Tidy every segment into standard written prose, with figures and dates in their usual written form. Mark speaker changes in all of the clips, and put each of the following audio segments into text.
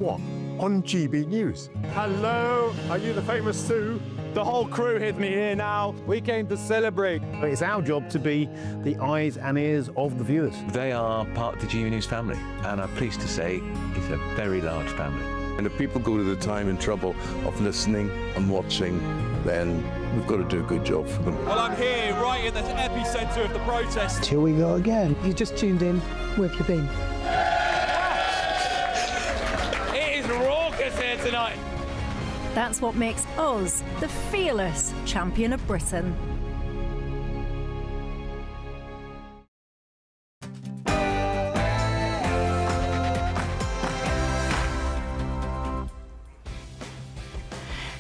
Speaker 1: What? On GB News.
Speaker 2: Hello, are you the famous Sue? The whole crew hid me here now. We came to celebrate.
Speaker 1: It's our job to be the eyes and ears of the viewers.
Speaker 3: They are part of the GBNews family, and I'm pleased to say it's a very large family.
Speaker 4: And if people go to the time and trouble of listening and watching, then we've got to do a good job for them.
Speaker 2: Well, I'm here, right in the epicentre of the protest.
Speaker 5: Here we go again. You just tuned in. Where have you been?
Speaker 2: It is raucous here tonight.
Speaker 6: That's what makes us the fearless champion of Britain.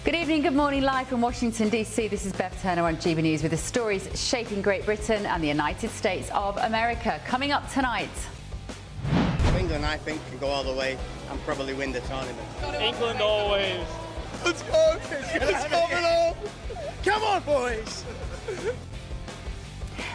Speaker 7: Good evening, good morning, live from Washington DC. This is Bev Turner on GB News with the stories shaping Great Britain and the United States of America. Coming up tonight.
Speaker 8: England, I think, can go all the way and probably win the tournament.
Speaker 2: England always.
Speaker 8: Let's go! Let's go, Milan! Come on, boys!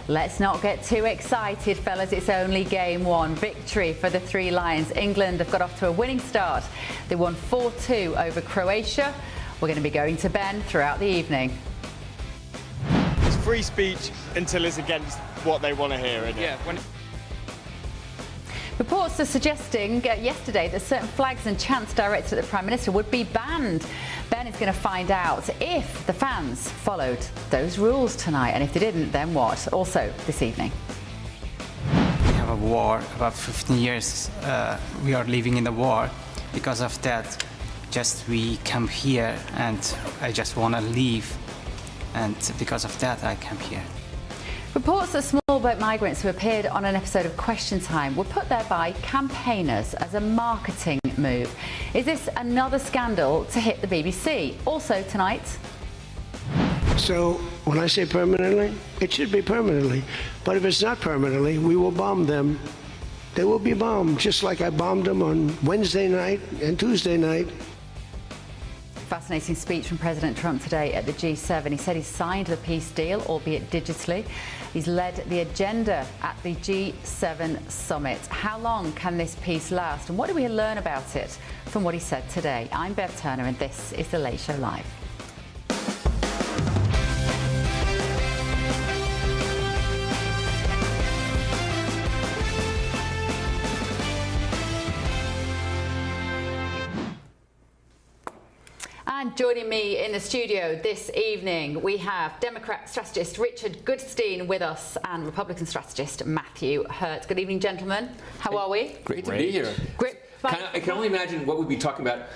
Speaker 7: Let's not get too excited, fellas. It's only game one. Victory for the Three Lions. England have got off to a winning start. They won 4-2 over Croatia. We're going to be going to Ben throughout the evening.
Speaker 9: It's free speech until it's against what they want to hear, isn't it?
Speaker 2: Yeah.
Speaker 7: Reports are suggesting yesterday that certain flags and chants directed at the Prime Minister would be banned. Ben is going to find out if the fans followed those rules tonight, and if they didn't, then what? Also this evening.
Speaker 10: We have a war, about 15 years we are living in a war. Because of that, we come here and I just want to leave, and because of that I come here.
Speaker 7: Reports that small boat migrants who appeared on an episode of Question Time were put there by campaigners as a marketing move. Is this another scandal to hit the BBC? Also tonight.
Speaker 5: So when I say permanently, it should be permanently. But if it's not permanently, we will bomb them. They will be bombed, just like I bombed them on Wednesday night and Tuesday night.
Speaker 7: Fascinating speech from President Trump today at the G7. He said he signed the peace deal, albeit digitally. He's led the agenda at the G7 summit. How long can this peace last, and what do we learn about it from what he said today? I'm Bev Turner, and this is The Late Show Live. And joining me in the studio this evening, we have Democrat strategist Richard Goodstein with us and Republican strategist Matthew Hurt. Good evening, gentlemen. How are we?
Speaker 11: Great to be here.
Speaker 7: Great.
Speaker 11: I can only imagine what we'd be talking about.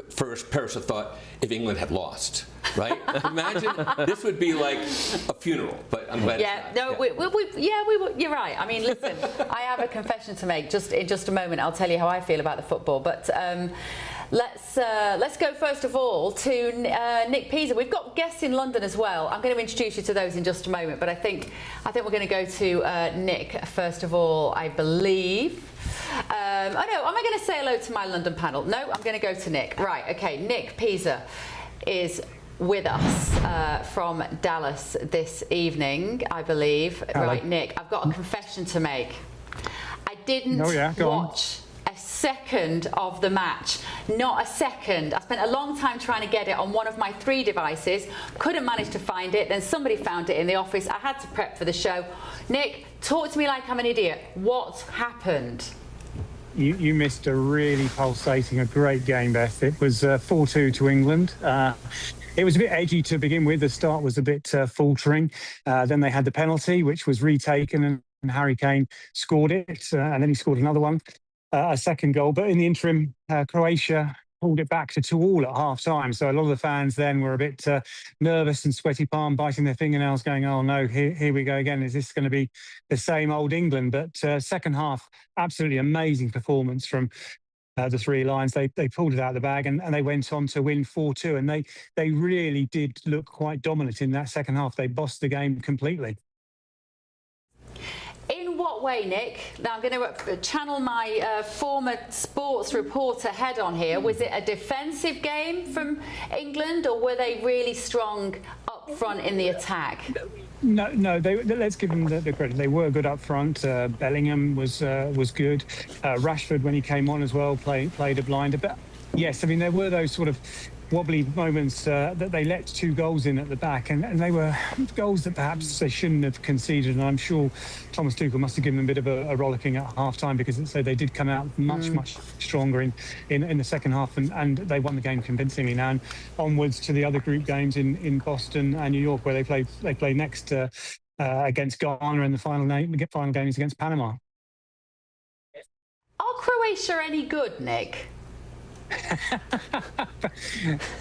Speaker 11: First, Paris had thought if England had lost, right? Imagine this would be like a funeral. But I'm glad.
Speaker 7: Yeah,
Speaker 11: it's not.
Speaker 7: no, you're right. I mean, listen, I have a confession to make. In just a moment, I'll tell you how I feel about the football. But let's go first of all to Nick Pisa. We've got guests in London as well. I'm going to introduce you to those in just a moment. But I think we're going to go to Nick first of all, I believe. Oh no, am I going to say hello to my London panel? No, I'm going to go to Nick. Right, okay, Nick Pisa is with us from Dallas this evening, I believe. Hello. Right, Nick, I've got a confession to make. I didn't watch a second of the match. Not a second. I spent a long time trying to get it on one of my 3 devices. Couldn't manage to find it. Then somebody found it in the office. I had to prep for the show. Nick, talk to me like I'm an idiot. What happened?
Speaker 9: You missed a really pulsating, a great game, Beth. It was 4-2 to England. It was a bit edgy to begin with. The start was a bit faltering. Then they had the penalty, which was retaken, and Harry Kane scored it. And then he scored another one, a second goal. But in the interim, Croatia pulled it back to 2-2 at half-time. So a lot of the fans then were a bit nervous and sweaty palm, biting their fingernails, going, oh no, here we go again. Is this going to be the same old England? But second half, absolutely amazing performance from the Three Lions. They pulled it out of the bag and they went on to win 4-2. And they really did look quite dominant in that second half. They bossed the game completely.
Speaker 7: In what way, Nick? Now I'm going to channel my former sports reporter head on here. Was it a defensive game from England, or were they really strong up front in the attack?
Speaker 9: No. Let's give them the credit. They were good up front. Bellingham was good. Rashford, when he came on as well, played a blinder. But yes, I mean there were those sort of wobbly moments that they let 2 goals in at the back, and they were goals that perhaps they shouldn't have conceded. And I'm sure Thomas Tuchel must have given them a bit of a rollicking at half-time, because so they did come out much stronger in the second half, and they won the game convincingly. Now, and onwards to the other group games in Boston and New York, where they play next against Ghana, and the final game is against Panama.
Speaker 7: Are Croatia any good, Nick?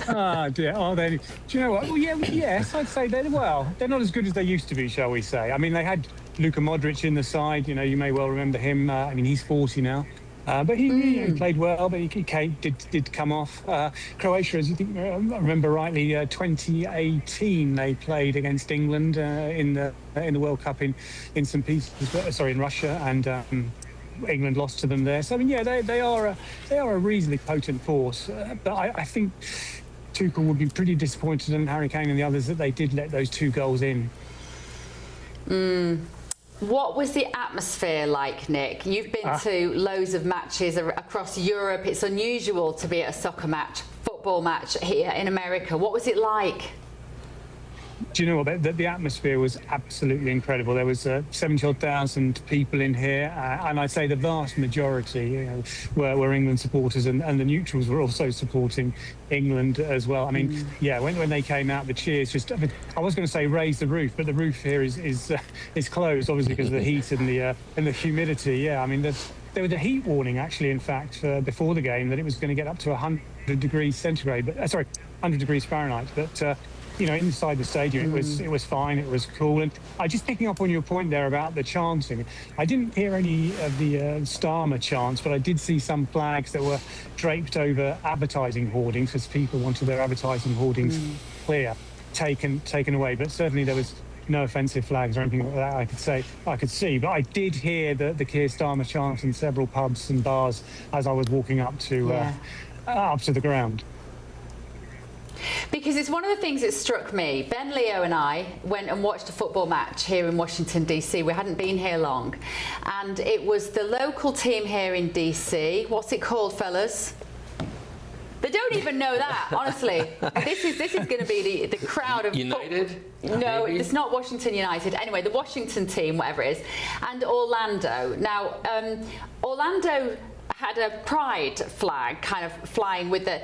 Speaker 9: Oh dear, are they? Do you know what? Well, yes, I'd say they're not as good as they used to be, shall we say. I mean, they had Luka Modric in the side, you may well remember him. I mean, he's 40 now. But he played well, but he did come off. Croatia, as you think, I remember rightly, 2018 they played against England in the World Cup in St. Petersburg, in Russia, and England lost to them there. So I mean, they are a reasonably potent force. But I think Tuchel would be pretty disappointed in Harry Kane and the others that they did let those 2 goals in.
Speaker 7: What was the atmosphere like, Nick? You've been to loads of matches across Europe. It's unusual to be at a soccer match, football match here in America. What was it like?
Speaker 9: Do you know what? The atmosphere was absolutely incredible. There was 70,000 people in here, and I'd say the vast majority were England supporters, and the neutrals were also supporting England as well. I mean, when they came out, the cheers I was going to say raise the roof, but the roof here is closed, obviously, because of the heat and the humidity. Yeah, I mean, there was a heat warning, actually, in fact, before the game, that it was going to get up to 100 degrees centigrade, 100 degrees Fahrenheit, but inside the stadium, it was fine. It was cool. And just picking up on your point there about the chanting, I didn't hear any of the Starmer chants, but I did see some flags that were draped over advertising hoardings, because people wanted their advertising hoardings taken away. But certainly there was no offensive flags or anything like that I could see. But I did hear the Keir Starmer chant in several pubs and bars as I was walking up to the ground.
Speaker 7: Because it's one of the things that struck me. Ben, Leo and I went and watched a football match here in Washington, D.C. We hadn't been here long. And it was the local team here in D.C. What's it called, fellas? They don't even know that, honestly. This is going to be the crowd of...
Speaker 11: United?
Speaker 7: No,
Speaker 11: maybe?
Speaker 7: It's not Washington United. Anyway, the Washington team, whatever it is. And Orlando. Now, Orlando had a pride flag kind of flying with their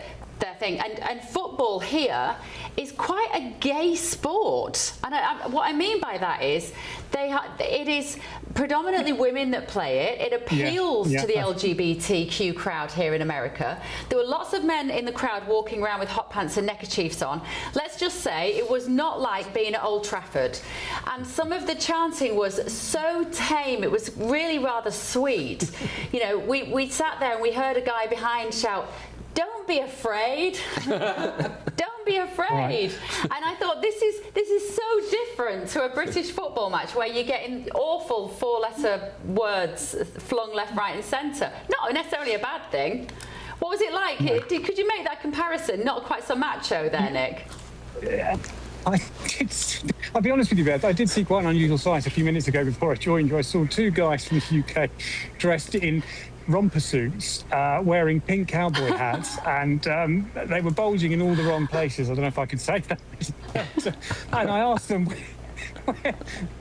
Speaker 7: thing, and football here is quite a gay sport, and what I mean by that is it is predominantly women that play it. It appeals to the LGBTQ crowd here in America. There were lots of men in the crowd walking around with hot pants and neckerchiefs on. Let's just say it was not like being at Old Trafford, and some of the chanting was so tame. It was really rather sweet. We sat there and we heard a guy behind shout, "Don't be afraid." Don't be afraid. Right. And I thought this is so different to a British football match where you're getting awful 4-letter words flung left, right and centre. Not necessarily a bad thing. What was it like? No. Could you make that comparison? Not quite so macho there, Nick.
Speaker 9: I'll be honest with you, Beth, I did see quite an unusual sight a few minutes ago before I joined you. I saw 2 guys from the UK dressed in romper suits, wearing pink cowboy hats, and they were bulging in all the wrong places. I don't know if I could say that. And I asked them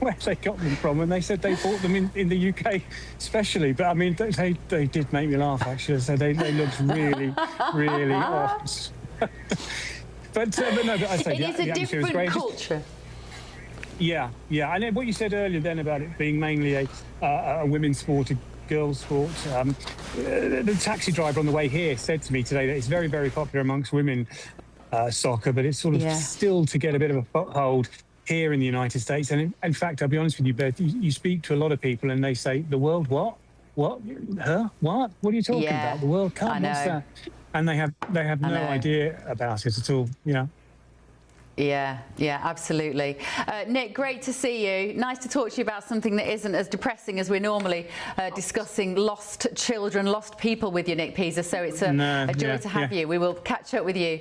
Speaker 9: where they got them from, and they said they bought them in the UK specially. But I mean, they did make me laugh, actually. So they looked really, really odd. But I say
Speaker 7: it is a different culture.
Speaker 9: Yeah. And what you said earlier then about it being mainly a women's sport, a girls' sport. The taxi driver on the way here said to me today that it's very, very popular amongst women, soccer, but it's sort of still to get a bit of a foothold here in the United States. And in fact, I'll be honest with you, Beth, you speak to a lot of people and they say, "The World what? What? Huh? What? What are you talking about? The World Cup? What's that?" And they have no idea about it at all,
Speaker 7: Yeah, absolutely. Nick, great to see you. Nice to talk to you about something that isn't as depressing as we're normally discussing lost children, lost people with you, Nick Pisa. So it's a joy to have you. We will catch up with you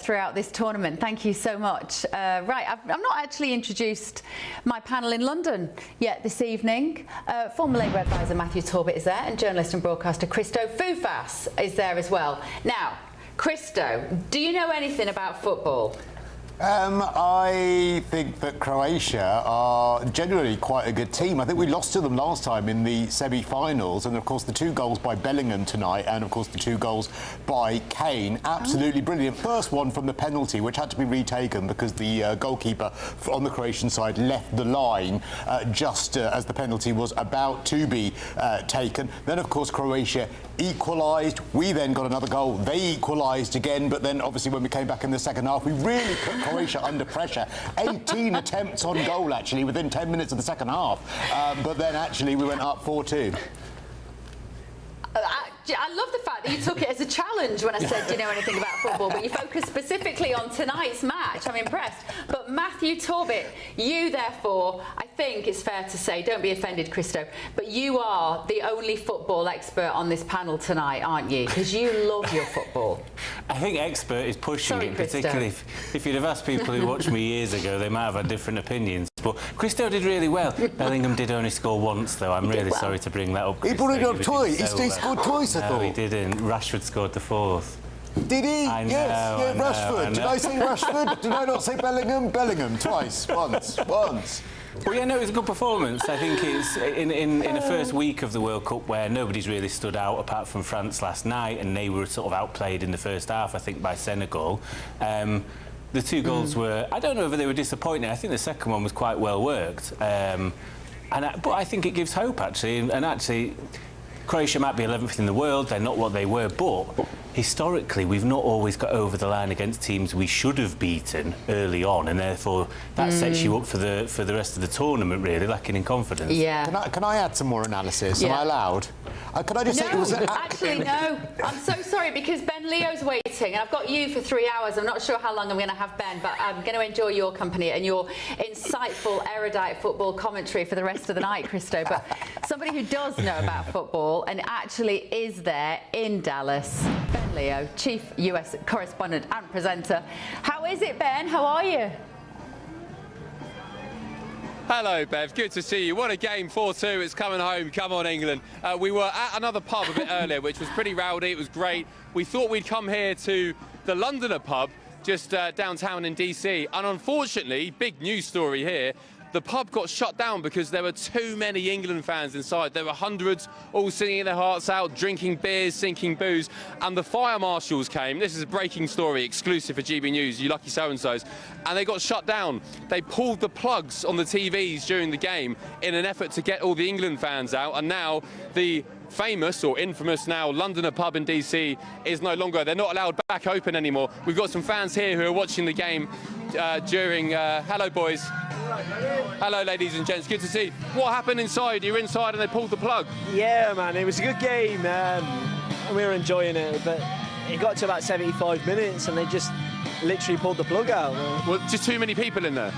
Speaker 7: throughout this tournament. Thank you so much. Right, I've not actually introduced my panel in London yet this evening. Former Labour advisor Matthew Torbett is there, and journalist and broadcaster Christo Foufas is there as well. Now, Christo, do you know anything about football?
Speaker 12: I think that Croatia are generally quite a good team. I think we lost to them last time in the semi-finals, and of course the 2 goals by Bellingham tonight, and of course the 2 goals by Kane. Absolutely brilliant. First one from the penalty, which had to be retaken because the goalkeeper on the Croatian side left the line just as the penalty was about to be taken. Then of course Croatia equalised. We then got another goal. They equalised again, but then obviously when we came back in the second half, we really put Croatia under pressure. 18 attempts on goal actually within 10 minutes of the second half, but then actually we went up 4-2.
Speaker 7: I love the fact that you took it as a challenge when I said, do you know anything about football? But you focused specifically on tonight's match. I'm impressed. But Matthew Torbett, you therefore, I think it's fair to say, don't be offended, Christo, but you are the only football expert on this panel tonight, aren't you? Because you love your football.
Speaker 13: I think expert is pushing it, particularly if you'd have asked people who watched me years ago, they might have had different opinions. But Christo did really well. Bellingham did only score once, though. I'm really sorry to bring that up.
Speaker 12: He brought it up twice. He scored twice, I thought.
Speaker 13: No, he didn't. Rashford scored the 4th.
Speaker 12: Did he?
Speaker 13: I know,
Speaker 12: yes, Rashford. Did I say Rashford? Did I not say Bellingham? Bellingham, twice, once.
Speaker 13: Well, yeah, no, it was a good performance. I think it's in the first week of the World Cup where nobody's really stood out apart from France last night, and they were sort of outplayed in the first half, I think, by Senegal. The 2 goals were, I don't know whether they were disappointing. I think the second one was quite well worked. But I think it gives hope, actually. And actually, Croatia might be 11th in the world. They're not what they were, but historically, we've not always got over the line against teams we should have beaten early on, and therefore that sets you up for the rest of the tournament, really, lacking in confidence.
Speaker 7: Yeah.
Speaker 12: Can I add some more analysis? Am I allowed? Can I just say it was
Speaker 7: actually no. I'm so sorry because Ben Leo's waiting, and I've got you for 3 hours. I'm not sure how long I'm going to have Ben, but I'm going to enjoy your company and your insightful, erudite football commentary for the rest of the night, Christo. But somebody who does know about football and actually is there in Dallas, Ben Leo, chief US correspondent and presenter. How is it, Ben? How are you?
Speaker 14: Hello, Bev. Good to see you. What a game, 4-2. It's coming home. Come on, England. We were at another pub a bit earlier, which was pretty rowdy. It was great. We thought we'd come here to the Londoner pub, just downtown in DC. And unfortunately, big news story here, the pub got shut down because there were too many England fans inside. There were hundreds all singing their hearts out, drinking beers, sinking booze, and the fire marshals came. This is a breaking story, exclusive for GBNews, you lucky so-and-sos, and they got shut down. They pulled the plugs on the TVs during the game in an effort to get all the England fans out, and now the famous or infamous now Londoner pub in DC is no longer, they're not allowed back open anymore. We've got some fans here who are watching the game during, hello boys. Hello ladies and gents, good to see. What happened inside? You're inside and they pulled the plug.
Speaker 15: Yeah man, it was a good game and we were enjoying it, but it got to about 75 minutes and they just literally pulled the plug out.
Speaker 14: Well, just too many people in there?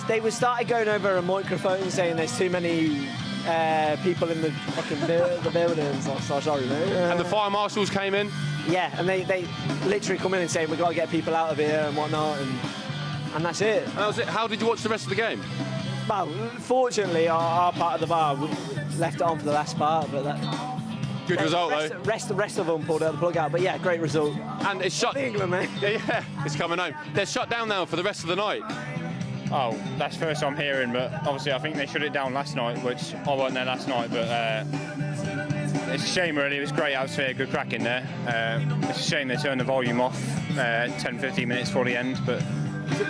Speaker 15: They were started going over a microphone saying there's too many people in the fucking the buildings. So sorry, mate.
Speaker 14: And the fire marshals came in?
Speaker 15: Yeah, and they literally come in and say we've got to get people out of here and whatnot, and that's it.
Speaker 14: And that was it. How did you watch the rest of the game?
Speaker 15: Well, fortunately, our part of the bar, we left it on for the last part, but that...
Speaker 14: Good result, though.
Speaker 15: The rest of them pulled out the plug out, but yeah, great result.
Speaker 14: And it's shut...
Speaker 15: England, mate.
Speaker 14: Yeah, it's coming home. They're shut down now for the rest of the night.
Speaker 16: Oh, that's the first I'm hearing, but obviously I think they shut it down last night, which I wasn't there last night, but it's a shame really. It was great atmosphere, good crack in there. It's a shame they turned the volume off 10-15 minutes before the end, but...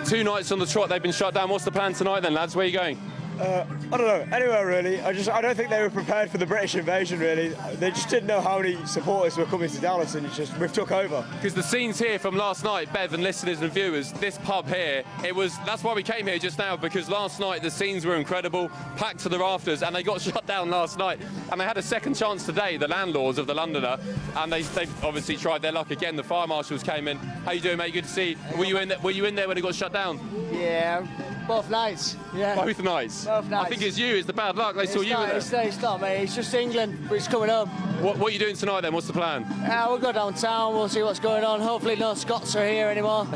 Speaker 14: 2 nights on the trot, they've been shut down. What's the plan tonight then, lads? Where are you going?
Speaker 15: I don't know. Anywhere really. I don't think they were prepared for the British invasion. Really, they just didn't know how many supporters were coming to Dallas, and we've took over.
Speaker 14: Because the scenes here from last night, Bev and listeners and viewers, this pub here, that's why we came here just now, because last night the scenes were incredible, packed to the rafters, and they got shut down last night. And they had a second chance today, the landlords of the Londoner, and they've obviously tried their luck again. The fire marshals came in. How you doing, mate? Good to see you. Were you in there when it got shut down?
Speaker 17: Yeah, both nights. Yeah.
Speaker 14: Both nights.
Speaker 17: Both nights.
Speaker 14: I think it's you. It's the bad luck. They saw you.
Speaker 17: It's not me. It's just England. But it's coming home.
Speaker 14: What are you doing tonight then? What's the plan?
Speaker 17: We'll go downtown. We'll see what's going on. Hopefully, no Scots are here anymore.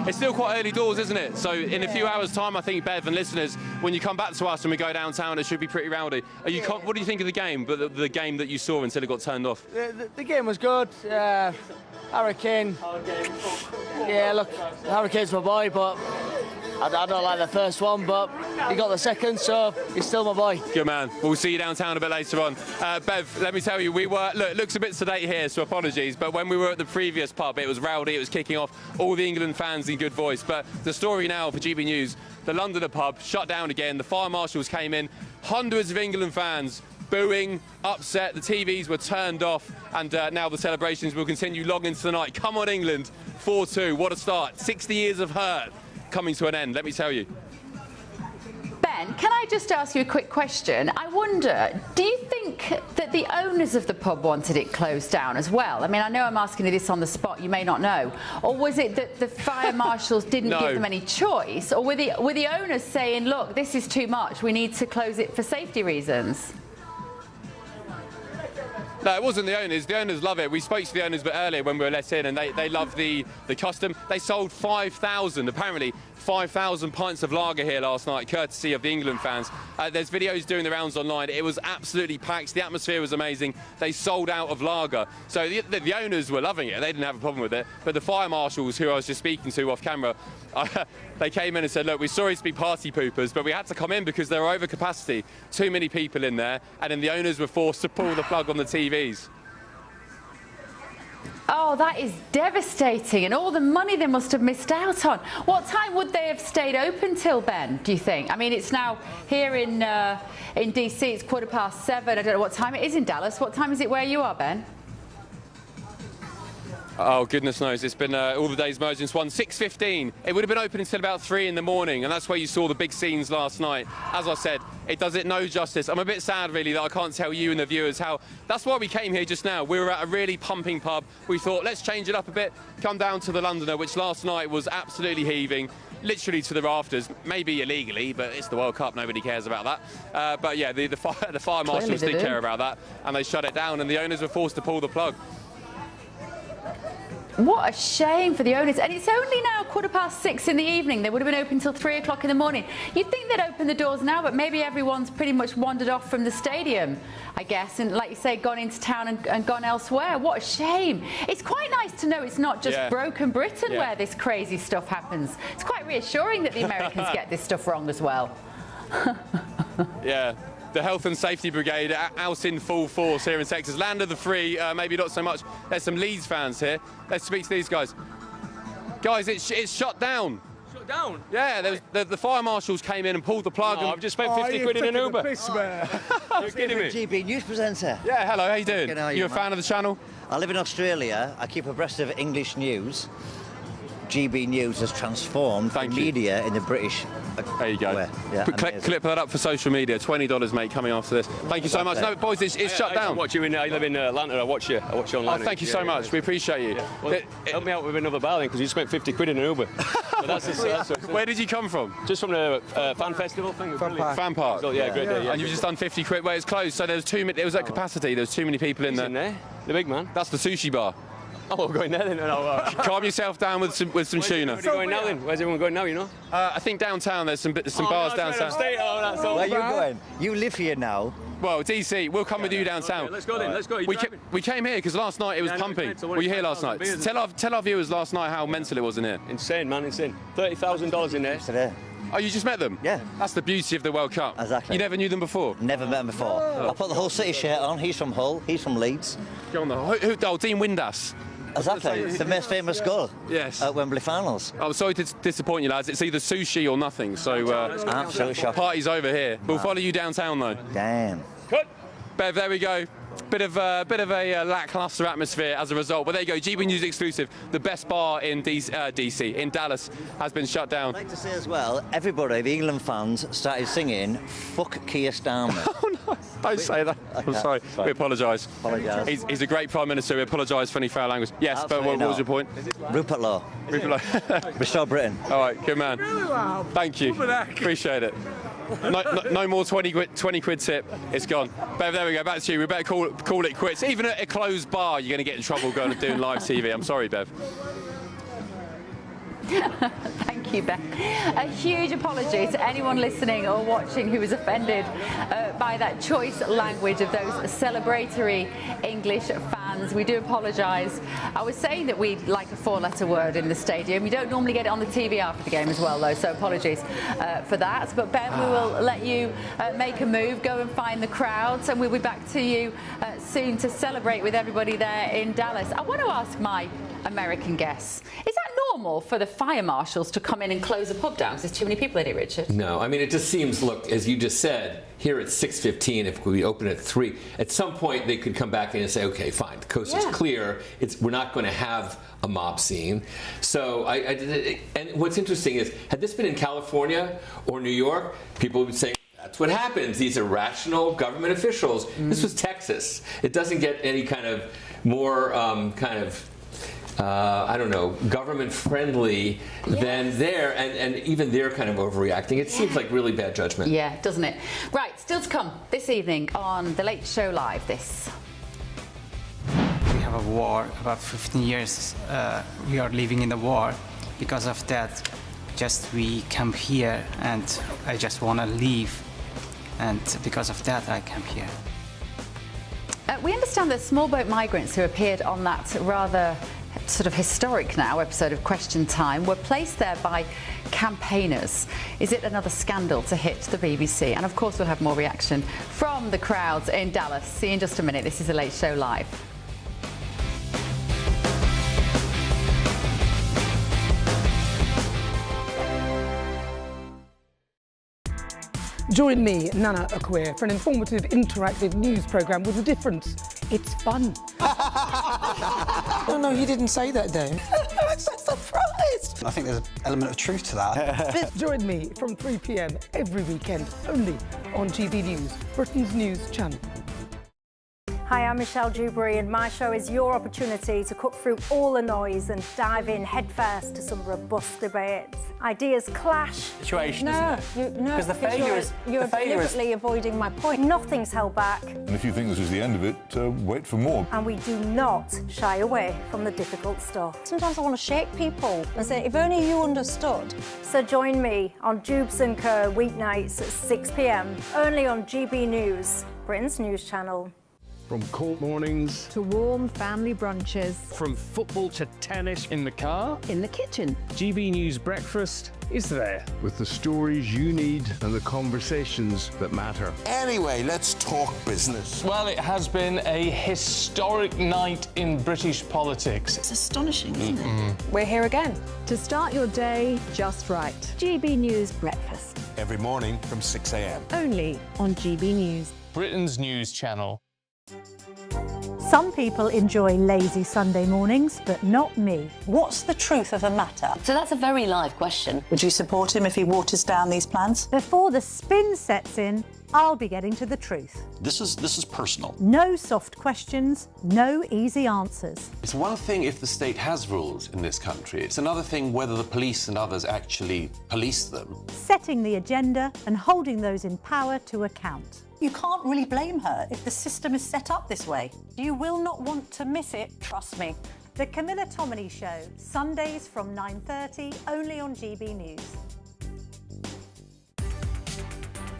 Speaker 14: It's still quite early doors, isn't it? So in a few hours' time, I think, Bev and listeners, when you come back to us and we go downtown, it should be pretty rowdy. What do you think of the game? But the game that you saw until it got turned off.
Speaker 17: The game was good. Hurricane. Yeah, look, Hurricane's my boy, but I don't like the first one, but he got the second, so he's still my boy.
Speaker 14: Good man. We'll see you downtown a bit later on. Bev, let me tell you, it looks a bit sedate here, so apologies, but when we were at the previous pub, it was rowdy, it was kicking off, all the England fans in good voice. But the story now for GB News, the Londoner pub shut down again, the fire marshals came in, hundreds of England fans booing, upset, the TVs were turned off, and now the celebrations will continue long into the night. Come on, England, 4-2, what a start. 60 years of hurt coming to an end, let me tell you.
Speaker 7: Ben, can I just ask you a quick question? I wonder, do you think that the owners of the pub wanted it closed down as well? I mean, I know I'm asking you this on the spot, you may not know. Or was it that the fire marshals didn't give them any choice? Or were the owners saying, look, this is too much, we need to close it for safety reasons?
Speaker 14: No, it wasn't the owners. The owners love it. We spoke to the owners a bit earlier when we were let in, and they love the custom. They sold 5,000, apparently 5,000 pints of lager here last night, courtesy of the England fans. There's videos doing the rounds online. It was absolutely packed. The atmosphere was amazing. They sold out of lager. So the owners were loving it. They didn't have a problem with it. But the fire marshals, who I was just speaking to off camera, they came in and said, look, we're sorry to be party poopers, but we had to come in because there were over capacity. Too many people in there. And then the owners were forced to pull the plug on the TVs.
Speaker 7: Oh, that is devastating, and all the money they must have missed out on. What time would they have stayed open till, Ben, do you think? I mean, it's now here in DC, it's 7:15. I don't know what time it is in Dallas. What time is it where you are, Ben?
Speaker 14: Oh, goodness knows. It's been all the days merged into one. 6:15. It would have been open until about 3 in the morning, and that's where you saw the big scenes last night. As I said, it does it no justice. I'm a bit sad, really, that I can't tell you and the viewers how... That's why we came here just now. We were at a really pumping pub. We thought, let's change it up a bit, come down to the Londoner, which last night was absolutely heaving, literally to the rafters, maybe illegally, but it's the World Cup, nobody cares about that. But yeah, the fire marshals did care about that, and they shut it down, and the owners were forced to pull the plug.
Speaker 7: What a shame for the owners. And it's only now 6:15 in the evening. They would have been open till 3 o'clock in the morning. You'd think they'd open the doors now, but maybe everyone's pretty much wandered off from the stadium, I guess, and like you say, gone into town and gone elsewhere. What a shame. It's quite nice to know it's not just broken Britain where this crazy stuff happens. It's quite reassuring that the Americans get this stuff wrong as well.
Speaker 14: Yeah. The Health and Safety Brigade out in full force here in Texas. Land of the free, maybe not so much. There's some Leeds fans here. Let's speak to these guys. Guys, it's shut down.
Speaker 18: Shut down?
Speaker 14: Yeah, the fire marshals came in and pulled the plug.
Speaker 18: I've just spent 50 quid in an Uber. You're kidding me?
Speaker 19: GB News presenter.
Speaker 14: Yeah, hello, how you doing? You a fan of the channel?
Speaker 19: I live in Australia. I keep abreast of English news. GB News has transformed the media in the British.
Speaker 14: There you go.
Speaker 19: Yeah,
Speaker 14: clip that up for social media. $20, mate, coming after this. Thank you so much. No, boys, it's shut down.
Speaker 18: I live in Atlanta. I watch you online.
Speaker 14: Oh, thank you so much. We appreciate you.
Speaker 18: Yeah. Well, help me out with another bar then, because you spent 50 quid in an Uber.
Speaker 14: Where did you come from?
Speaker 18: Just from the fan festival thing.
Speaker 14: Fan Park.
Speaker 18: So, yeah, great day. Yeah,
Speaker 14: and you've just done 50 quid where it's closed. So there was at capacity. There was too many people in there.
Speaker 18: In there. The big man.
Speaker 14: That's the sushi bar.
Speaker 18: Oh, we're going there then.
Speaker 14: Calm yourself down with some tuna.
Speaker 18: Where's everyone going now then? Where's everyone going now, you know?
Speaker 14: I think downtown there's some bars downtown.
Speaker 19: Where are you going? You live here now.
Speaker 14: Well, DC, we'll come with you downtown.
Speaker 18: Okay, let's go then, let's go.
Speaker 14: We came here because last night it was pumping. Were you here last night? Tell our viewers last night how mental it was in here.
Speaker 18: Insane, man, insane. $30,000 in there.
Speaker 19: Today.
Speaker 14: Oh, you just met them?
Speaker 19: Yeah.
Speaker 14: That's the beauty of the World Cup.
Speaker 19: Exactly.
Speaker 14: You never knew them before?
Speaker 19: Never met them before. I put the whole city shirt on. He's from Hull. He's from Leeds.
Speaker 14: Go on, Dean Windass.
Speaker 19: Exactly. It's the most famous goal.
Speaker 14: Yes.
Speaker 19: At Wembley finals.
Speaker 14: I'm sorry to disappoint you, lads. It's either sushi or nothing. So
Speaker 19: absolutely shocking.
Speaker 14: Party's over here. We'll follow you downtown though.
Speaker 19: Damn.
Speaker 14: Cut. Bev, there we go. Bit of a lackluster atmosphere as a result. But there you go. GB News exclusive. The best bar in DC, in Dallas, has been shut down.
Speaker 19: I'd like to say as well, everybody, the England fans, started singing "Fuck Keir Starmer."
Speaker 14: Oh no! Don't say that. I'm sorry. We apologise. He's a great Prime Minister. We apologise for any foul language. Yes,
Speaker 19: absolutely
Speaker 14: but what was your point?
Speaker 19: Rupert Law.
Speaker 14: Rupert Law.
Speaker 19: Restore Britain.
Speaker 14: All right, good man. Thank you. Appreciate it. No more 20 quid tip. It's gone. Bev, there we go. Back to you. We better call it quits. Even at a closed bar, you're going to get in trouble going and doing live TV. I'm sorry, Bev.
Speaker 7: Thank you, Beth. A huge apology to anyone listening or watching who was offended by that choice language of those celebratory English fans. We do apologise. I was saying that we like a four-letter word in the stadium. You don't normally get it on the TV after the game as well, though, so apologies for that. But Ben, we will let you make a move, go and find the crowds, and we'll be back to you soon to celebrate with everybody there in Dallas. I want to ask my American guests, is that normal for the fire marshals to come in and close a pub down because there's too many people in it, Richard?
Speaker 11: No, I mean, it just seems, look, as you just said, here at 6:15, if we open at 3, at some point they could come back in and say, okay, fine, the coast is clear, we're not going to have a mob scene. So, and what's interesting is, had this been in California or New York, people would say, that's what happens. These are rational government officials. This was Texas. It doesn't get any kind of more I don't know, government-friendly than there, and even they're kind of overreacting. It seems like really bad judgment.
Speaker 7: Yeah, doesn't it? Right, still to come this evening on The Late Show Live, this.
Speaker 10: We have a war, about 15 years we are living in the war. Because of that, we come here and I just want to leave. And because of that, I come here.
Speaker 7: We understand that small boat migrants who appeared on that rather sort of historic now episode of Question Time were placed there by campaigners. Is it another scandal to hit the BBC? And of course we'll have more reaction from the crowds in Dallas. See you in just a minute. This is The Late Show Live.
Speaker 20: Join me, Nana Akwe, for an informative, interactive news programme with a difference. It's fun.
Speaker 21: No, you didn't say that, Dave.
Speaker 20: I'm so surprised.
Speaker 21: I think there's an element of truth to that.
Speaker 20: Join me from 3 p.m. every weekend, only on GB News, Britain's news channel.
Speaker 22: Hi, I'm Michelle Dewberry, and my show is your opportunity to cut through all the noise and dive in headfirst to some robust debates. Ideas clash.
Speaker 13: Situation,
Speaker 22: no,
Speaker 13: because the failure is
Speaker 22: you're deliberately avoiding my point. Nothing's held back.
Speaker 23: And if you think this is the end of it, wait for more.
Speaker 22: And we do not shy away from the difficult stuff. Sometimes I want to shake people and say, if only you understood. So join me on Jubes & Co. weeknights at 6 p.m. only on GB News, Britain's news channel.
Speaker 1: From court mornings
Speaker 6: to warm family brunches,
Speaker 1: from football to tennis,
Speaker 6: in the car, in the kitchen.
Speaker 1: GB News Breakfast is there with the stories you need and the conversations that matter.
Speaker 8: Anyway, let's talk business.
Speaker 24: Well, it has been a historic night in British politics.
Speaker 6: It's astonishing, isn't it? We're here again to start your day just right. GB News Breakfast.
Speaker 8: Every morning from 6 a.m.
Speaker 6: Only on GB News.
Speaker 24: Britain's news channel.
Speaker 22: Some people enjoy lazy Sunday mornings, but not me.
Speaker 25: What's the truth of the matter? So that's a very live question. Would you support him if he waters down these plans?
Speaker 22: Before the spin sets in, I'll be getting to the truth.
Speaker 26: This is personal.
Speaker 22: No soft questions, no easy answers.
Speaker 26: It's one thing if the state has rules in this country. It's another thing whether the police and others actually police them.
Speaker 22: Setting the agenda and holding those in power to account.
Speaker 25: You can't really blame her if the system is set up this way.
Speaker 22: You will not want to miss it, trust me. The Camilla Tominey Show, Sundays from 9:30, only on GB News.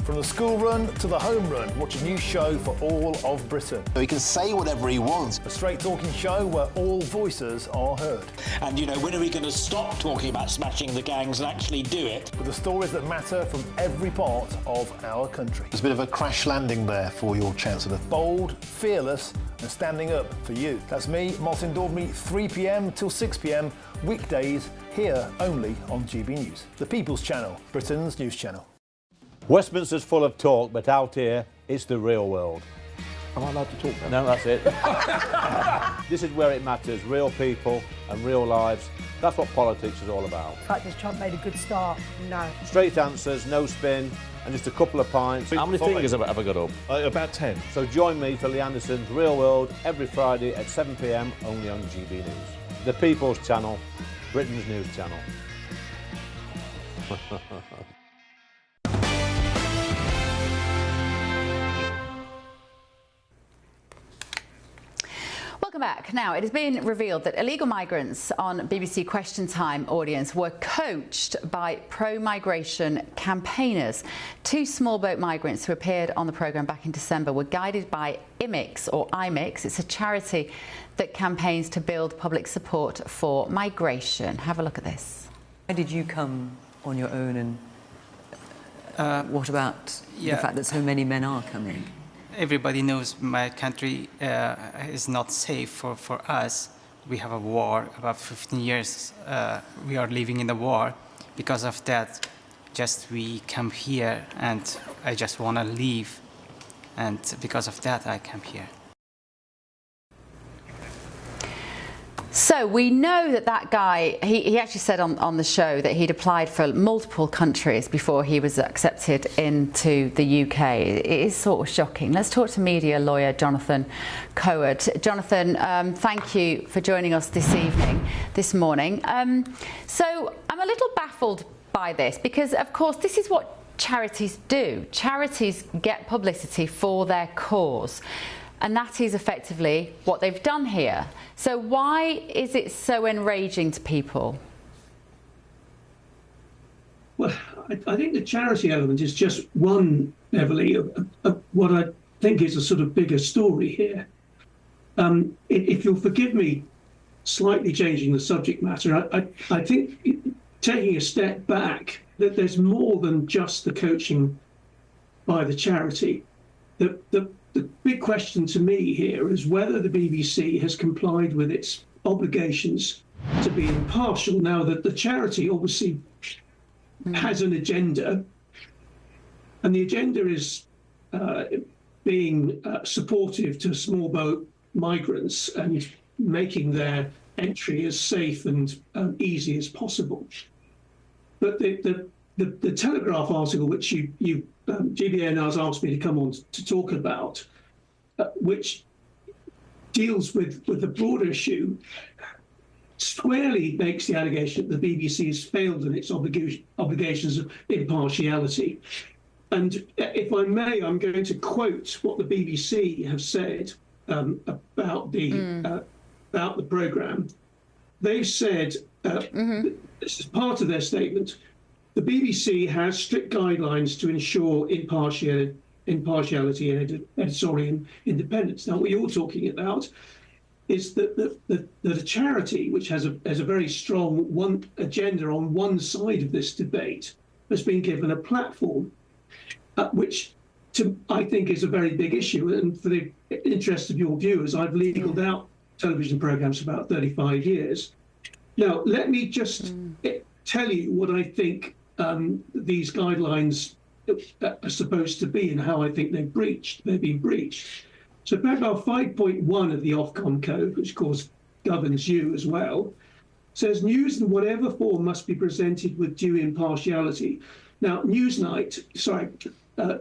Speaker 1: From the school run to the home run, watch a new show for all of Britain.
Speaker 8: He can say whatever he wants.
Speaker 1: A straight-talking show where all voices are heard.
Speaker 27: And, when are we going to stop talking about smashing the gangs and actually do it?
Speaker 1: With the stories that matter from every part of our country.
Speaker 28: There's a bit of a crash landing there for your Chancellor.
Speaker 1: Bold, fearless
Speaker 2: and standing up for you. That's me, Martin Daubney, 3 p.m. till 6 p.m, weekdays, here only on GB News, the People's Channel, Britain's news channel.
Speaker 3: Westminster's full of talk, but out here, it's the real world.
Speaker 2: Am I allowed to talk now?
Speaker 3: No, that's it. This is where it matters, real people and real lives. That's what politics is all about.
Speaker 4: In fact, has Trump made a good start? No.
Speaker 3: Straight answers, no spin, and just a couple of pints.
Speaker 5: How many fingers have I got up?
Speaker 2: About 10.
Speaker 3: So join me for Lee Anderson's Real World every Friday at 7 p.m, only on GB News. The People's Channel, Britain's news channel.
Speaker 7: Welcome back. Now, it has been revealed that illegal migrants on BBC Question Time audience were coached by pro-migration campaigners. 2 small boat migrants who appeared on the programme back in December were guided by IMIX, or IMIX. It's a charity that campaigns to build public support for migration. Have a look at this.
Speaker 9: Why did you come on your own, and what about the fact that so many men are coming?
Speaker 10: Everybody knows my country is not safe for us. We have a war, about 15 years we are living in the war. Because of that, we come here and I just want to leave. And because of that, I come here.
Speaker 7: So we know that guy, he actually said on the show that he'd applied for multiple countries before he was accepted into the UK. It is sort of shocking. Let's talk to media lawyer Jonathan Coward. Jonathan, thank you for joining us this morning. So I'm a little baffled by this because, of course, this is what charities do. Charities get publicity for their cause. And that is effectively what they've done here. So why is it so enraging to people?
Speaker 12: Well, I think the charity element is just one, Beverly, of what I think is a sort of bigger story here. If you'll forgive me slightly changing the subject matter, I think taking a step back, that there's more than just the coaching by the charity. The big question to me here is whether the BBC has complied with its obligations to be impartial now that the charity obviously has an agenda, and the agenda is being supportive to small boat migrants and making their entry as safe and easy as possible. But the Telegraph article, which GBN has asked me to come on to talk about, which deals with the broader issue, squarely makes the allegation that the BBC has failed in its obligations of impartiality. And if I may, I'm going to quote what the BBC have said about the programme. They've said, this is part of their statement, the BBC has strict guidelines to ensure impartiality and editorial independence. Now, what you're talking about is that a charity which has a very strong agenda on one side of this debate has been given a platform, which I think is a very big issue. And for the interest of your viewers, I've legaled out television programmes for about 35 years. Now, let me just tell you what I think these guidelines are supposed to be and how I think they've been breached. So paragraph 5.1 of the Ofcom Code, which of course governs you as well, says news in whatever form must be presented with due impartiality. Now,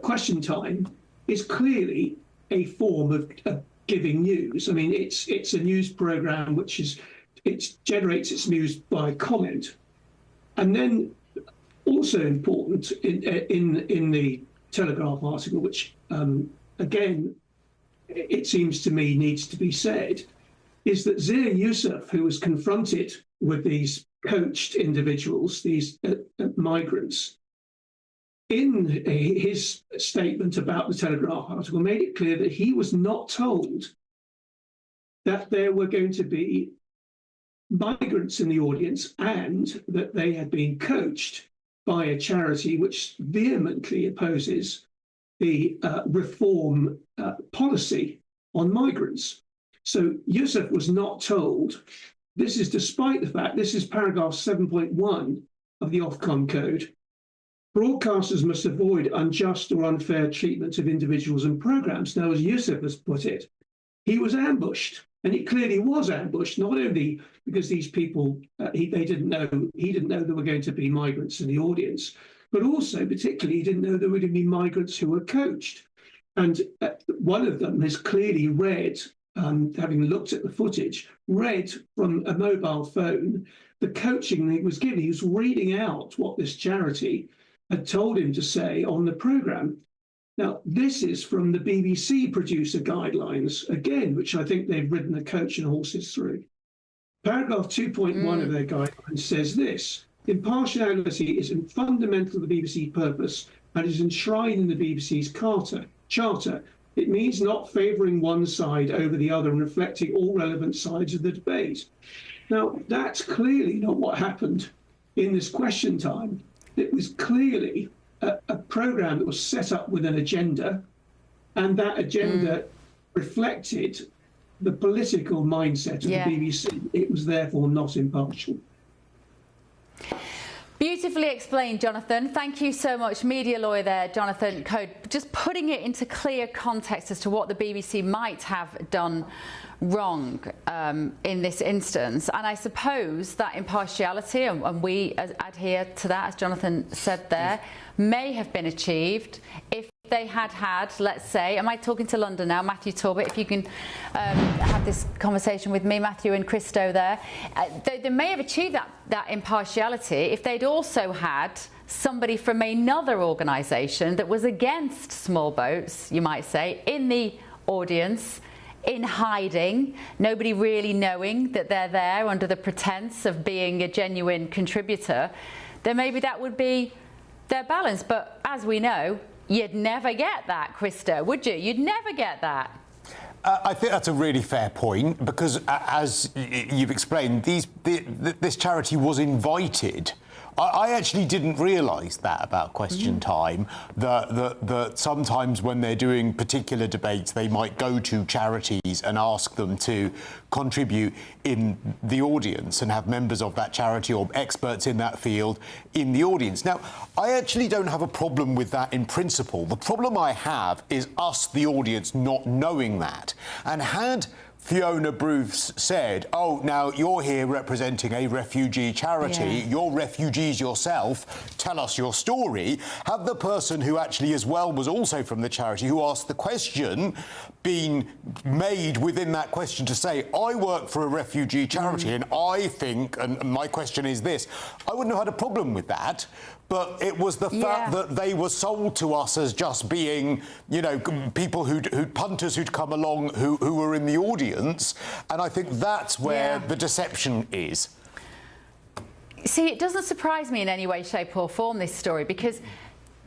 Speaker 12: Question Time is clearly a form of giving news. I mean, it's a news programme which generates its news by comment. And then also important in the Telegraph article, which again, it seems to me needs to be said, is that Zia Yusuf, who was confronted with these coached individuals, these migrants, in his statement about the Telegraph article, made it clear that he was not told that there were going to be migrants in the audience and that they had been coached by a charity which vehemently opposes the reform policy on migrants. So Yusuf was not told. This is despite the fact, this is paragraph 7.1 of the Ofcom Code. Broadcasters must avoid unjust or unfair treatment of individuals and programmes. Now, as Yusuf has put it, he was ambushed, and he clearly was ambushed, not only because these people, he didn't know there were going to be migrants in the audience, but also, particularly, he didn't know there were going to be migrants who were coached. And one of them has clearly read, having looked at the footage, read from a mobile phone the coaching he was given. He was reading out what this charity had told him to say on the programme. Now, this is from the BBC producer guidelines, again, which I think they've ridden the coach and horses through. Paragraph 2.1 of their guidelines says this: impartiality is fundamental to the BBC purpose and is enshrined in the BBC's charter. It means not favouring one side over the other and reflecting all relevant sides of the debate. Now, that's clearly not what happened in this question time. It was clearly a programme that was set up with an agenda, and that agenda reflected the political mindset of the BBC. It was therefore not impartial.
Speaker 7: Beautifully explained, Jonathan. Thank you so much. Media lawyer there, Jonathan Code, just putting it into clear context as to what the BBC might have done wrong in this instance. And I suppose that impartiality, and we adhere to that, as Jonathan said there, may have been achieved if they had, let's say, am I talking to London now? Matthew Talbot, if you can have this conversation with me, Matthew and Christo there. They may have achieved that impartiality if they'd also had somebody from another organisation that was against small boats, you might say, in the audience, in hiding, nobody really knowing that they're there under the pretence of being a genuine contributor, then maybe that would be their balance. But as we know, you'd never get that, Christo, would you? You'd never get that.
Speaker 5: I think that's a really fair point, because as you've explained, this charity was invited. I actually didn't realise that about Question Time, that sometimes when they're doing particular debates, they might go to charities and ask them to contribute in the audience and have members of that charity or experts in that field in the audience. Now, I actually don't have a problem with that in principle. The problem I have is us, the audience, not knowing that. And had Fiona Bruce said, oh, now you're here representing a refugee charity, you're refugees yourself, tell us your story, had the person who actually as well was also from the charity who asked the question been made within that question to say, I work for a refugee charity and I think, and my question is this, I wouldn't have had a problem with that. But it was the fact that they were sold to us as just being, you know, people punters who'd come along who were in the audience. And I think that's where the deception is.
Speaker 7: See, it doesn't surprise me in any way, shape or form, this story, because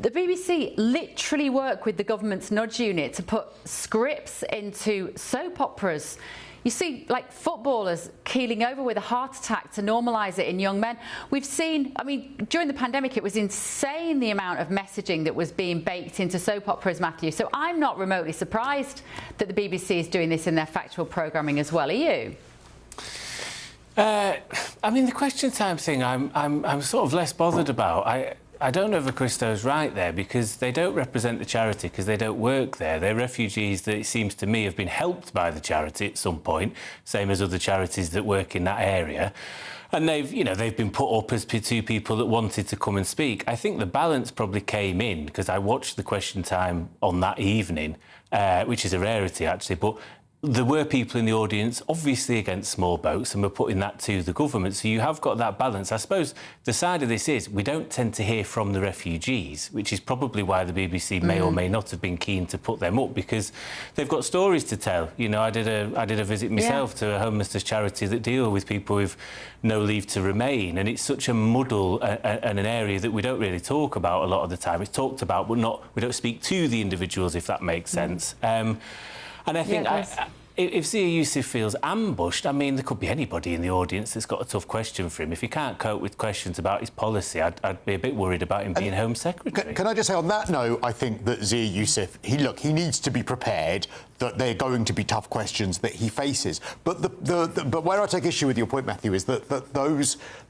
Speaker 7: the BBC literally work with the government's nudge unit to put scripts into soap operas. You see, like footballers keeling over with a heart attack to normalise it in young men. We've seen, I mean, during the pandemic, it was insane the amount of messaging that was being baked into soap operas, Matthew. So I'm not remotely surprised that the BBC is doing this in their factual programming as well. Are you?
Speaker 13: I mean, the Question Time thing, I'm sort of less bothered about. I don't know if Christo's right there, because they don't represent the charity because they don't work there. They're refugees that, it seems to me, have been helped by the charity at some point, same as other charities that work in that area. And they've been put up as two people that wanted to come and speak. I think the balance probably came in because I watched the Question Time on that evening, which is a rarity actually, but there were people in the audience, obviously against small boats, and we're putting that to the government. So you have got that balance. I suppose the side of this is we don't tend to hear from the refugees, which is probably why the BBC may or may not have been keen to put them up, because they've got stories to tell. You know, I did a visit myself to a homelessness charity that deal with people with no leave to remain, and it's such a muddle and an area that we don't really talk about a lot of the time. It's talked about, but we don't speak to the individuals, if that makes sense. And I think if Zia Youssef feels ambushed, I mean, there could be anybody in the audience that's got a tough question for him. If he can't cope with questions about his policy, I'd be a bit worried about him being Home Secretary.
Speaker 5: Can I just say on that note, I think that Zia Youssef, he needs to be prepared that they're going to be tough questions that he faces. But but where I take issue with your point, Matthew, is that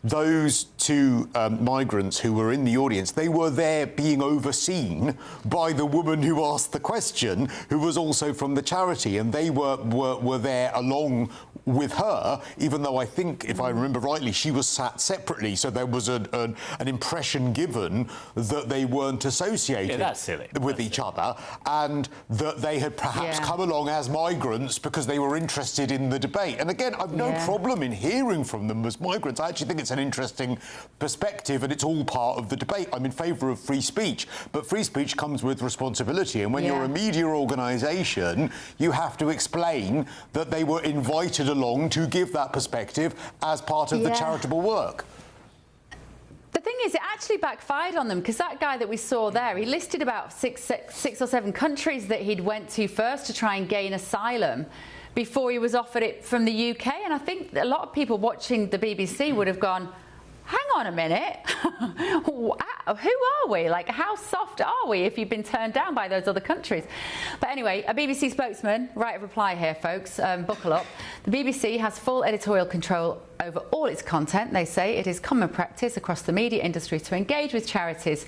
Speaker 5: those two migrants who were in the audience, they were there being overseen by the woman who asked the question, who was also from the charity, and they were there along with her, even though I think, if I remember rightly, she was sat separately, so there was an impression given that they weren't associated with each other, and that they had perhaps come along as migrants because they were interested in the debate. And again, I've no problem in hearing from them as migrants. I actually think it's an interesting perspective, and it's all part of the debate. I'm in favour of free speech, but free speech comes with responsibility, and when you're a media organisation, you have to explain that they were invited along to give that perspective as part of the charitable work.
Speaker 7: The thing is, it actually backfired on them, because that guy that we saw there, he listed about six or seven countries that he'd went to first to try and gain asylum before he was offered it from the UK. And I think a lot of people watching the BBC would have gone, hang on a minute, who are we? Like, how soft are we if you've been turned down by those other countries? But anyway, a BBC spokesman, right of reply here, folks, buckle up. The BBC has full editorial control over all its content. They say it is common practice across the media industry to engage with charities,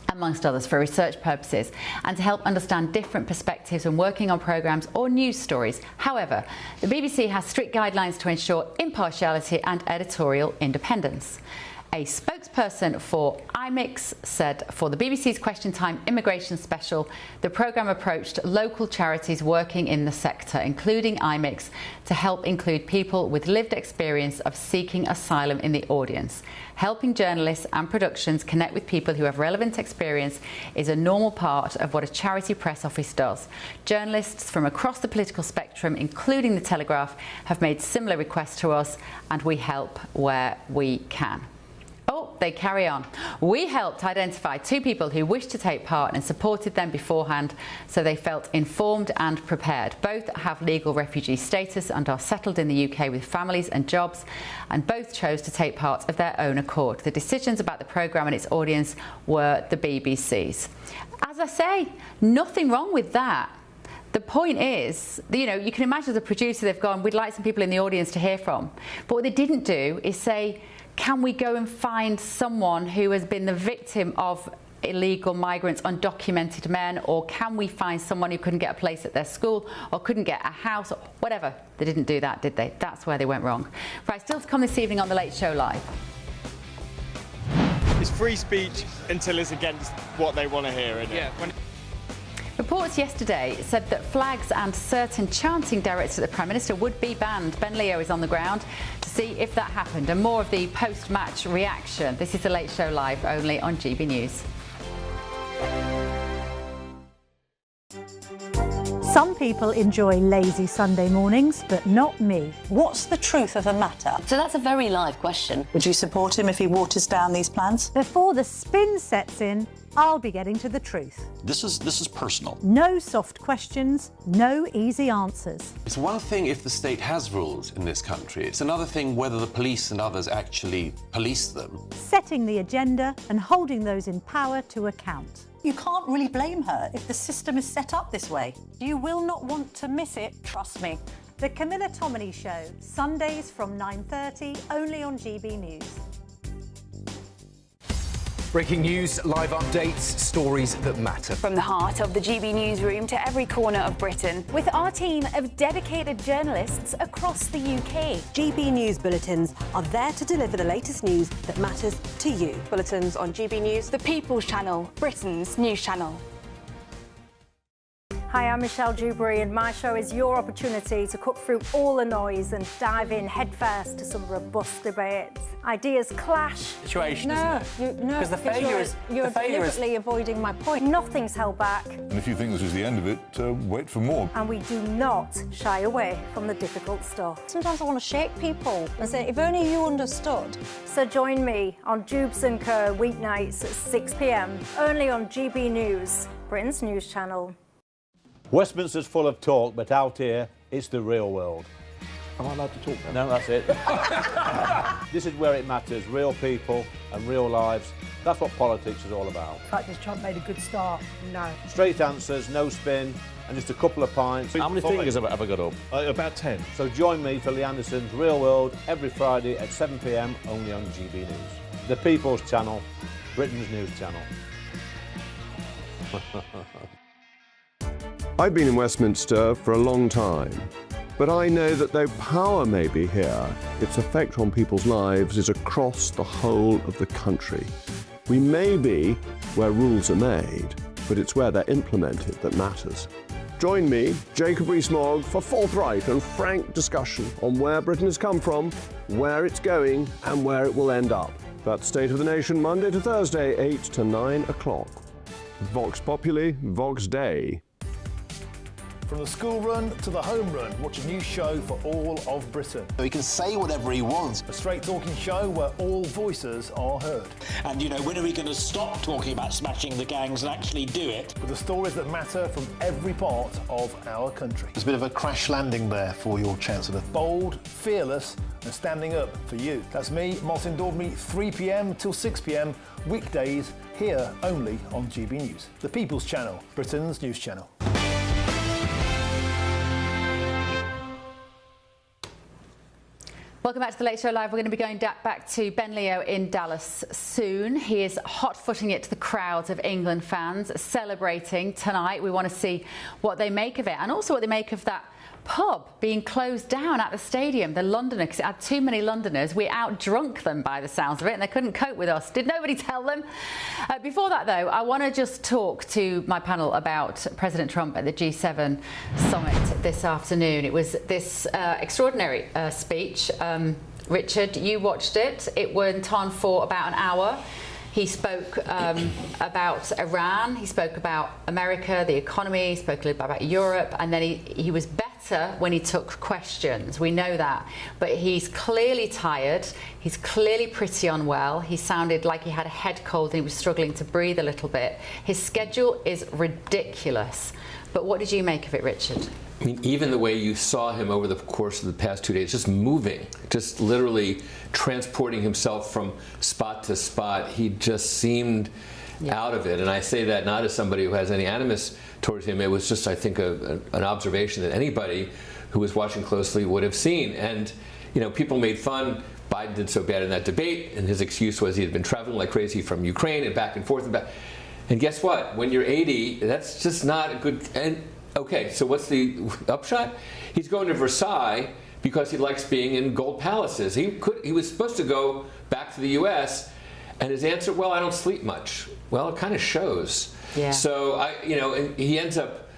Speaker 7: amongst others, for research purposes and to help understand different perspectives when working on programmes or news stories. However, the BBC has strict guidelines to ensure impartiality and editorial independence. A spokesperson for IMIX said for the BBC's Question Time Immigration Special, the programme approached local charities working in the sector, including IMIX, to help include people with lived experience of seeking asylum in the audience. Helping journalists and productions connect with people who have relevant experience is a normal part of what a charity press office does. Journalists from across the political spectrum, including The Telegraph, have made similar requests to us, and we help where we can. Oh, they carry on. We helped identify 2 people who wished to take part and supported them beforehand, so they felt informed and prepared. Both have legal refugee status and are settled in the UK with families and jobs, and both chose to take part of their own accord. The decisions about the programme and its audience were the BBC's. As I say, nothing wrong with that. The point is, you know, you can imagine as a producer, they've gone, we'd like some people in the audience to hear from. But what they didn't do is say, can we go and find someone who has been the victim of illegal migrants, undocumented men, or can we find someone who couldn't get a place at their school or couldn't get a house or whatever? They didn't do that, did they? That's where they went wrong. Right, still to come this evening on The Late Show Live.
Speaker 8: It's free speech until it's against what they want to hear, isn't it?
Speaker 7: Reports yesterday said that flags and certain chanting directed at the Prime Minister would be banned. Ben Leo is on the ground to see if that happened, and more of the post-match reaction. This is The Late Show Live, only on GB News.
Speaker 22: Some people enjoy lazy Sunday mornings, but not me.
Speaker 25: What's the truth of the matter? So that's a very live question. Would you support him if he waters down these plans?
Speaker 22: Before the spin sets in, I'll be getting to the truth.
Speaker 27: This is personal.
Speaker 22: No soft questions, no easy answers.
Speaker 26: It's one thing if the state has rules in this country. It's another thing whether the police and others actually police them.
Speaker 22: Setting the agenda and holding those in power to account.
Speaker 25: You can't really blame her if the system is set up this way. You will not want to miss it, trust me.
Speaker 22: The Camilla Tominey Show, Sundays from 9:30, only on GB News.
Speaker 11: Breaking news, live updates, stories that matter.
Speaker 14: From the heart of the GB newsroom to every corner of Britain.
Speaker 22: With our team of dedicated journalists across the UK.
Speaker 15: GB News bulletins are there to deliver the latest news that matters to you.
Speaker 14: Bulletins on GB News, the People's Channel, Britain's news channel.
Speaker 22: Hi, I'm Michelle Dewberry, and my show is your opportunity to cut through all the noise and dive in headfirst to some robust debates. Ideas clash.
Speaker 11: Situation,
Speaker 22: no,
Speaker 11: isn't it?
Speaker 22: No,
Speaker 11: because the failure is
Speaker 22: you're deliberately avoiding my point. Nothing's held back.
Speaker 23: And if you think this is the end of it, wait for more.
Speaker 22: And we do not shy away from the difficult stuff. Sometimes I want to shake people and say, if only you understood. So join me on Jubes and Kerr weeknights at 6 p.m, only on GB News, Britain's news channel.
Speaker 3: Westminster's full of talk, but out here, it's the real world.
Speaker 26: Am I allowed to talk now?
Speaker 3: No, that's it. This is where it matters. Real people and real lives. That's what politics is all about.
Speaker 4: The fact is Trump made a good start. No.
Speaker 3: Straight answers, no spin, and just a couple of pints.
Speaker 26: How many fingers have I got up?
Speaker 24: About 10.
Speaker 3: So join me for Lee Anderson's Real World every Friday at 7 p.m. only on GB News. The People's Channel, Britain's news channel.
Speaker 1: I've been in Westminster for a long time, but I know that though power may be here, its effect on people's lives is across the whole of the country. We may be where rules are made, but it's where they're implemented that matters. Join me, Jacob Rees-Mogg, for forthright and frank discussion on where Britain has come from, where it's going, and where it will end up. That's State of the Nation, Monday to Thursday, 8 to 9 o'clock. Vox Populi, Vox Dei.
Speaker 2: From the school run to the home run, watch a new show for all of Britain.
Speaker 11: He can say whatever he wants.
Speaker 2: A straight talking show where all voices are heard.
Speaker 27: And, you know, when are we going to stop talking about smashing the gangs and actually do it?
Speaker 2: With the stories that matter from every part of our country.
Speaker 11: There's a bit of a crash landing there for your Chancellor.
Speaker 2: Bold, fearless and standing up for you. That's me, Martin Daubney, 3 p.m. till 6 p.m. weekdays here only on GB News. The People's Channel, Britain's news channel.
Speaker 7: Welcome back to the Late Show Live. We're going to be going back to Ben Leo in Dallas soon. He is hot-footing it to the crowds of England fans celebrating tonight. We want to see what they make of it and also what they make of that pub being closed down at the stadium, the Londoner, because it had too many Londoners. We out-drunk them by the sounds of it and they couldn't cope with us. Did nobody tell them? Before that, though, I want to just talk to my panel about President Trump at the G7 summit this afternoon. It was this extraordinary speech. Richard, you watched it. It went on for about an hour. He spoke about Iran, he spoke about America, the economy, he spoke a little bit about Europe, and then he was better when he took questions. We know that. But he's clearly tired. He's clearly pretty unwell. He sounded like he had a head cold and he was struggling to breathe a little bit. His schedule is ridiculous. But what did you make of it, Richard?
Speaker 6: I mean, even the way you saw him over the course of the past 2 days, just moving, just literally transporting himself from spot to spot, he just seemed out of it. And I say that not as somebody who has any animus towards him. It was just, I think, an observation that anybody who was watching closely would have seen. And, you know, people made fun. Biden did so bad in that debate, and his excuse was he had been traveling like crazy from Ukraine and back and forth and back. And guess what? When you're 80, that's just not a good... And okay, so what's the upshot? He's going to Versailles because he likes being in gold palaces. He was supposed to go back to the U.S., and his answer, well, I don't sleep much. Well, it kind of shows. Yeah. So and he ends up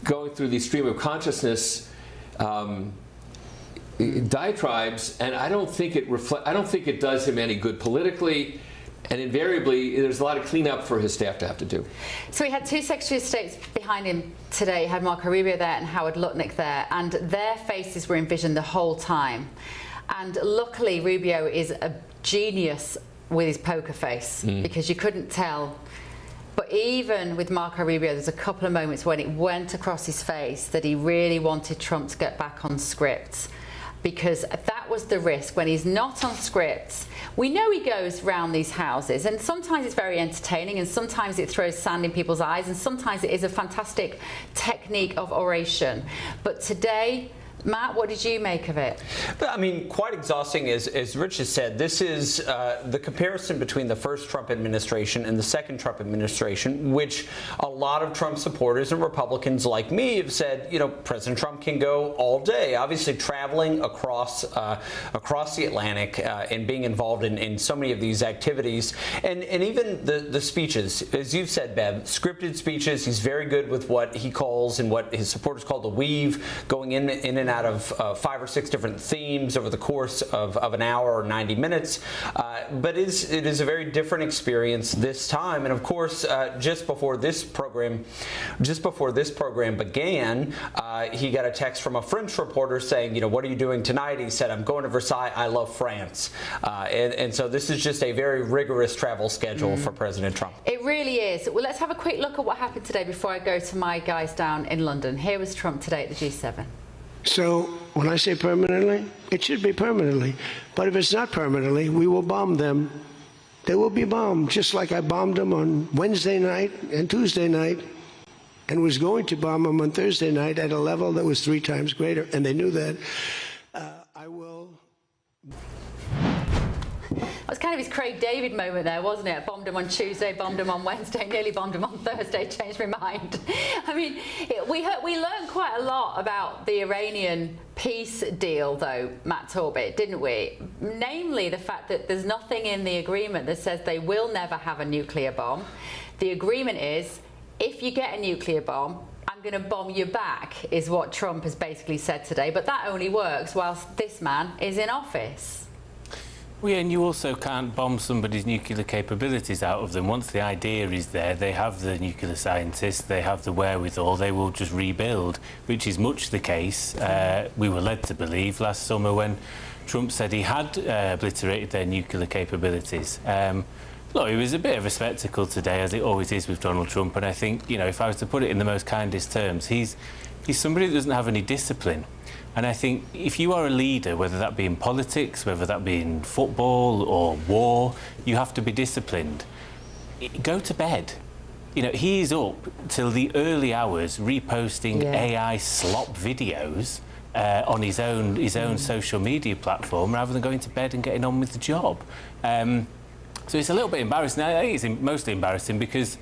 Speaker 6: going through the stream of consciousness diatribes, and I don't think it does him any good politically. And invariably, there's a lot of cleanup for his staff to have to do.
Speaker 7: So he had two Secretaries of State behind him today. He had Marco Rubio there and Howard Lutnick there, and their faces were envisioned the whole time. And luckily, Rubio is a genius with his poker face, because you couldn't tell. But even with Marco Rubio, there's a couple of moments when it went across his face that he really wanted Trump to get back on script, because that was the risk. When he's not on script, we know he goes round these houses, and sometimes it's very entertaining, and sometimes it throws sand in people's eyes, and sometimes it is a fantastic technique of oration. But today, Matt, what did you make of it?
Speaker 16: I mean, quite exhausting, as Rich has said. This is the comparison between the first Trump administration and the second Trump administration, which a lot of Trump supporters and Republicans like me have said, you know, President Trump can go all day. Obviously, traveling across the Atlantic and being involved in so many of these activities, and even the speeches, as you've said, Bev, scripted speeches. He's very good with what he calls and what his supporters call the weave, going in and out of 5 or 6 different themes over the course of an hour or 90 minutes. But it is a very different experience this time. And of course, just before this program began, he got a text from a French reporter saying, you know, what are you doing tonight? He said, I'm going to Versailles. I love France. And so this is just a very rigorous travel schedule for President Trump.
Speaker 7: It really is. Well, let's have a quick look at what happened today before I go to my guys down in London. Here was Trump today at the G7.
Speaker 9: So when I say permanently, it should be permanently. But if it's not permanently, we will bomb them. They will be bombed, just like I bombed them on Wednesday night and Tuesday night, and was going to bomb them on Thursday night at a level that was 3 times greater, and they knew that. I will.
Speaker 7: That was kind of his Craig David moment there, wasn't it? Bombed him on Tuesday, bombed him on Wednesday, nearly bombed him on Thursday, changed my mind. I mean, we learned quite a lot about the Iranian peace deal, though, Matt Torbett, didn't we? Namely, the fact that there's nothing in the agreement that says they will never have a nuclear bomb. The agreement is, if you get a nuclear bomb, I'm going to bomb you back, is what Trump has basically said today. But that only works whilst this man is in office.
Speaker 13: Well, yeah, and you also can't bomb somebody's nuclear capabilities out of them. Once the idea is there, they have the nuclear scientists, they have the wherewithal, they will just rebuild, which is much the case we were led to believe last summer when Trump said he had obliterated their nuclear capabilities. Look, it was a bit of a spectacle today, as it always is with Donald Trump, and I think, you know, if I was to put it in the most kindest terms, he's somebody that doesn't have any discipline. And I think if you are a leader, whether that be in politics, whether that be in football or war, you have to be disciplined. Go to bed. You know, he is up till the early hours reposting AI slop videos on his own social media platform rather than going to bed and getting on with the job. So it's a little bit embarrassing. I think it's mostly embarrassing because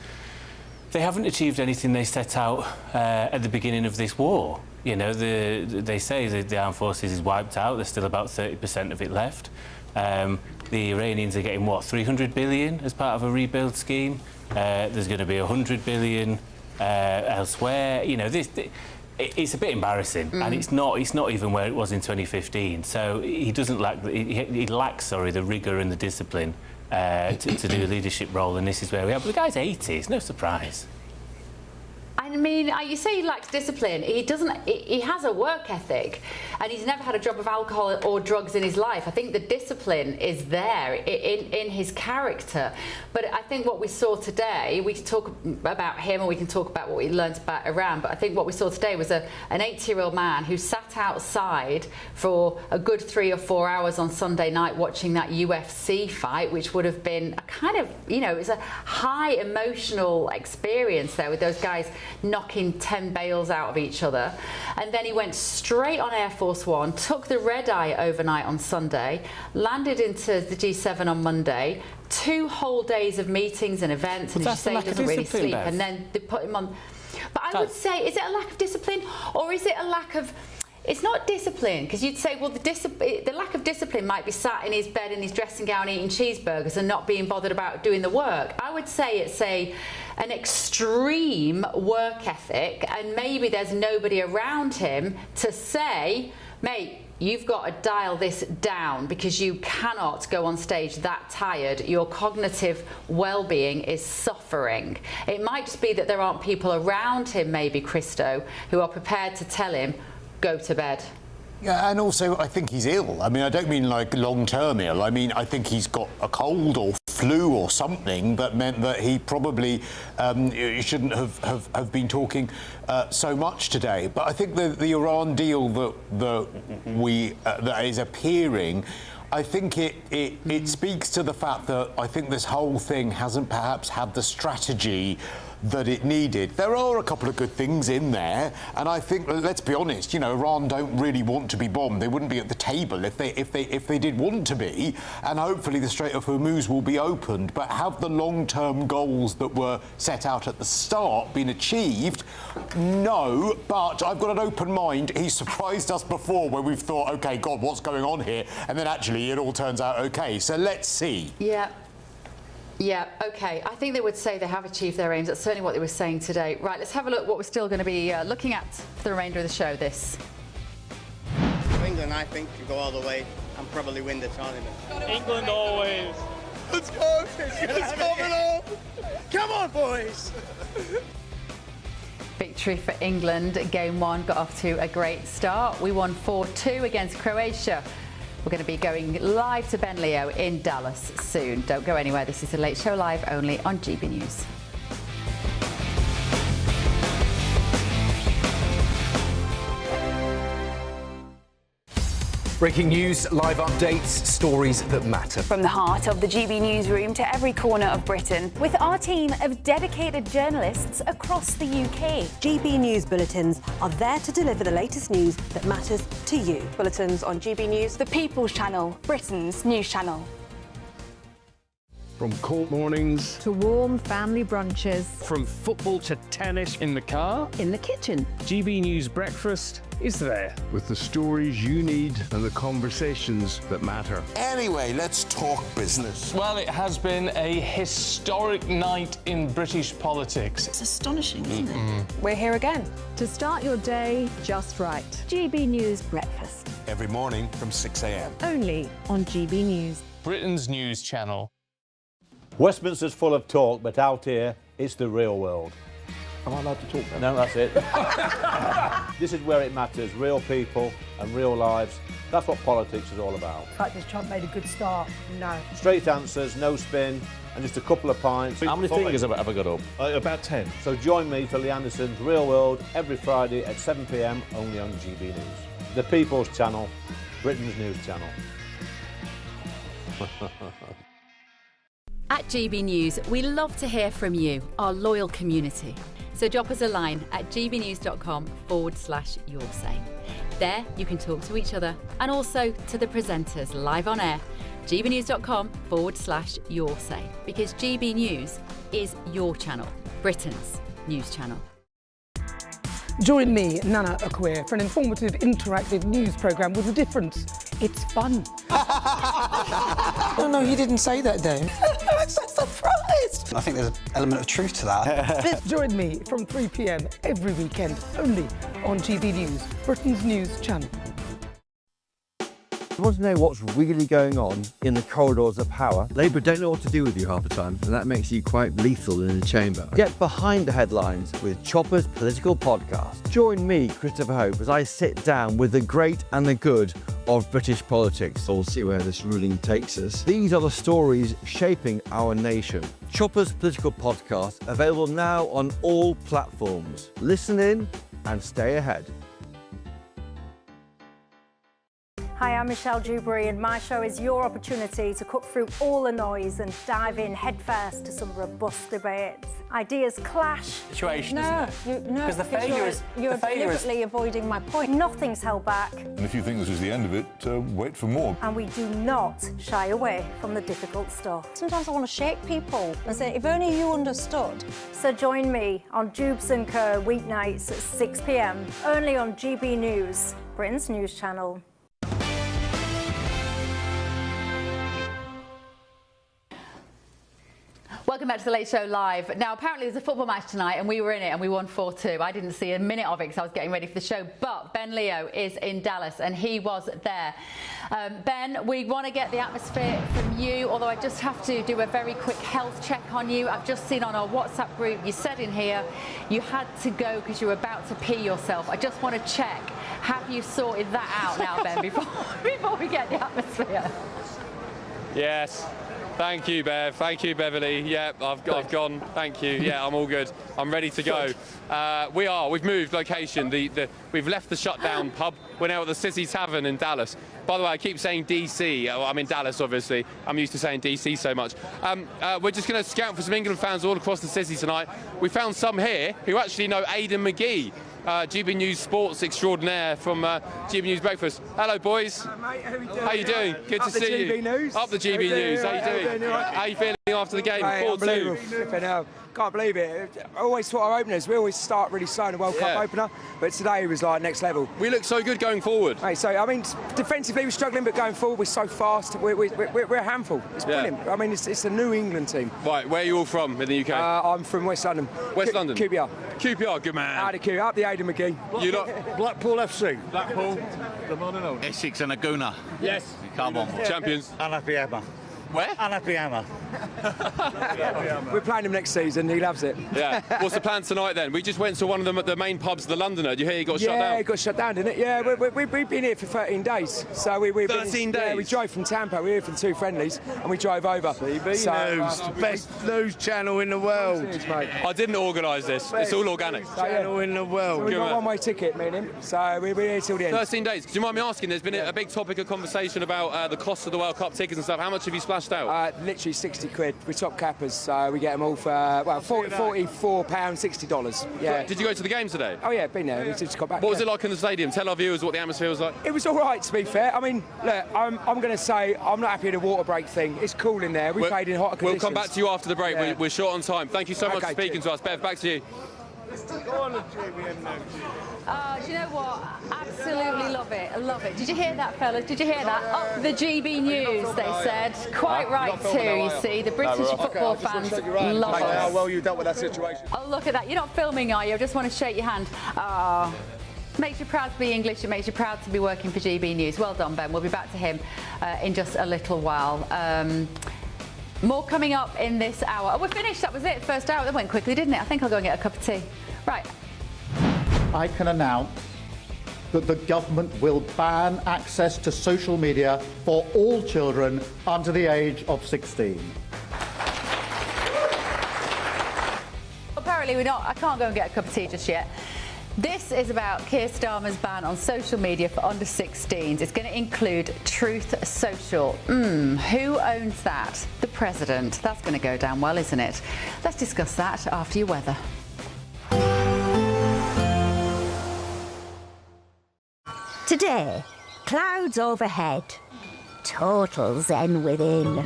Speaker 13: they haven't achieved anything they set out at the beginning of this war. You know, they say that the armed forces is wiped out. There's still about 30% of it left. The Iranians are getting, what, 300 billion as part of a rebuild scheme. There's going to be 100 billion elsewhere. You know, it's a bit embarrassing, and it's not even where it was in 2015. So he doesn't lack he lacks the rigour and the discipline to do a leadership role, and this is where we are. But the guy's 80. It's no surprise.
Speaker 7: I mean, you say he lacks discipline. He doesn't. He has a work ethic, and he's never had a drop of alcohol or drugs in his life. I think the discipline is there in his character. But I think what we saw today, we can talk about him, and we can talk about what we learned about Iran. But I think what we saw today was an 80-year-old man who sat outside for a good 3 or 4 hours on Sunday night watching that UFC fight, which would have been a kind of, you know, it was a high emotional experience there with those guys knocking 10 bales out of each other. And then he went straight on Air Force One, took the red eye overnight on Sunday, landed into the G7 on Monday, 2 whole days of meetings and events, and as you say, he doesn't really sleep. Beth. And then they put him on. But I would say, is it a lack of discipline, or is it a lack of... It's not discipline, because you'd say, well, the lack of discipline might be sat in his bed in his dressing gown eating cheeseburgers and not being bothered about doing the work. I would say it's an extreme work ethic, and maybe there's nobody around him to say, mate, you've got to dial this down because you cannot go on stage that tired. Your cognitive well-being is suffering. It might just be that there aren't people around him, maybe, Christo, who are prepared to tell him, go to bed.
Speaker 5: Yeah, and also I think he's ill. I mean, I don't mean like long-term ill. I mean, I think he's got a cold or flu or something that meant that he probably shouldn't have been talking so much today. But I think the Iran deal that is appearing, I think it speaks to the fact that I think this whole thing hasn't perhaps had the strategy that it needed. There are a couple of good things in there, and I think, let's be honest, you know, Iran don't really want to be bombed. They wouldn't be at the table if they did want to be, and hopefully the Strait of Hormuz will be opened. But have the long-term goals that were set out at the start been achieved? No, but I've got an open mind. He surprised us before when we've thought, okay, God, what's going on here? And then actually it all turns out okay. So let's see.
Speaker 7: Yeah, OK. I think they would say they have achieved their aims. That's certainly what they were saying today. Right, let's have a look what we're still going to be looking at for the remainder of the show.
Speaker 10: England, I think, can go all the way and probably win the tournament.
Speaker 8: England always. Let's go. Let's go it all. Come on, boys.
Speaker 7: Victory for England. Game 1 got off to a great start. We won 4-2 against Croatia. We're going to be going live to Ben Leo in Dallas soon. Don't go anywhere. This is The Late Show Live only on GB News.
Speaker 11: Breaking news, live updates, stories that matter.
Speaker 14: From the heart of the GB newsroom to every corner of Britain, with our team of dedicated journalists across the UK.
Speaker 15: GB News bulletins are there to deliver the latest news that matters to you.
Speaker 14: Bulletins on GB News, the People's Channel, Britain's news channel.
Speaker 12: From cold mornings
Speaker 4: to warm family brunches.
Speaker 12: From football to tennis in the car.
Speaker 4: In the kitchen.
Speaker 12: GB News breakfast is there with the stories you need and the conversations that matter.
Speaker 5: Anyway, let's talk business.
Speaker 24: Well, it has been a historic night in British politics.
Speaker 4: It's astonishing, isn't it?
Speaker 14: We're here again.
Speaker 4: To start your day just right. GB News breakfast.
Speaker 5: Every morning from 6 a.m.
Speaker 4: Only on GB News.
Speaker 24: Britain's news channel.
Speaker 3: Westminster's full of talk, but out here, it's the real world.
Speaker 12: Am I allowed to talk then?
Speaker 3: No, that's it. This is where it matters, real people and real lives. That's what politics is all about.
Speaker 4: In fact, has Trump made a good start? No.
Speaker 3: Straight answers, no spin, and just a couple of pints. How many fingers have I got up?
Speaker 12: About 10.
Speaker 3: So join me for Lee Anderson's Real World every Friday at 7 p.m. only on GB News. The People's Channel, Britain's news channel.
Speaker 7: At GB News, we love to hear from you, our loyal community. So drop us a line at gbnews.com/yoursay. There you can talk to each other and also to the presenters live on air. gbnews.com/yoursay, because GB News is your channel, Britain's news channel.
Speaker 4: Join me, Nana Akwe, for an informative, interactive news programme with a difference. It's fun.
Speaker 9: No, you didn't say that, Dave.
Speaker 4: I'm so surprised.
Speaker 10: I think there's an element of truth to that.
Speaker 4: Join me from 3 p.m. every weekend, only on GB News, Britain's news channel.
Speaker 17: You want to know what's really going on in the corridors of power? Labour don't know what to do with you half the time, and that makes you quite lethal in the chamber. Get behind the headlines with Chopper's Political Podcast. Join me, Christopher Hope, as I sit down with the great and the good of British politics. We'll see where this ruling takes us. These are the stories shaping our nation. Chopper's Political Podcast, available now on all platforms. Listen in and stay ahead.
Speaker 22: Hi, I'm Michelle Dewberry, and my show is your opportunity to cut through all the noise and dive in headfirst to some robust debates. Ideas clash.
Speaker 27: Situation,
Speaker 22: No,
Speaker 27: Because the failure is...
Speaker 22: You're
Speaker 27: the failure is...
Speaker 22: deliberately avoiding my point. Nothing's held back.
Speaker 23: And if you think this is the end of it, wait for more.
Speaker 22: And we do not shy away from the difficult stuff. Sometimes I want to shake people and say, if only you understood. So join me on Jubes and Kerr weeknights at 6 p.m. only on GB News, Britain's news channel.
Speaker 7: Welcome back to The Late Show Live. Now, apparently there's a football match tonight and we were in it and we won 4-2. I didn't see a minute of it because I was getting ready for the show, but Ben Leo is in Dallas and he was there. Ben, we want to get the atmosphere from you, although I just have to do a very quick health check on you. I've just seen on our WhatsApp group, you said in here you had to go because you were about to pee yourself. I just want to check, have you sorted that out now, Ben, before we get the atmosphere?
Speaker 18: Yes. Thank you, Bev. Thank you, Beverly. Yeah, I've gone. Thank you. Yeah, I'm all good. I'm ready to go. We've moved location. We've left the shutdown pub. We're now at the City Tavern in Dallas. By the way, I keep saying DC. I'm in Dallas, obviously. I'm used to saying DC so much. We're just going to scout for some England fans all across the city tonight. We found some here who actually know Aidan McGee, GB News sports extraordinaire from GB News Breakfast. Hello, boys.
Speaker 19: Hello, mate.
Speaker 18: How you doing? Good to see you.
Speaker 19: GB News.
Speaker 18: Up the GB News. How you doing? How you feeling after the game?
Speaker 19: 4-2. Can't believe it. I always thought our openers, we always start really slow in the World Cup opener, but today was like next level.
Speaker 18: We look so good going forward.
Speaker 19: Mate, so, I mean, defensively we're struggling, but going forward we're so fast. We're a handful. It's brilliant. I mean, it's the new England team.
Speaker 18: Right, where are you all from in the UK?
Speaker 19: I'm from West London.
Speaker 18: West London?
Speaker 19: QPR.
Speaker 18: QPR, good man.
Speaker 19: Out of QPR, up the Aidan McGee.
Speaker 18: You lot?
Speaker 23: Blackpool FC.
Speaker 18: Blackpool.
Speaker 23: The Modern
Speaker 27: Essex and a Gooner.
Speaker 18: Yes.
Speaker 27: Come on.
Speaker 18: Champions.
Speaker 27: Unhappy Emma.
Speaker 18: Where?
Speaker 8: Unhappy Hammer.
Speaker 19: We're playing him next season. He loves it.
Speaker 18: Yeah. What's the plan tonight then? We just went to one of them at the main pubs of the Londoner. Did you hear he got shut down?
Speaker 19: Yeah, he got shut down, didn't it? Yeah, we've been here for 13 days. So we've
Speaker 18: 13 days?
Speaker 19: Yeah, we drove from Tampa. We were here for 2 friendlies, and we drove over.
Speaker 23: GBNews, the best news channel in the world.
Speaker 19: Cheers, mate.
Speaker 18: I didn't organise this. It's all organic.
Speaker 23: Channel in the world.
Speaker 19: We've got a one-way ticket, me and him. So we're here till the end.
Speaker 18: 13 days. Do you mind me asking? There's been a big topic of conversation about the cost of the World Cup tickets and stuff. How much have you splashed out?
Speaker 19: Literally 60 quid. We're top cappers, so we get them all for £44, $60. Yeah.
Speaker 18: Did you go to the game today?
Speaker 19: Oh yeah, been there. We just got back.
Speaker 18: What was it like in the stadium? Tell our viewers what the atmosphere was like.
Speaker 19: It was all right, to be fair. I mean, look, I'm going to say I'm not happy with the water break thing. It's cool in there. We played in hotter conditions.
Speaker 18: We'll come back to you after the break.
Speaker 19: Yeah.
Speaker 18: We're short on time. Thank you so much for speaking to us. Bev, back to you.
Speaker 8: Go on the GBNews.
Speaker 7: Do you know what? Absolutely love it. I love it. Did you hear that, fellas? Did you hear that? Up the GB News, they said. Quite right too, you see. The British football fans love us.
Speaker 23: How well you dealt with that situation.
Speaker 7: Oh, look at that. You're not filming, are you? I just want to shake your hand. Makes you proud to be English. It makes you proud to be working for GB News. Well done, Ben. We'll be back to him in just a little while. More coming up in this hour. Oh, we're finished. That was it. First hour. That went quickly, didn't it? I think I'll go and get a cup of tea. Right.
Speaker 1: I can announce that the government will ban access to social media for all children under the age of 16.
Speaker 7: Apparently I can't go and get a cup of tea just yet. This is about Keir Starmer's ban on social media for under 16s. It's going to include Truth Social. Who owns that? The President. That's going to go down well, isn't it? Let's discuss that after your weather.
Speaker 2: Today, clouds overhead, total zen within.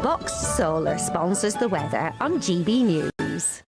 Speaker 2: Box Solar sponsors the weather on GB News.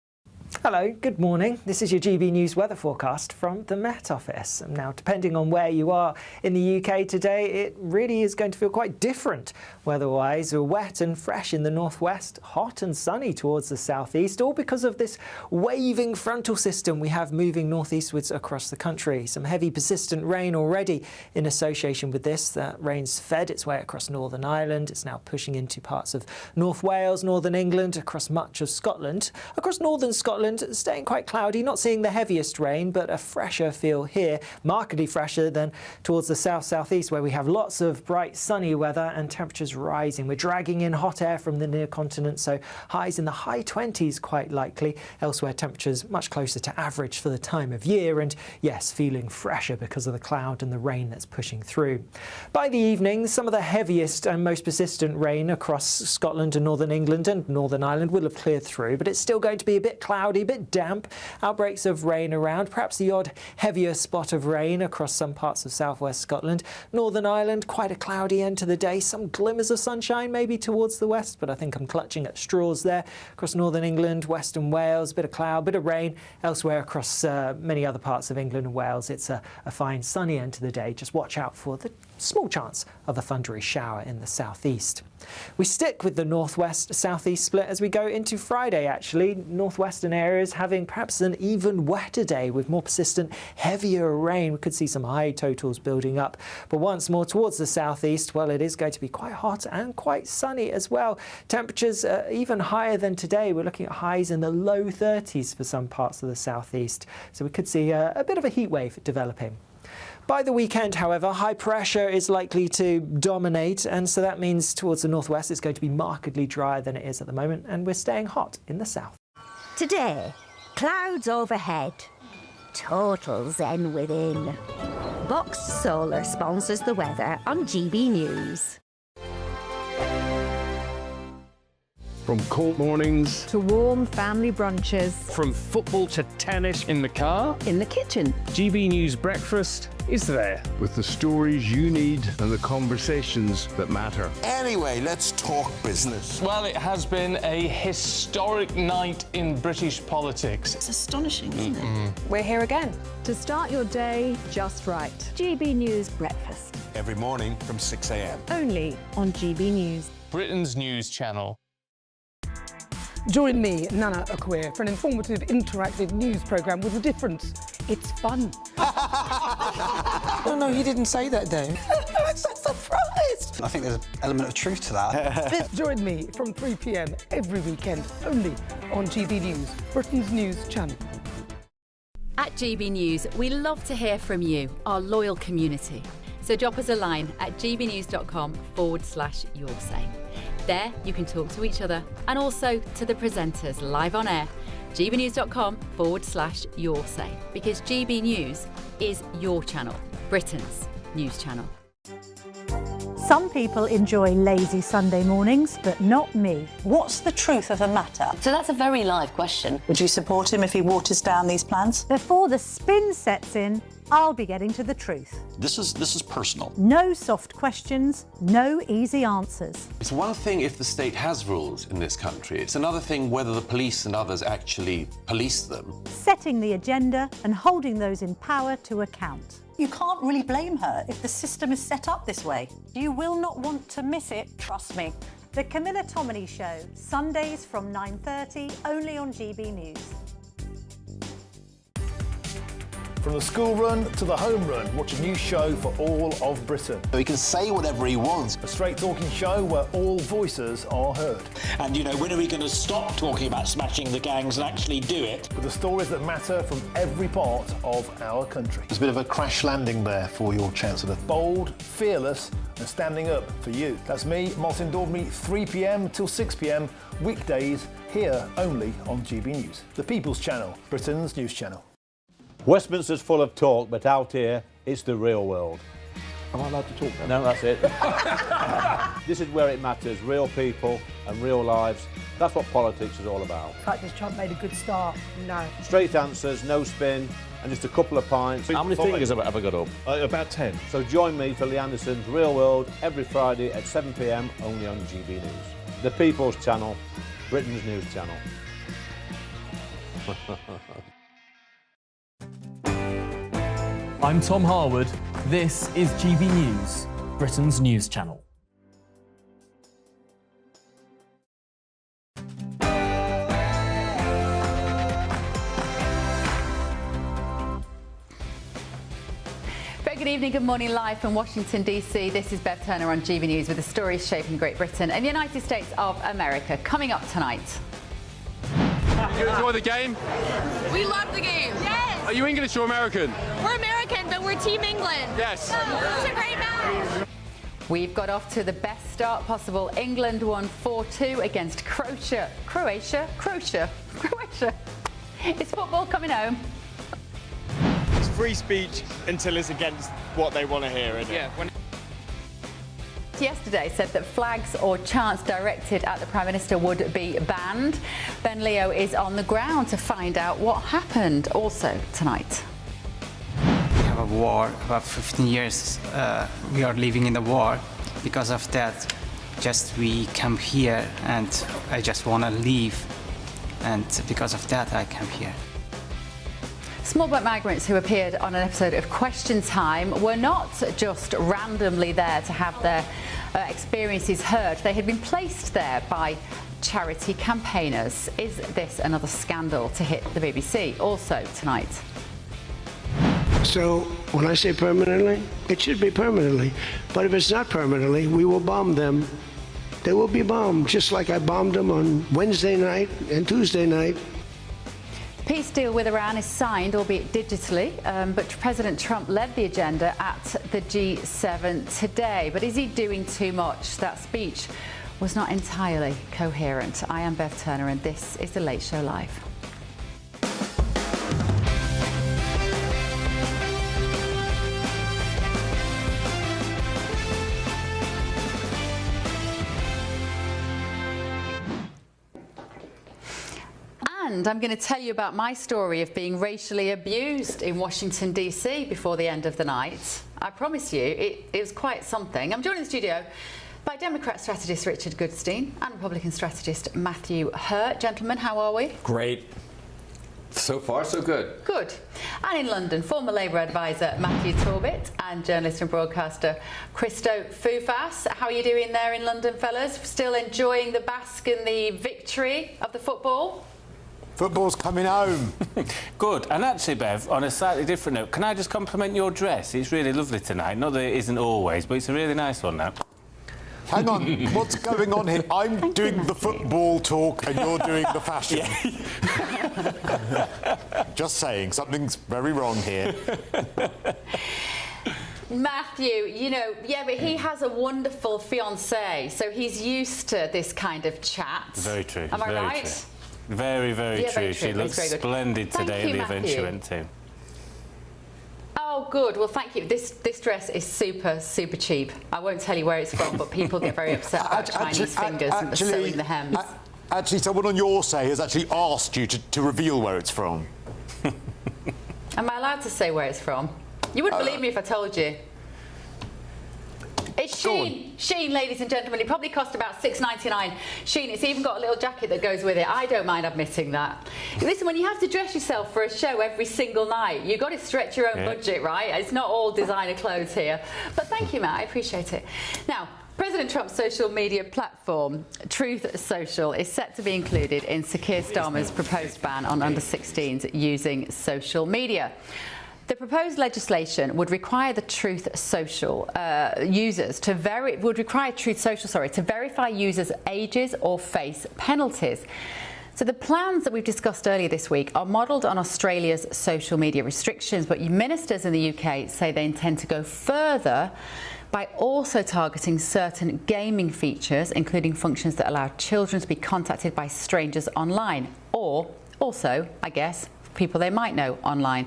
Speaker 6: Hello, good morning. This is your GB News weather forecast from the Met Office. Now, depending on where you are in the UK today, it really is going to feel quite different weather-wise. Wet and fresh in the northwest, hot and sunny towards the southeast, all because of this waving frontal system we have moving northeastwards across the country. Some heavy persistent rain already in association with this. That rain's fed its way across Northern Ireland. It's now pushing into parts of North Wales, Northern England, across much of Scotland. Across northern Scotland, staying quite cloudy, not seeing the heaviest rain, but a fresher feel here, markedly fresher than towards the south-southeast, where we have lots of bright sunny weather and temperatures rising. We're dragging in hot air from the near continent, so highs in the high 20s quite likely. Elsewhere, temperatures much closer to average for the time of year, and yes, feeling fresher because of the cloud and the rain that's pushing through. By the evening, some of the heaviest and most persistent rain across Scotland and Northern England and Northern Ireland will have cleared through, but it's still going to be a bit cloudy, a bit damp, outbreaks of rain around, perhaps the odd heavier spot of rain across some parts of southwest Scotland. Northern Ireland, quite a cloudy end to the day, some glimmers of sunshine maybe towards the west, but I think I'm clutching at straws there. Across Northern England, Western Wales, bit of cloud, bit of rain. Elsewhere across many other parts of England and Wales, it's a fine sunny end to the day. Just watch out for the small chance of a thundery shower in the southeast. We stick with the northwest-southeast split as we go into Friday, actually. Northwestern areas having perhaps an even wetter day with more persistent, heavier rain. We could see some high totals building up. But once more towards the southeast, well, it is going to be quite hot and quite sunny as well. Temperatures even higher than today. We're looking at highs in the low 30s for some parts of the southeast. So we could see a bit of a heat wave developing. By the weekend, however, high pressure is likely to dominate, and so that means towards the northwest it's going to be markedly drier than it is at the moment, and we're staying hot in the south.
Speaker 2: Today, clouds overhead, total zen within. Box Solar sponsors the weather on GB News.
Speaker 12: From cold mornings
Speaker 20: to warm family brunches.
Speaker 12: From football to tennis in the car.
Speaker 20: In the kitchen.
Speaker 12: GB News Breakfast is there with the stories you need and the conversations that matter.
Speaker 21: Anyway, let's talk business.
Speaker 24: Well, it has been a historic night in British politics.
Speaker 20: It's astonishing, isn't it? We're here again to start your day just right. GB News Breakfast.
Speaker 21: Every morning from 6 a.m.
Speaker 20: Only on GB News.
Speaker 24: Britain's news channel.
Speaker 4: Join me, Nana Akweer, for an informative, interactive news programme with a difference. It's fun.
Speaker 25: No, he didn't say that, Dave.
Speaker 4: I'm so surprised.
Speaker 10: I think there's an element of truth to that.
Speaker 4: Join me from 3 p.m. every weekend, only on GB News, Britain's news channel.
Speaker 11: At GB News, we love to hear from you, our loyal community. So drop us a line at gbnews.com/yoursay. There you can talk to each other and also to the presenters live on air. gbnews.com/yoursay, because GB News is your channel, Britain's news channel.
Speaker 22: Some people enjoy lazy Sunday mornings, but not me.
Speaker 13: What's the truth of the matter? So that's a very live question. Would you support him if he waters down these plans?
Speaker 22: Before the spin sets in, I'll be getting to the truth.
Speaker 27: This is personal.
Speaker 22: No soft questions, no easy answers.
Speaker 14: It's one thing if the state has rules in this country. It's another thing whether the police and others actually police them.
Speaker 22: Setting the agenda and holding those in power to account.
Speaker 13: You can't really blame her if the system is set up this way. You will not want to miss it, trust me.
Speaker 22: The Camilla Tominey Show, Sundays from 9:30, only on GB News.
Speaker 15: From the school run to the home run, watch a new show for all of Britain.
Speaker 27: He can say whatever he wants.
Speaker 15: A straight talking show where all voices are heard.
Speaker 27: And, you know, when are we going to stop talking about smashing the gangs and actually do it?
Speaker 15: With the stories that matter from every part of our country. There's a bit of a crash landing there for your Chancellor. Bold, fearless and standing up for you. That's me, Martin Daubney, 3 p.m. till 6 p.m, weekdays, here only on GB News. The People's Channel, Britain's news channel.
Speaker 3: Westminster's full of talk, but out here, it's the real world.
Speaker 15: Am I allowed to talk now?
Speaker 3: No, that's it. This is where it matters, real people and real lives. That's what politics is all about.
Speaker 4: In fact, has Trump made a good start? No.
Speaker 3: Straight answers, no spin, and just a couple of pints. How many fingers have I got up?
Speaker 15: About 10.
Speaker 3: So join me for Lee Anderson's Real World every Friday at 7 p.m, only on GB News. The People's Channel, Britain's news channel.
Speaker 16: I'm Tom Harwood. This is GB News, Britain's news channel.
Speaker 7: Very good evening, good morning, live from Washington, D.C. This is Bev Turner on GB News with the stories shaping Great Britain and the United States of America. Coming up tonight.
Speaker 18: Did you enjoy the game?
Speaker 25: We love the game. Yes.
Speaker 18: Are you English or American?
Speaker 25: We're American, but we're Team England.
Speaker 18: Yes.
Speaker 25: It was a great match.
Speaker 7: We've got off to the best start possible. England won 4-2 against Croatia. Croatia. Is football coming home?
Speaker 26: It's free speech until it's against what they want to hear, isn't it?
Speaker 25: Yeah.
Speaker 7: Yesterday said that flags or chants directed at the Prime Minister would be banned. Ben Leo is on the ground to find out what happened also tonight.
Speaker 28: We have a war, about 15 years we are living in the war. Because of that, we come here and I just want to leave. And because of that, I come here.
Speaker 7: Small boat migrants who appeared on an episode of Question Time were not just randomly there to have their experiences heard. They had been placed there by charity campaigners. Is this another scandal to hit the BBC? Also tonight.
Speaker 9: So when I say permanently, it should be permanently. But if it's not permanently, we will bomb them. They will be bombed, just like I bombed them on Wednesday night and Tuesday night.
Speaker 7: Peace deal with Iran is signed, albeit digitally, but President Trump led the agenda at the G7 today. But is he doing too much? That speech was not entirely coherent. I am Bev Turner and this is The Late Show Live. And I'm going to tell you about my story of being racially abused in Washington, D.C. before the end of the night. I promise you, it was quite something. I'm joined in the studio by Democrat strategist Richard Goodstein and Republican strategist Matthew Hurt. Gentlemen, how are we?
Speaker 29: Great. So far, so good.
Speaker 7: Good. And in London, former Labour advisor Matthew Torbett and journalist and broadcaster Christo Foufas. How are you doing there in London, fellas? Still enjoying the bask and the victory of the football?
Speaker 5: Football's coming home.
Speaker 24: Good. And actually, Bev, on a slightly different note, can I just compliment your dress? It's really lovely tonight. Not that it isn't always, but it's a really nice one now.
Speaker 5: Hang on, what's going on here? I'm doing the football talk and you're doing the fashion. Just saying, something's very wrong here.
Speaker 7: Matthew, you know, yeah, but he has a wonderful fiancée, so he's used to this kind of chat.
Speaker 1: Very true.
Speaker 7: Am I
Speaker 1: very
Speaker 7: right?
Speaker 1: True. Very, very
Speaker 7: Yeah,
Speaker 1: true.
Speaker 7: very true.
Speaker 1: She looks splendid today at the event she went to.
Speaker 7: Oh, good. Well, thank you. This dress is super, super cheap. I won't tell you where it's from, but people get very upset about Chinese fingers and sewing the hems.
Speaker 5: Actually, someone on your say has actually asked you to reveal where it's from.
Speaker 7: Am I allowed to say where it's from? You wouldn't believe me if I told you. It's Shein. Shein, ladies and gentlemen. It probably cost about $6.99. Shein, it's even got a little jacket that goes with it. I don't mind admitting that. Listen, when you have to dress yourself for a show every single night, you've got to stretch your own budget, right? It's not all designer clothes here. But thank you, Matt. I appreciate it. Now, President Trump's social media platform, Truth Social, is set to be included in Sir Keir Starmer's proposed ban on under-16s using social media. The proposed legislation would require the Truth Social users to verify users' ages or face penalties. So the plans that we've discussed earlier this week are modelled on Australia's social media restrictions, but ministers in the UK say they intend to go further by also targeting certain gaming features, including functions that allow children to be contacted by strangers online, or also, I guess, people they might know online.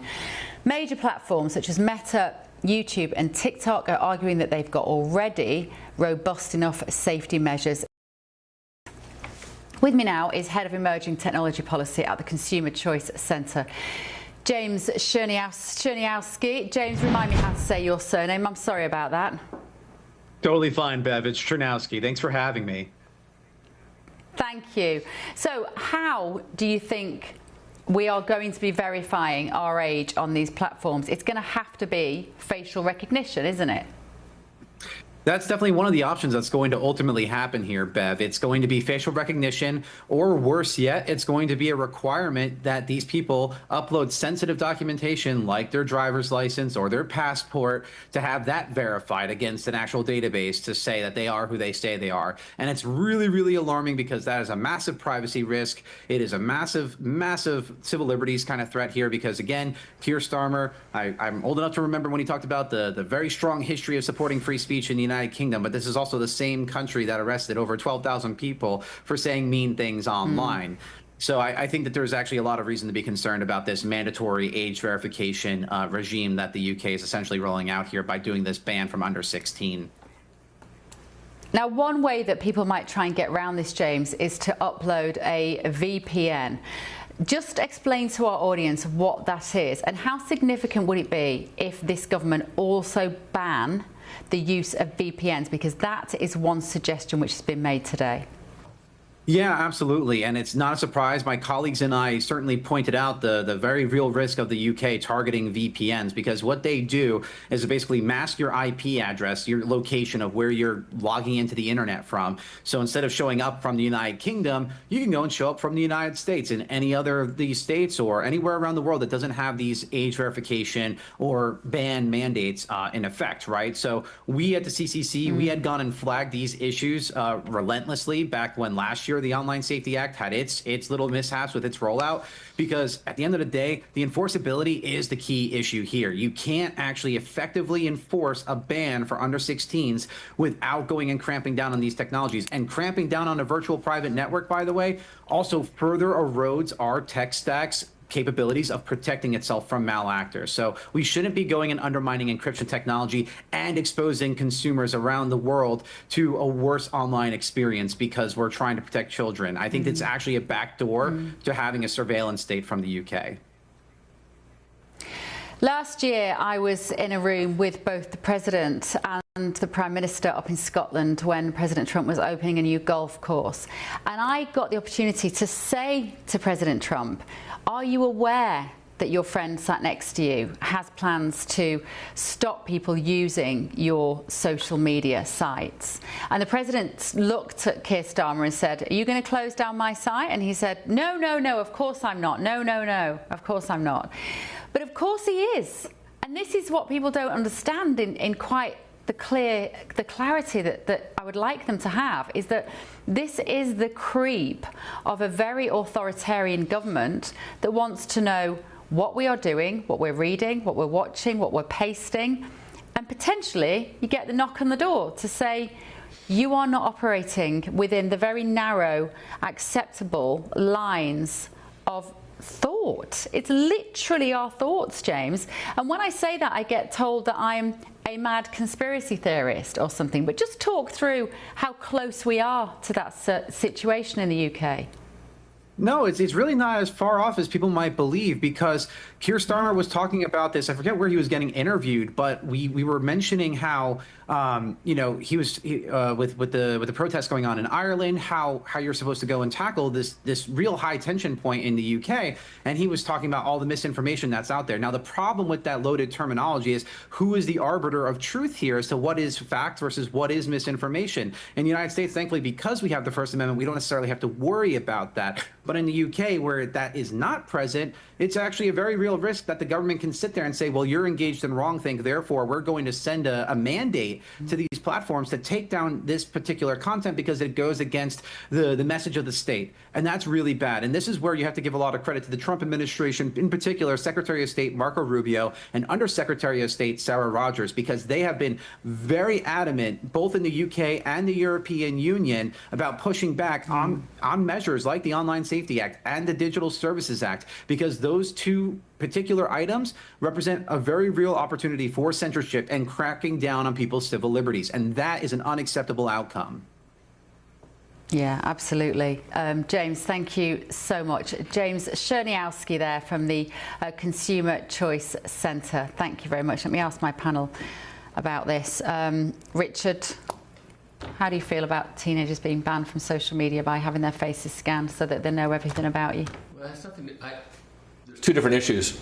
Speaker 7: Major platforms such as Meta, YouTube and TikTok are arguing that they've got already robust enough safety measures. With me now is Head of Emerging Technology Policy at the Consumer Choice Centre, James Cherniawski. James, remind me how to say your surname. I'm sorry about that.
Speaker 2: Totally fine, Bev. It's Cherniawski. Thanks for having me.
Speaker 7: Thank you. So how do you think we are going to be verifying our age on these platforms? It's going to have to be facial recognition, isn't it?
Speaker 2: That's definitely one of the options that's going to ultimately happen here, Bev. It's going to be facial recognition, or worse yet, it's going to be a requirement that these people upload sensitive documentation like their driver's license or their passport to have that verified against an actual database to say that they are who they say they are. And it's really, really alarming because that is a massive privacy risk. It is a massive, massive civil liberties kind of threat here because, again, Keir Starmer, I'm old enough to remember when he talked about the very strong history of supporting free speech in the United Kingdom, but this is also the same country that arrested over 12,000 people for saying mean things online. So I think that there's actually a lot of reason to be concerned about this mandatory age verification regime that the UK is essentially rolling out here by doing this ban from under 16.
Speaker 7: Now, one way that people might try and get around this, James, is to upload a VPN. Just explain to our audience what that is and how significant would it be if this government also ban the use of VPNs, because that is one suggestion which has been made today.
Speaker 2: Yeah, absolutely. And it's not a surprise. My colleagues and I certainly pointed out the very real risk of the UK targeting VPNs, because what they do is to basically mask your IP address, your location of where you're logging into the internet from. So instead of showing up from the United Kingdom, you can go and show up from the United States in any other of these states or anywhere around the world that doesn't have these age verification or ban mandates in effect, right? So we at the CCC, we had gone and flagged these issues relentlessly back when last year the Online Safety Act had its little mishaps with its rollout, because at the end of the day, the enforceability is the key issue here. You can't actually effectively enforce a ban for under 16s without going and cramping down on these technologies. And cramping down on a virtual private network, by the way, also further erodes our tech stacks capabilities of protecting itself from malactors. So we shouldn't be going and undermining encryption technology and exposing consumers around the world to a worse online experience because we're trying to protect children. I think it's actually a backdoor to having a surveillance state from the UK.
Speaker 7: Last year, I was in a room with both the President and the Prime Minister up in Scotland when President Trump was opening a new golf course. And I got the opportunity to say to President Trump, are you aware that your friend sat next to you has plans to stop people using your social media sites? And the President looked at Keir Starmer and said, are you going to close down my site? And he said, no, no, no, of course I'm not. No, no, no, of course I'm not. But of course he is. And this is what people don't understand in quite the clarity that I would like them to have is that this is the creep of a very authoritarian government that wants to know what we are doing, what we're reading, what we're watching, what we're pasting, and potentially you get the knock on the door to say you are not operating within the very narrow, acceptable lines of thought. It's literally our thoughts, James. And when I say that, I get told that I'm a mad conspiracy theorist or something. But just talk through how close we are to that situation in the UK.
Speaker 2: No, it's really not as far off as people might believe, because Keir Starmer was talking about this. I forget where he was getting interviewed, but we were mentioning how he was with the protests going on in Ireland, how you're supposed to go and tackle this real high tension point in the UK, and he was talking about all the misinformation that's out there. Now, the problem with that loaded terminology is who is the arbiter of truth here as to what is fact versus what is misinformation. In the United States, thankfully, because we have the First Amendment, we don't necessarily have to worry about that. But in the UK, where that is not present, it's actually a very real risk that the government can sit there and say, well, you're engaged in the wrong thing, therefore we're going to send a mandate to these platforms to take down this particular content because it goes against the message of the state. And that's really bad. And this is where you have to give a lot of credit to the Trump administration, in particular Secretary of State Marco Rubio and Undersecretary of State Sarah Rogers, because they have been very adamant, both in the UK and the European Union, about pushing back on measures like the Online Safety Act and the Digital Services Act, because those two particular items represent a very real opportunity for censorship and cracking down on people's civil liberties. And that is an unacceptable outcome.
Speaker 7: Yeah, absolutely. James, thank you so much. James Cherniawski there from the Consumer Choice Centre. Thank you very much. Let me ask my panel about this. Richard, how do you feel about teenagers being banned from social media by having their faces scanned so that they know everything about you?
Speaker 14: Well, that's something there's two different issues.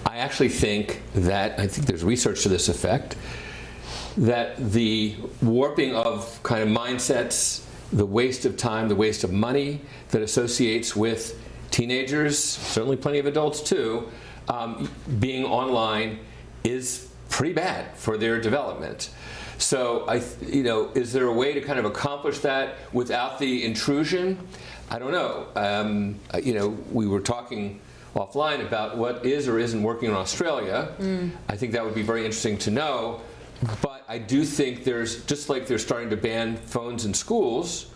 Speaker 14: I actually think there's research to this effect, that the warping of kind of mindsets, the waste of time, the waste of money that associates with teenagers, certainly plenty of adults too, being online is pretty bad for their development. So, is there a way to kind of accomplish that without the intrusion? I don't know. We were talking offline about what is or isn't working in Australia. I think that would be very interesting to know. But I do think just like they're starting to ban phones in schools,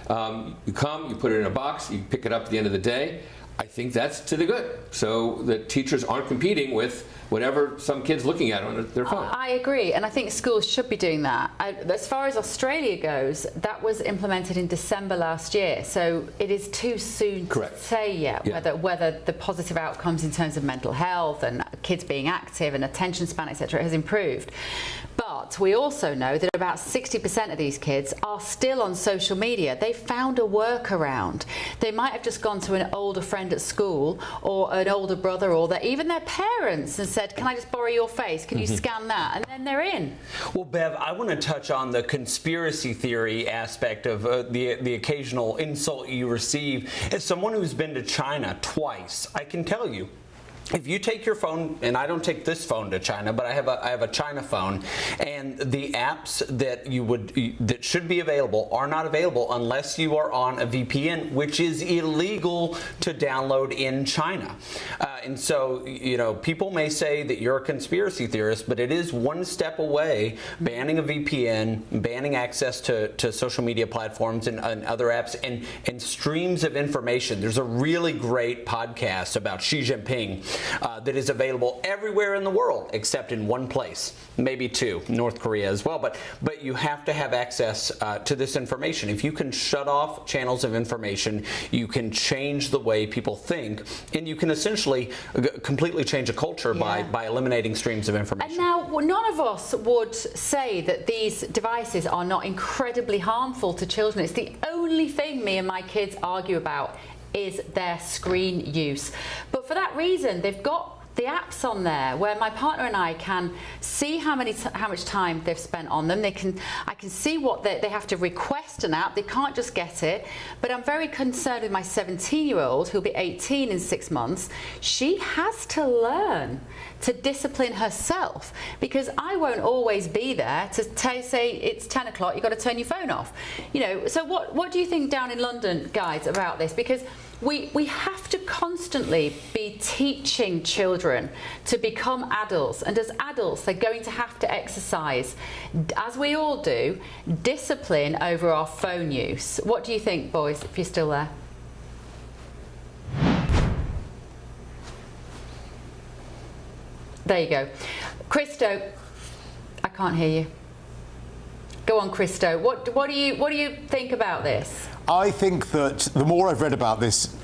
Speaker 14: you come, you put it in a box, you pick it up at the end of the day. I think that's to the good, so that teachers aren't competing with whatever some kid's looking at on their phone.
Speaker 7: I agree, and I think schools should be doing that. As far as Australia goes, that was implemented in December last year, so it is too soon to say yet whether the positive outcomes in terms of mental health and kids being active and attention span, etc., has improved. But we also know that about 60% of these kids are still on social media. They found a workaround. They might have just gone to an older friend at school or an older brother or even their parents and said, can I just borrow your face? Can you scan that? And then they're in.
Speaker 6: Well, Bev, I want to touch on the conspiracy theory aspect of the occasional insult you receive. As someone who's been to China twice, I can tell you, if you take your phone, and I don't take this phone to China, but I have a China phone, and the apps that should be available are not available unless you are on a VPN, which is illegal to download in China. And so, people may say that you're a conspiracy theorist, but it is one step away, banning a VPN, banning access to social media platforms and other apps, and streams of information. There's a really great podcast about Xi Jinping that is available everywhere in the world except in one place, maybe two, North Korea as well. But you have to have access to this information. If you can shut off channels of information, you can change the way people think, and you can essentially completely change a culture by eliminating streams of information.
Speaker 7: And now, none of us would say that these devices are not incredibly harmful to children. It's the only thing me and my kids argue about is their screen use. But for that reason, they've got the apps on there where my partner and I can see how much time they've spent on them. I can see what they have to request an app. They can't just get it. But I'm very concerned with my 17-year-old who'll be 18 in 6 months. She has to learn to discipline herself, because I won't always be there to say it's 10 o'clock, you've got to turn your phone off. You know, so what do you think down in London, guys, about this? Because we have to constantly be teaching children to become adults, and as adults they're going to have to exercise, as we all do, discipline over our phone use. What do you think, boys, if you're still there? There you go. Christo, I can't hear you. Go on, Christo. What do you think about this?
Speaker 5: I think that the more I've read about this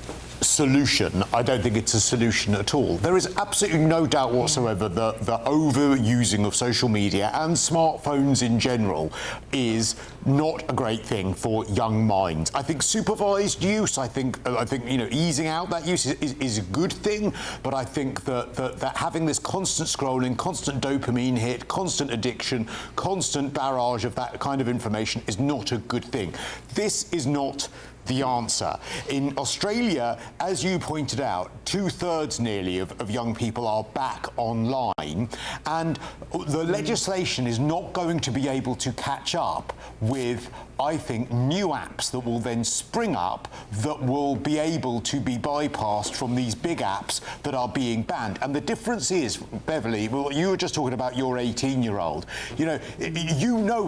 Speaker 5: solution, I don't think it's a solution at all. There is absolutely no doubt whatsoever that the overusing of social media and smartphones in general is not a great thing for young minds. I think supervised use, I think you know, easing out that use is a good thing, but I think that having this constant scrolling, constant dopamine hit, constant addiction, constant barrage of that kind of information is not a good thing. This is not the answer. In Australia, as you pointed out, 2/3 nearly of young people are back online, and the legislation is not going to be able to catch up with, I think, new apps that will then spring up that will be able to be bypassed from these big apps that are being banned. And the difference is, Beverly, well, you were just talking about your 18-year-old. You know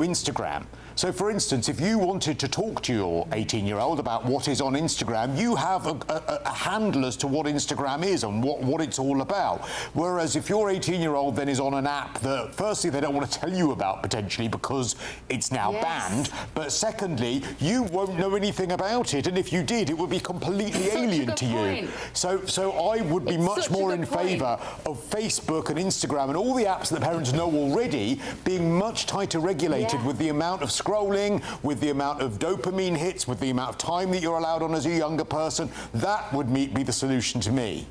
Speaker 5: Instagram. So, for instance, if you wanted to talk to your 18-year-old about what is on Instagram, you have a handle as to what Instagram is and what it's all about. Whereas if your 18-year-old then is on an app that, firstly, they don't want to tell you about potentially because it's now banned, but secondly, you won't know anything about it, and if you did, it would be completely alien to you. So I would be much more in favour of Facebook and Instagram and all the apps that parents know already being much tighter regulated with the amount of scrolling, with the amount of dopamine hits, with the amount of time that you're allowed on as a younger person. That would be the solution to me.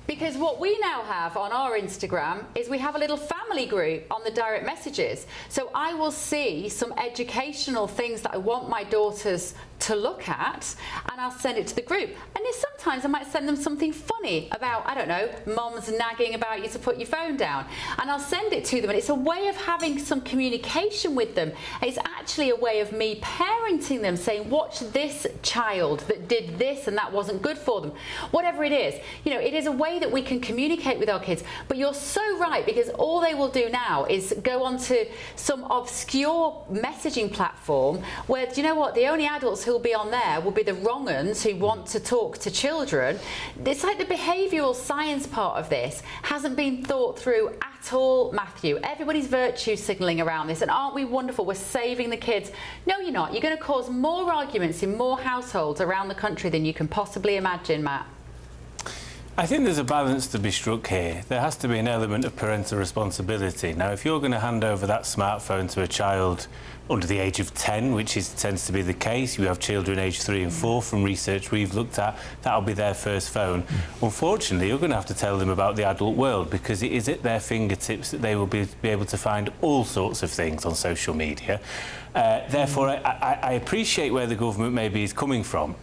Speaker 7: Because what we now have on our Instagram is we have a little family group on the direct messages. So I will see some educational things that I want my daughters to look at, and I'll send it to the group. And sometimes I might send them something funny about, I don't know, mom's nagging about you to put your phone down. And I'll send it to them, and it's a way of having some communication with them. It's actually a way of me parenting them, saying, watch this child that did this and that wasn't good for them. Whatever it is. You know, it is a way that we can communicate with our kids. But you're so right, because all they will do now is go onto some obscure messaging platform where, do you know what, the only adults who'll be on there will be the wrong uns who want to talk to children. It's like the behavioural science part of this hasn't been thought through at all, Matthew. Everybody's virtue signalling around this, and aren't we wonderful? We're saving the kids. No, you're not. You're going to cause more arguments in more households around the country than you can possibly imagine, Matt.
Speaker 1: I think there's a balance to be struck here. There has to be an element of parental responsibility. Now, if you're going to hand over that smartphone to a child under the age of 10, which tends to be the case, you have children aged 3 and 4 from research we've looked at, that'll be their first phone. Unfortunately, you're going to have to tell them about the adult world, because it is at their fingertips that they will be able to find all sorts of things on social media. Therefore, I appreciate where the government maybe is coming from.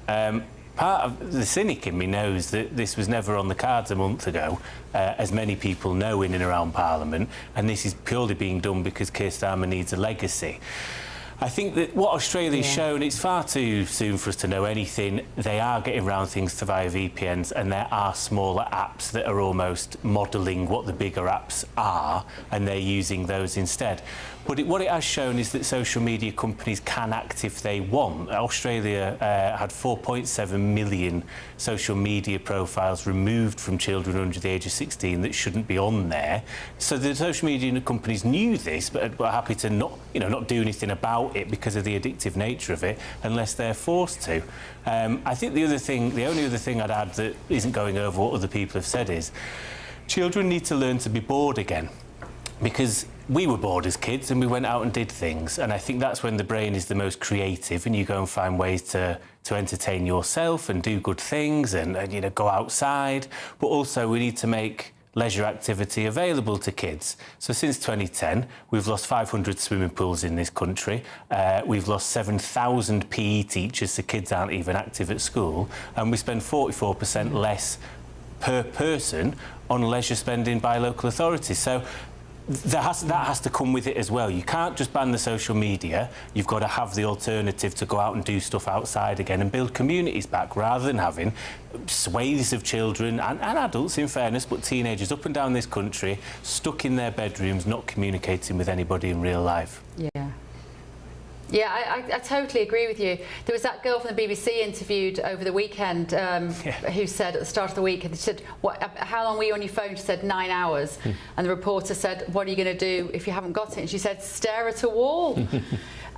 Speaker 1: Part of the cynic in me knows that this was never on the cards a month ago, as many people know in and around Parliament, and this is purely being done because Keir Starmer needs a legacy. I think that what Australia's shown, it's far too soon for us to know anything. They are getting around things via VPNs, and there are smaller apps that are almost modelling what the bigger apps are, and they're using those instead. But what it has shown is that social media companies can act if they want. Australia had 4.7 million social media profiles removed from children under the age of 16 that shouldn't be on there. So the social media companies knew this, but were happy to not do anything about it because of the addictive nature of it, unless they're forced to. I think the only other thing I'd add that isn't going over what other people have said is children need to learn to be bored again. Because we were bored as kids and we went out and did things, and I think that's when the brain is the most creative and you go and find ways to entertain yourself and do good things and you know, go outside. But also we need to make leisure activity available to kids. So since 2010, we've lost 500 swimming pools in this country. We've lost 7,000 PE teachers, so kids aren't even active at school. And we spend 44% less per person on leisure spending by local authorities. So that has to come with it as well. You can't just ban the social media. You've got to have the alternative to go out and do stuff outside again and build communities back, rather than having swathes of children and adults, in fairness, but teenagers up and down this country stuck in their bedrooms, not communicating with anybody in real life.
Speaker 7: Yeah. Yeah, I totally agree with you. There was that girl from the BBC interviewed over the weekend who said at the start of the week, they said, how long were you on your phone? She said 9 hours. And the reporter said, what are you going to do if you haven't got it? And she said, stare at a wall.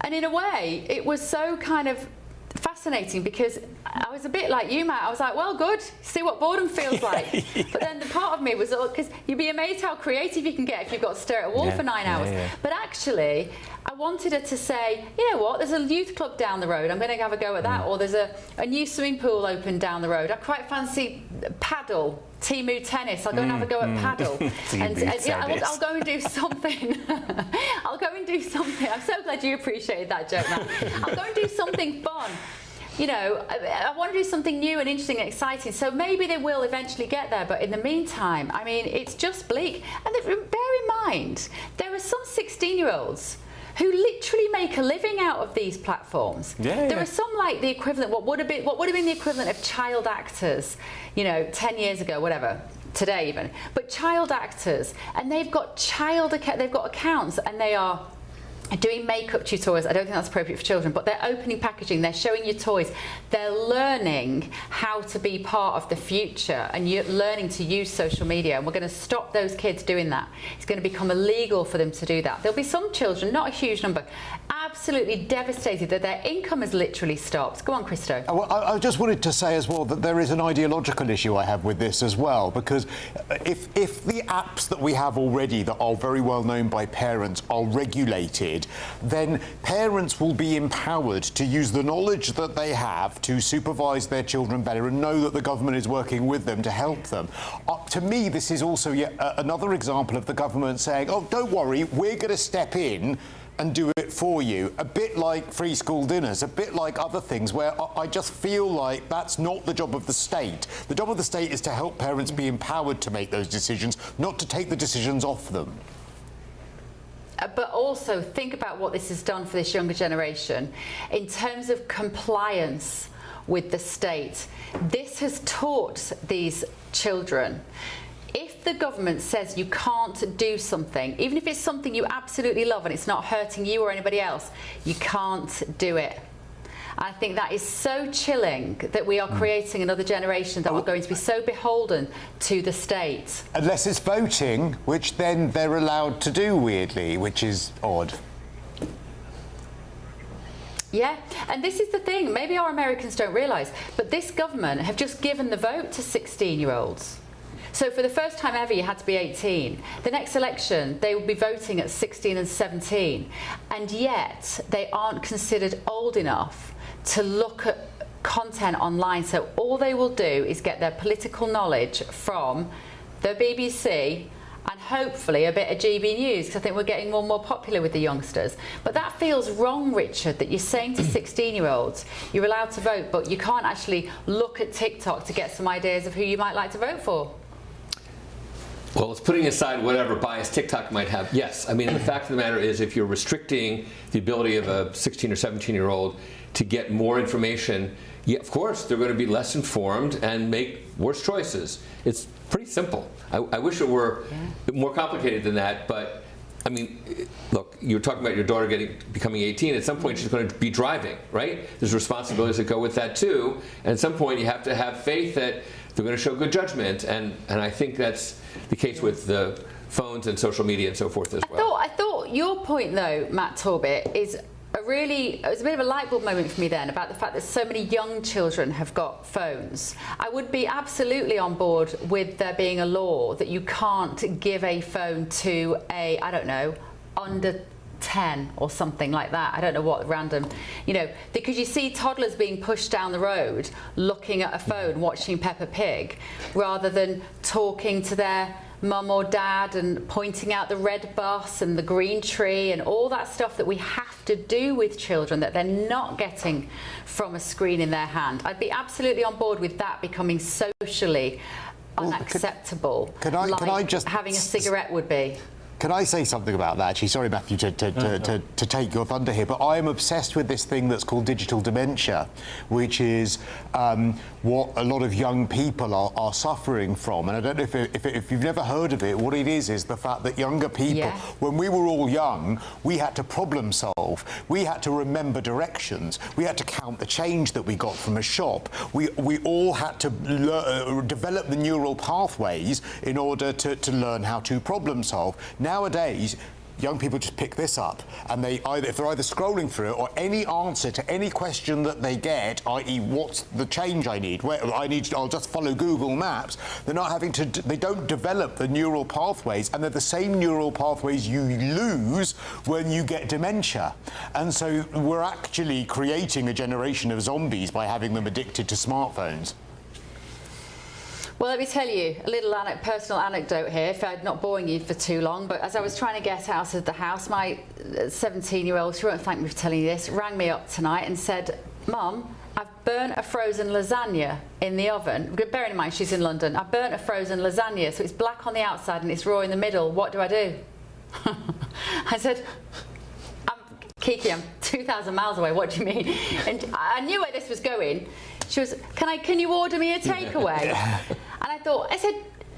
Speaker 7: And in a way, it was so kind of fascinating, because I was a bit like you, Matt. I was like, well, good, see what boredom feels like. But then the part of me was, because you'd be amazed how creative you can get if you've got to stare at a wall for 9 hours. But actually, I wanted her to say, you know what, there's a youth club down the road, I'm going to have a go at that. Or there's a new swimming pool open down the road. I quite fancy paddle, Timu tennis. I'll go and have a go at paddle. I'll go and do something. I'll go and do something. I'm so glad you appreciated that joke, Matt. I'll go and do something fun. You know, I want to do something new and interesting and exciting. So maybe they will eventually get there. But in the meantime, I mean, it's just bleak. And bear in mind, there are some 16-year-olds who literally make a living out of these platforms. There are some like the equivalent, what would have been the equivalent of child actors, you know, 10 years ago, whatever, today even. But child actors, and they've got accounts, and they are doing makeup tutorials. I don't think that's appropriate for children, but they're opening packaging, they're showing you toys, they're learning how to be part of the future, and you're learning to use social media, and we're going to stop those kids doing that. It's going to become illegal for them to do that. There'll be some children, not a huge number, absolutely devastated that their income has literally stopped. Go on, Christo.
Speaker 5: Well, I just wanted to say as well that there is an ideological issue I have with this as well, because if the apps that we have already that are very well known by parents are regulated, then parents will be empowered to use the knowledge that they have to supervise their children better and know that the government is working with them to help them. To me, this is also yet another example of the government saying, oh, don't worry, we're going to step in and do it for you. A bit like free school dinners, a bit like other things where I just feel like that's not the job of the state. The job of the state is to help parents be empowered to make those decisions, not to take the decisions off them.
Speaker 7: But also think about what this has done for this younger generation in terms of compliance with the state. This has taught these children, if the government says you can't do something, even if it's something you absolutely love and it's not hurting you or anybody else, you can't do it. I think that is so chilling that we are creating another generation that are going to be so beholden to the state.
Speaker 5: Unless it's voting, which then they're allowed to do, weirdly, which is odd.
Speaker 7: Yeah, and this is the thing, maybe our Americans don't realise, but this government have just given the vote to 16-year-olds. So for the first time ever, you had to be 18. The next election, they will be voting at 16 and 17. And yet, they aren't considered old enough to look at content online. So all they will do is get their political knowledge from the BBC and hopefully a bit of GBNews, because I think we're getting more and more popular with the youngsters. But that feels wrong, Richard, that you're saying to 16-year-olds, you're allowed to vote, but you can't actually look at TikTok to get some ideas of who you might like to vote for.
Speaker 14: Well, it's putting aside whatever bias TikTok might have. Yes, I mean, the fact of the matter is if you're restricting the ability of a 16 or 17-year-old to get more information, yeah, of course, they're going to be less informed and make worse choices. It's pretty simple. I wish it were more complicated than that, but I mean, look, you're talking about your daughter becoming 18. At some point, she's going to be driving, right? There's responsibilities that go with that too. And at some point, you have to have faith that they're going to show good judgment. And I think that's the case with the phones and social media and so forth as well.
Speaker 7: I thought your point, though, Matt Torbett, is it was a bit of a light bulb moment for me then about the fact that so many young children have got phones. I would be absolutely on board with there being a law that you can't give a phone to a, I don't know, under 10 or something like that. I don't know what random, you know, because you see toddlers being pushed down the road looking at a phone, watching Peppa Pig, rather than talking to their mum or dad and pointing out the red bus and the green tree and all that stuff that we have to do with children that they're not getting from a screen in their hand. I'd be absolutely on board with that becoming socially unacceptable,
Speaker 5: Can I just
Speaker 7: having a cigarette would be.
Speaker 5: Can I say something about that? Actually, sorry, Matthew, to take your thunder here, but I am obsessed with this thing that's called digital dementia, which is what a lot of young people are suffering from. And I don't know if you've never heard of it, what it is the fact that younger people, when we were all young, we had to problem solve. We had to remember directions. We had to count the change that we got from a shop. We all had to develop the neural pathways in order to learn how to problem solve. Nowadays, young people just pick this up, and if they're either scrolling through it or any answer to any question that they get, i.e., what's the change I need? I'll just follow Google Maps. They're not having to. They don't develop the neural pathways, and they're the same neural pathways you lose when you get dementia. And so we're actually creating a generation of zombies by having them addicted to smartphones.
Speaker 7: Well, let me tell you a little personal anecdote here, if I'm not boring you for too long, but as I was trying to get out of the house, my 17-year-old, she won't thank me for telling you this, rang me up tonight and said, Mum, I've burnt a frozen lasagna in the oven. Bearing in mind she's in London. I've burnt a frozen lasagna, so it's black on the outside and it's raw in the middle. What do I do? I said, Kiki, I'm 2,000 miles away. What do you mean? And I knew where this was going. She was, can you order me a takeaway? And I said,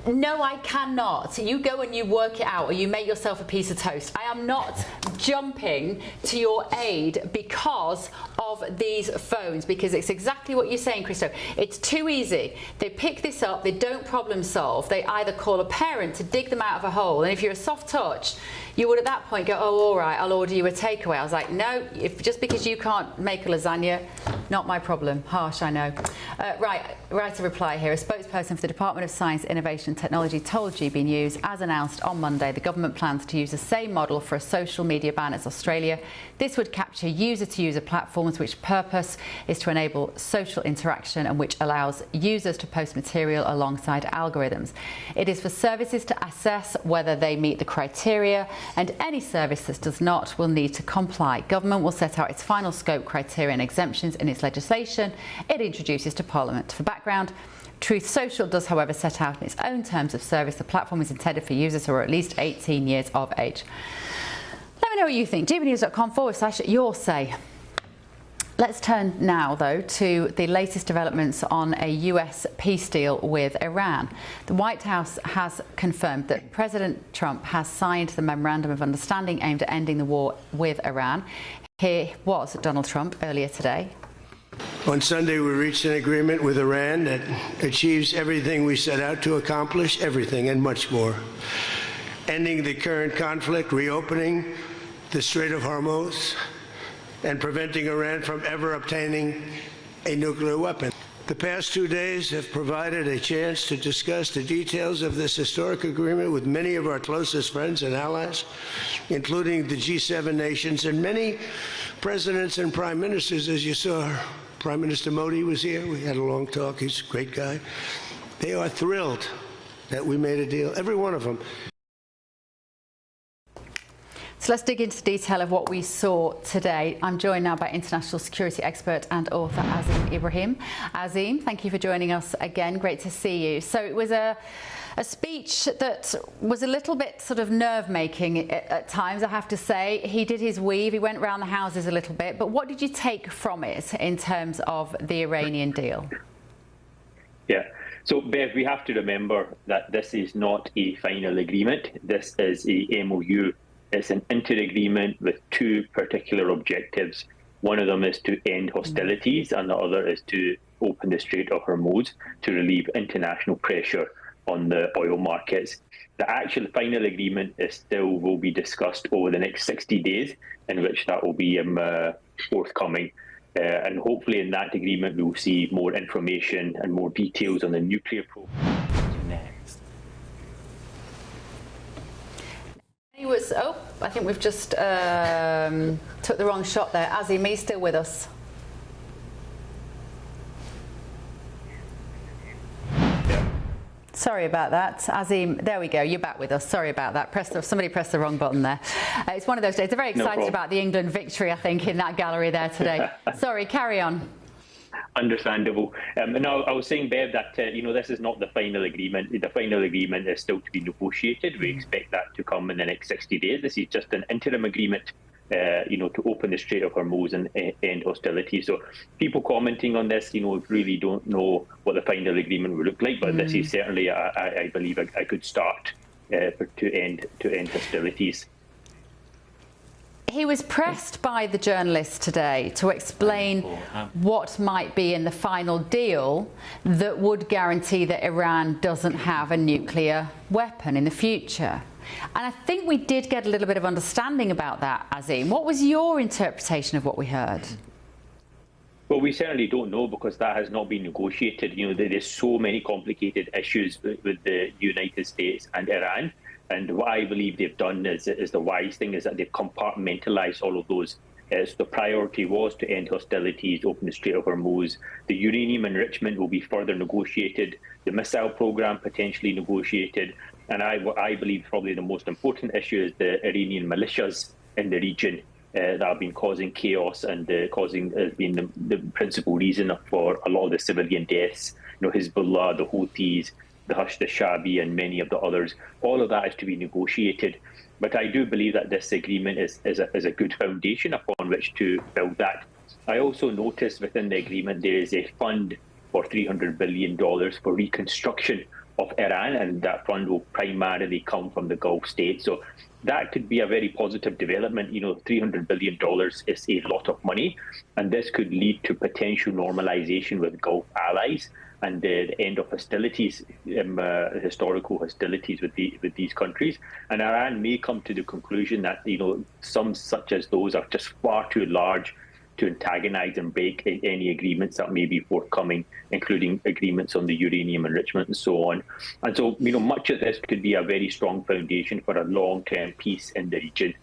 Speaker 7: no, I cannot. You go and you work it out, or you make yourself a piece of toast. I am not jumping to your aid because of these phones, because it's exactly what you're saying, Christo. It's too easy. They pick this up, they don't problem solve. They either call a parent to dig them out of a hole, and if you're a soft touch, you would at that point go, oh, all right, I'll order you a takeaway. I was like, no, just because you can't make a lasagna, not my problem. Harsh, I know. Right to reply here. A spokesperson for the Department of Science, Innovation and Technology told GBNews, as announced on Monday, the government plans to use the same model for a social media ban as Australia. This would capture user-to-user platforms, which purpose is to enable social interaction and which allows users to post material alongside algorithms. It is for services to assess whether they meet the criteria, and any service that does not will need to comply. Government will set out its final scope, criteria and exemptions in its legislation it introduces to Parliament. For background, Truth Social does, however, set out in its own terms of service the platform is intended for users who are at least 18 years of age. Let me know what you think. gbnews.com/your say. Let's turn now, though, to the latest developments on a US peace deal with Iran. The White House has confirmed that President Trump has signed the Memorandum of Understanding aimed at ending the war with Iran. Here was Donald Trump earlier today.
Speaker 9: On Sunday, we reached an agreement with Iran that achieves everything we set out to accomplish, everything and much more. Ending the current conflict, reopening the Strait of Hormuz, and preventing Iran from ever obtaining a nuclear weapon. The past 2 days have provided a chance to discuss the details of this historic agreement with many of our closest friends and allies, including the G7 nations and many presidents and prime ministers. As you saw, Prime Minister Modi was here. We had a long talk. He's a great guy. They are thrilled that we made a deal, every one of them.
Speaker 7: So let's dig into detail of what we saw today. I'm joined now by international security expert and author Azim Ibrahim. Azim, thank you for joining us again. Great to see you. So it was a speech that was a little bit sort of nerve-making at times, I have to say. He did his weave, he went around the houses a little bit, but what did you take from it in terms of the Iranian deal?
Speaker 8: Yeah, so Bev, we have to remember that this is not a final agreement. This is a MOU. It's an inter-agreement with two particular objectives. One of them is to end hostilities, and the other is to open the Strait of Hormuz to relieve international pressure on the oil markets. The actual final agreement will be discussed over the next 60 days, in which that will be forthcoming. And hopefully in that agreement, we will see more information and more details on the nuclear program.
Speaker 7: He was, oh, I think we've just took the wrong shot there. Azim, are you still with us? Sorry about that, Azim. There we go. You're back with us. Sorry about that. Somebody pressed the wrong button there. It's one of those days. They're very excited about the England victory, I think, in that gallery there today. Sorry, carry on.
Speaker 8: Understandable. And I was saying, Bev, that this is not the final agreement. The final agreement is still to be negotiated. We expect that to come in the next 60 days. This is just an interim agreement, to open the Strait of Hormuz and end hostilities. So people commenting on this, really don't know what the final agreement will look like. But this is certainly, I believe, a good start to end hostilities.
Speaker 7: He was pressed by the journalists today to explain what might be in the final deal that would guarantee that Iran doesn't have a nuclear weapon in the future. And I think we did get a little bit of understanding about that, Azim. What was your interpretation of what we heard?
Speaker 8: Well, we certainly don't know because that has not been negotiated. There's so many complicated issues with the United States and Iran. And what I believe they've done is the wise thing, is that they've compartmentalized all of those. So the priority was to end hostilities, open the Strait of Hormuz. The uranium enrichment will be further negotiated. The missile program potentially negotiated. And I believe probably the most important issue is the Iranian militias in the region that have been causing chaos and has been the principal reason for a lot of the civilian deaths. Hezbollah, the Houthis, the Hashd-e-Shaabi and many of the others. All of that is to be negotiated. But I do believe that this agreement is a good foundation upon which to build that. I also noticed within the agreement there is a fund for $300 billion for reconstruction of Iran, and that fund will primarily come from the Gulf states. So that could be a very positive development. $300 billion is a lot of money, and this could lead to potential normalization with Gulf allies and the end of hostilities, historical hostilities with these countries. And Iran may come to the conclusion that some such as those are just far too large to antagonize and break any agreements that may be forthcoming, including agreements on the uranium enrichment and so on. And so, much of this could be a very strong foundation for a long-term peace in the region.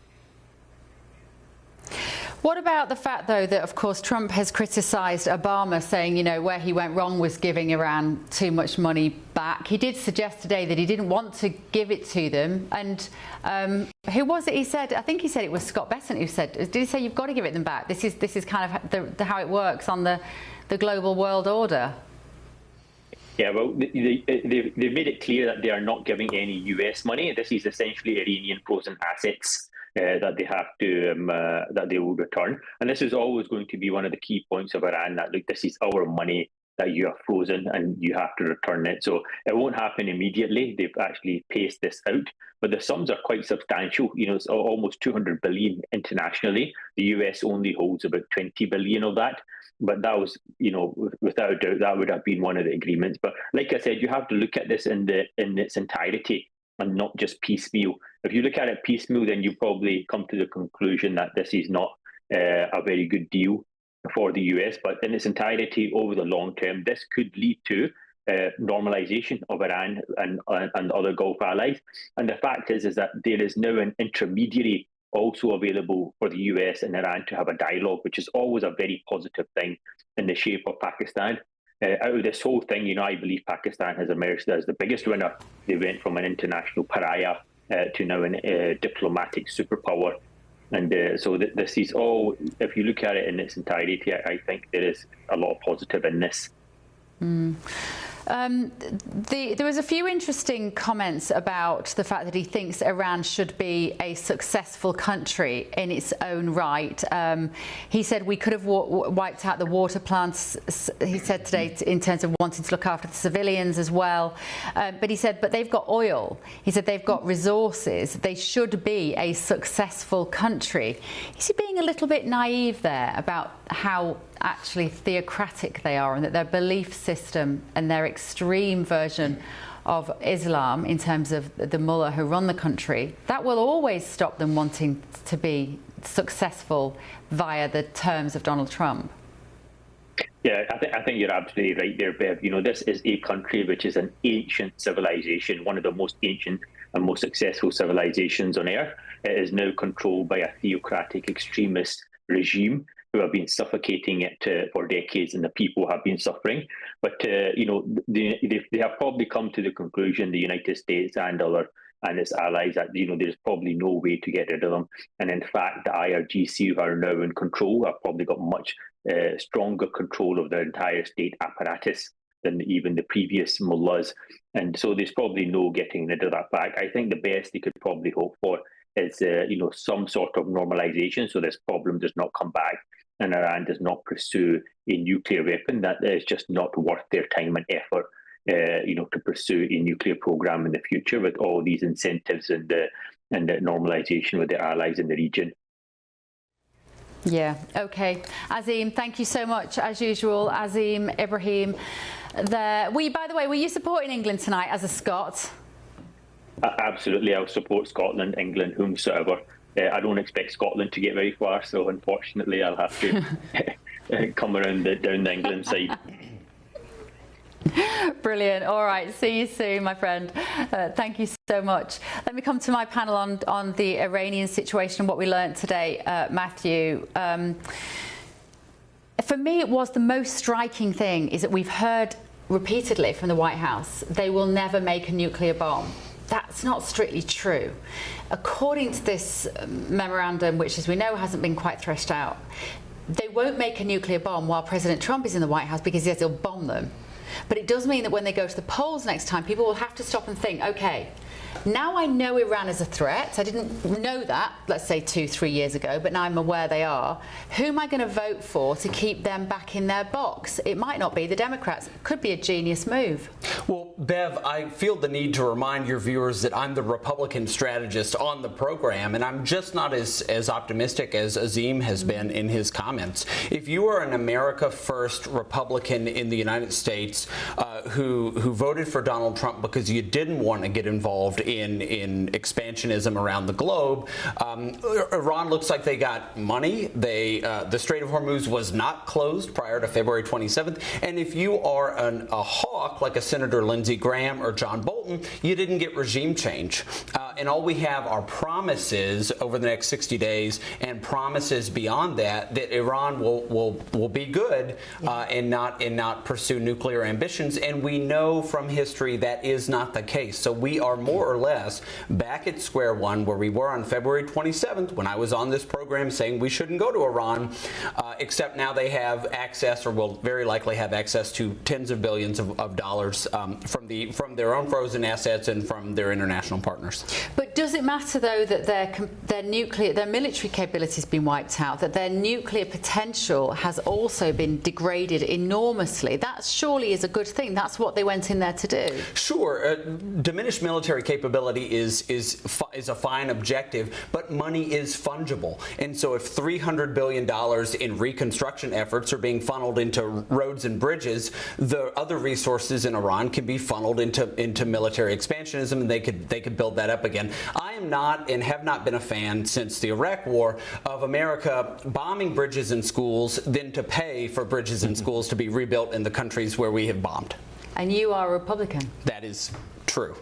Speaker 7: What about the fact, though, that, of course, Trump has criticised Obama, saying, where he went wrong was giving Iran too much money back. He did suggest today that he didn't want to give it to them. And who was it he said? I think he said it was Scott Bessent who said, did he say you've got to give it them back? This is kind of how it works on the global world order.
Speaker 8: Yeah, well, they've made it clear that they are not giving any US money. This is essentially Iranian frozen assets that they have to that they will return, and this is always going to be one of the key points of Iran, that look, this is our money that you have frozen and you have to return it. So it won't happen immediately. They've actually paced this out, but the sums are quite substantial. It's almost 200 billion internationally. The US only holds about 20 billion of that. But that was, without a doubt, that would have been one of the agreements. But like I said, you have to look at this in its entirety and not just piecemeal. If you look at it piecemeal, then you probably come to the conclusion that this is not a very good deal for the US. But in its entirety, over the long term, this could lead to normalization of Iran and other Gulf allies. And the fact is that there is now an intermediary also available for the US and Iran to have a dialogue, which is always a very positive thing in the shape of Pakistan. Out of this whole thing, I believe Pakistan has emerged as the biggest winner. They went from an international pariah to now a diplomatic superpower. And so this is all, if you look at it in its entirety, I think there is a lot of positive in this.
Speaker 7: There was a few interesting comments about the fact that he thinks Iran should be a successful country in its own right. He said we could have wiped out the water plants, he said today, in terms of wanting to look after the civilians as well. But he said, but they've got oil. He said they've got resources. They should be a successful country. Is he being a little bit naive there about how actually theocratic they are, and that their belief system and their extreme version of Islam, in terms of the mullah who run the country, that will always stop them wanting to be successful via the terms of Donald Trump?
Speaker 8: Yeah, I think you're absolutely right there, Bev. This is a country which is an ancient civilization, one of the most ancient and most successful civilizations on earth. It is now controlled by a theocratic extremist regime who have been suffocating it for decades, and the people have been suffering. But they have probably come to the conclusion, the United States and its allies, that there's probably no way to get rid of them. And in fact, the IRGC, who are now in control, have probably got much stronger control of the entire state apparatus than even the previous mullahs. And so there's probably no getting rid of that back. I think the best they could probably hope for is some sort of normalization, so this problem does not come back and Iran does not pursue a nuclear weapon. That is just not worth their time and effort, to pursue a nuclear program in the future with all these incentives and the normalization with their allies in the region.
Speaker 7: Yeah, okay. Azim, thank you so much, as usual. Azim, Ibrahim. By the way, were you supporting England tonight as a Scot?
Speaker 8: Absolutely, I'll support Scotland, England, whomsoever. I don't expect Scotland to get very far, so unfortunately I'll have to come around down the England side.
Speaker 7: Brilliant. All right. See you soon, my friend. Thank you so much. Let me come to my panel on the Iranian situation and what we learned today, Matthew. For me, it was the most striking thing is that we've heard repeatedly from the White House, they will never make a nuclear bomb. That's not strictly true. According to this memorandum, which, as we know, hasn't been quite threshed out, they won't make a nuclear bomb while President Trump is in the White House because he says he'll bomb them. But it does mean that when they go to the polls next time, people will have to stop and think, okay, now I know Iran is a threat. I didn't know that, let's say 2-3 years ago, but now I'm aware they are. Who am I going to vote for to keep them back in their box? It might not be the Democrats. It could be a genius move.
Speaker 6: Well, Bev, I feel the need to remind your viewers that I'm the Republican strategist on the program, and I'm just not as optimistic as Azim has been in his comments. If you are an America First Republican in the United States who voted for Donald Trump because you didn't want to get involved in expansionism around the globe, Iran looks like they got money. The Strait of Hormuz was not closed prior to February 27th. And if you are a hawk like a Senator Lindsey Graham or John Bolton, you didn't get regime change. And all we have are promises over the next 60 days and promises beyond that Iran will be good and not pursue nuclear ambitions. And we know from history that is not the case. So we are more or less back at square one where we were on February 27th when I was on this program saying we shouldn't go to Iran, except now they have access, or will very likely have access, to tens of billions of dollars from their own frozen assets and from their international partners.
Speaker 7: But does it matter, though, that their military capability has been wiped out, that their nuclear potential has also been degraded enormously? That surely is a good thing. That's what they went in there to do.
Speaker 6: Sure, diminished military capability is a fine objective, but money is fungible. And so if $300 billion in reconstruction efforts are being funneled into roads and bridges, the other resources in Iran can be funneled into military expansionism, and they could build that up again. I am not and have not been a fan since the Iraq War of America bombing bridges and schools, then to pay for bridges and schools to be rebuilt in the countries where we have bombed.
Speaker 7: And you are a Republican.
Speaker 6: That is true.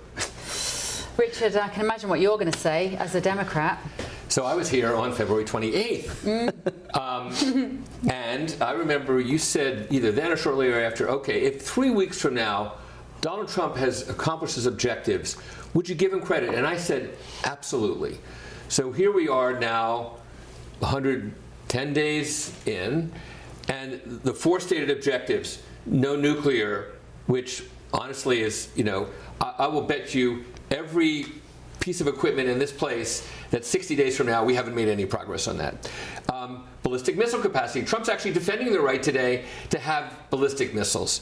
Speaker 7: Richard, I can imagine what you're going to say as a Democrat.
Speaker 14: So I was here on February 28th. And I remember you said either then or shortly thereafter, okay, if 3 weeks from now Donald Trump has accomplished his objectives, would you give him credit? And I said, absolutely. So here we are now, 110 days in, and the 4 stated objectives, no nuclear, which honestly is, I will bet you every piece of equipment in this place that 60 days from now we haven't made any progress on that. Ballistic missile capacity. Trump's actually defending the right today to have ballistic missiles.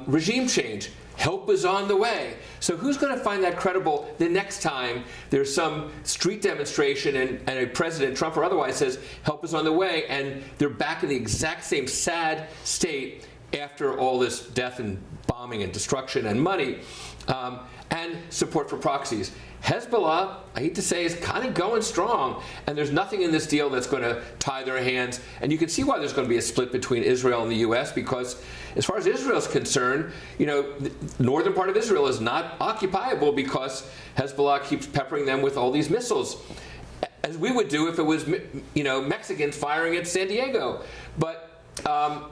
Speaker 14: Regime change. Help is on the way. So who's going to find that credible the next time there's some street demonstration and a President Trump or otherwise says help is on the way, and they're back in the exact same sad state after all this death and bombing and destruction and money, and support for proxies. Hezbollah, I hate to say, is kind of going strong, and there's nothing in this deal that's going to tie their hands. And you can see why there's going to be a split between Israel and the U.S., because as far as Israel is concerned, the northern part of Israel is not occupiable because Hezbollah keeps peppering them with all these missiles. as we would do if it was, Mexicans firing at San Diego. But,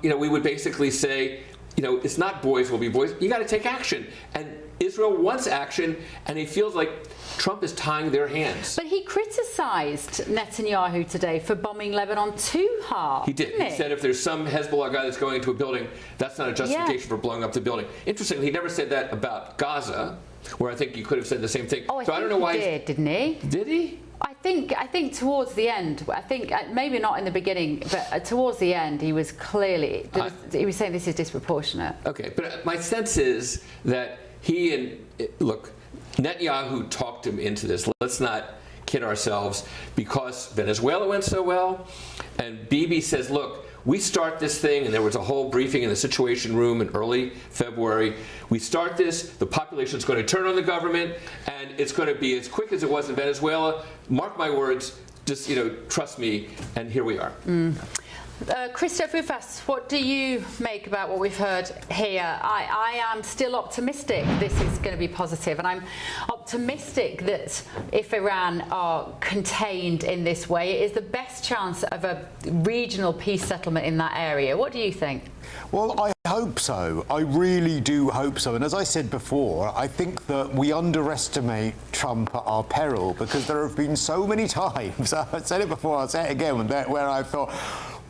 Speaker 14: we would basically say, it's not boys will be boys. You got to take action. And Israel wants action, and he feels like Trump is tying their hands.
Speaker 7: But he criticised Netanyahu today for bombing Lebanon too hard.
Speaker 14: He did. He said if there's some Hezbollah guy that's going into a building, that's not a justification for blowing up the building. Interestingly, he never said that about Gaza, where I think you could have said the same thing.
Speaker 7: Oh,
Speaker 14: so I don't know why
Speaker 7: he did, didn't he?
Speaker 14: Did he?
Speaker 7: I think towards the end, maybe not in the beginning, but towards the end, he was clearly, he was saying this is disproportionate.
Speaker 14: Okay, but my sense is that Netanyahu talked him into this. Let's not kid ourselves, because Venezuela went so well, and Bibi says, look, we start this thing, and there was a whole briefing in the Situation Room in early February. We start this, the population's going to turn on the government, and it's going to be as quick as it was in Venezuela. Mark my words, just, trust me, and here we are.
Speaker 7: Christoph Ufas, what do you make about what we've heard here? I am still optimistic this is going to be positive, and I'm optimistic that if Iran are contained in this way, it is the best chance of a regional peace settlement in that area. What do you think?
Speaker 5: Well, I hope so. I really do hope so. And as I said before, I think that we underestimate Trump at our peril, because there have been so many times, I said it before, I'll say it again, where I thought,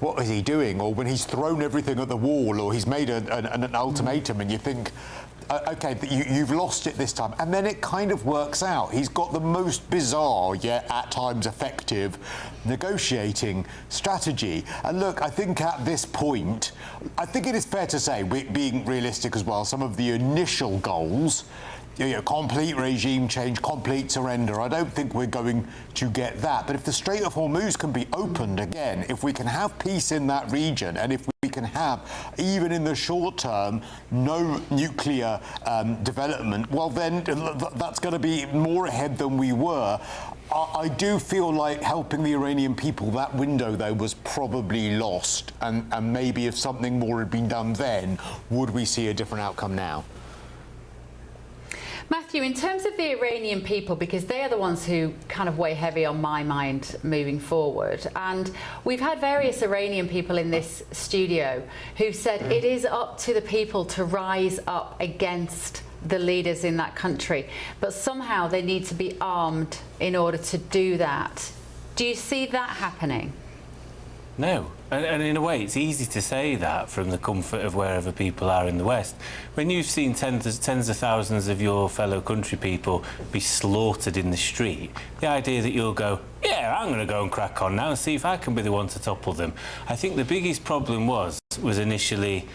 Speaker 5: what is he doing? Or when he's thrown everything at the wall, or he's made an ultimatum, and you think, OK, you've lost it this time. And then it kind of works out. He's got the most bizarre, yet at times effective, negotiating strategy. And look, I think at this point, I think it is fair to say, being realistic as well, some of the initial goals, complete regime change, complete surrender, I don't think we're going to get that. But if the Strait of Hormuz can be opened again, if we can have peace in that region, and if we can have, even in the short term, no nuclear development, well, then that's going to be more ahead than we were. I do feel like helping the Iranian people, that window, though, was probably lost. And maybe if something more had been done then, would we see a different outcome now?
Speaker 7: Matthew, in terms of the Iranian people, because they are the ones who kind of weigh heavy on my mind moving forward, and we've had various Iranian people in this studio who've said it is up to the people to rise up against the leaders in that country, but somehow they need to be armed in order to do that. Do you see that happening?
Speaker 1: No. And in a way, it's easy to say that from the comfort of wherever people are in the West. When you've seen tens of thousands of your fellow country people be slaughtered in the street, the idea that you'll go, yeah, I'm going to go and crack on now and see if I can be the one to topple them. I think the biggest problem was initially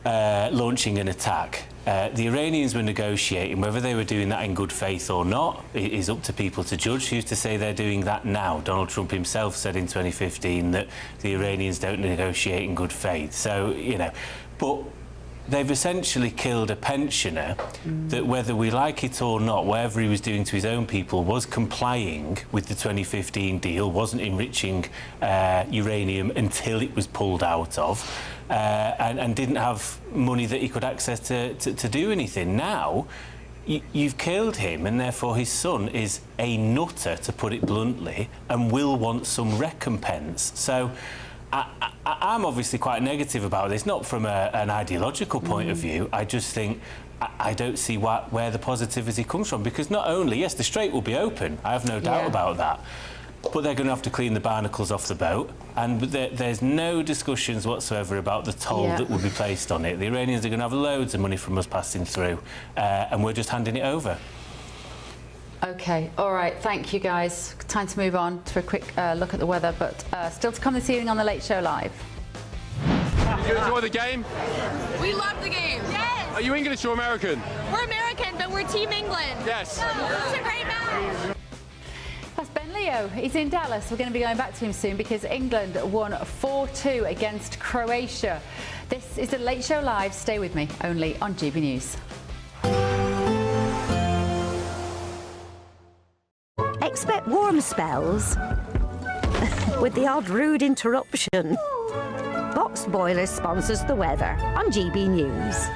Speaker 1: launching an attack. The Iranians were negotiating. Whether they were doing that in good faith or not is up to people to judge. Who's to say they're doing that now? Donald Trump himself said in 2015 that the Iranians don't negotiate in good faith. So, but they've essentially killed a pensioner that, whether we like it or not, whatever he was doing to his own people, was complying with the 2015 deal, wasn't enriching uranium until it was pulled out of. And didn't have money that he could access to do anything. Now, you've killed him, and therefore his son is a nutter, to put it bluntly, and will want some recompense. So I'm obviously quite negative about this, not from an ideological point of view. I just think I don't see where the positivity comes from, because not only, yes, the Strait will be open, I have no doubt about that, but they're going to have to clean the barnacles off the boat, and there's no discussions whatsoever about the toll that will be placed on it. The Iranians are going to have loads of money from us passing through, and we're just handing it over.
Speaker 7: OK, all right, thank you, guys. Time to move on to a quick look at the weather, but still to come this evening on The Late Show Live.
Speaker 18: Did you enjoy the game?
Speaker 25: We love the game. Yes.
Speaker 18: Are you English or American?
Speaker 25: We're American, but we're Team England.
Speaker 18: Yes.
Speaker 25: It was a great match.
Speaker 7: That's Ben Leo. He's in Dallas. We're going to be going back to him soon, because England won 4-2 against Croatia. This is The Late Show Live. Stay with me, only on GB News.
Speaker 10: Expect warm spells with the odd rude interruption. Box Boilers sponsors the weather on GB News.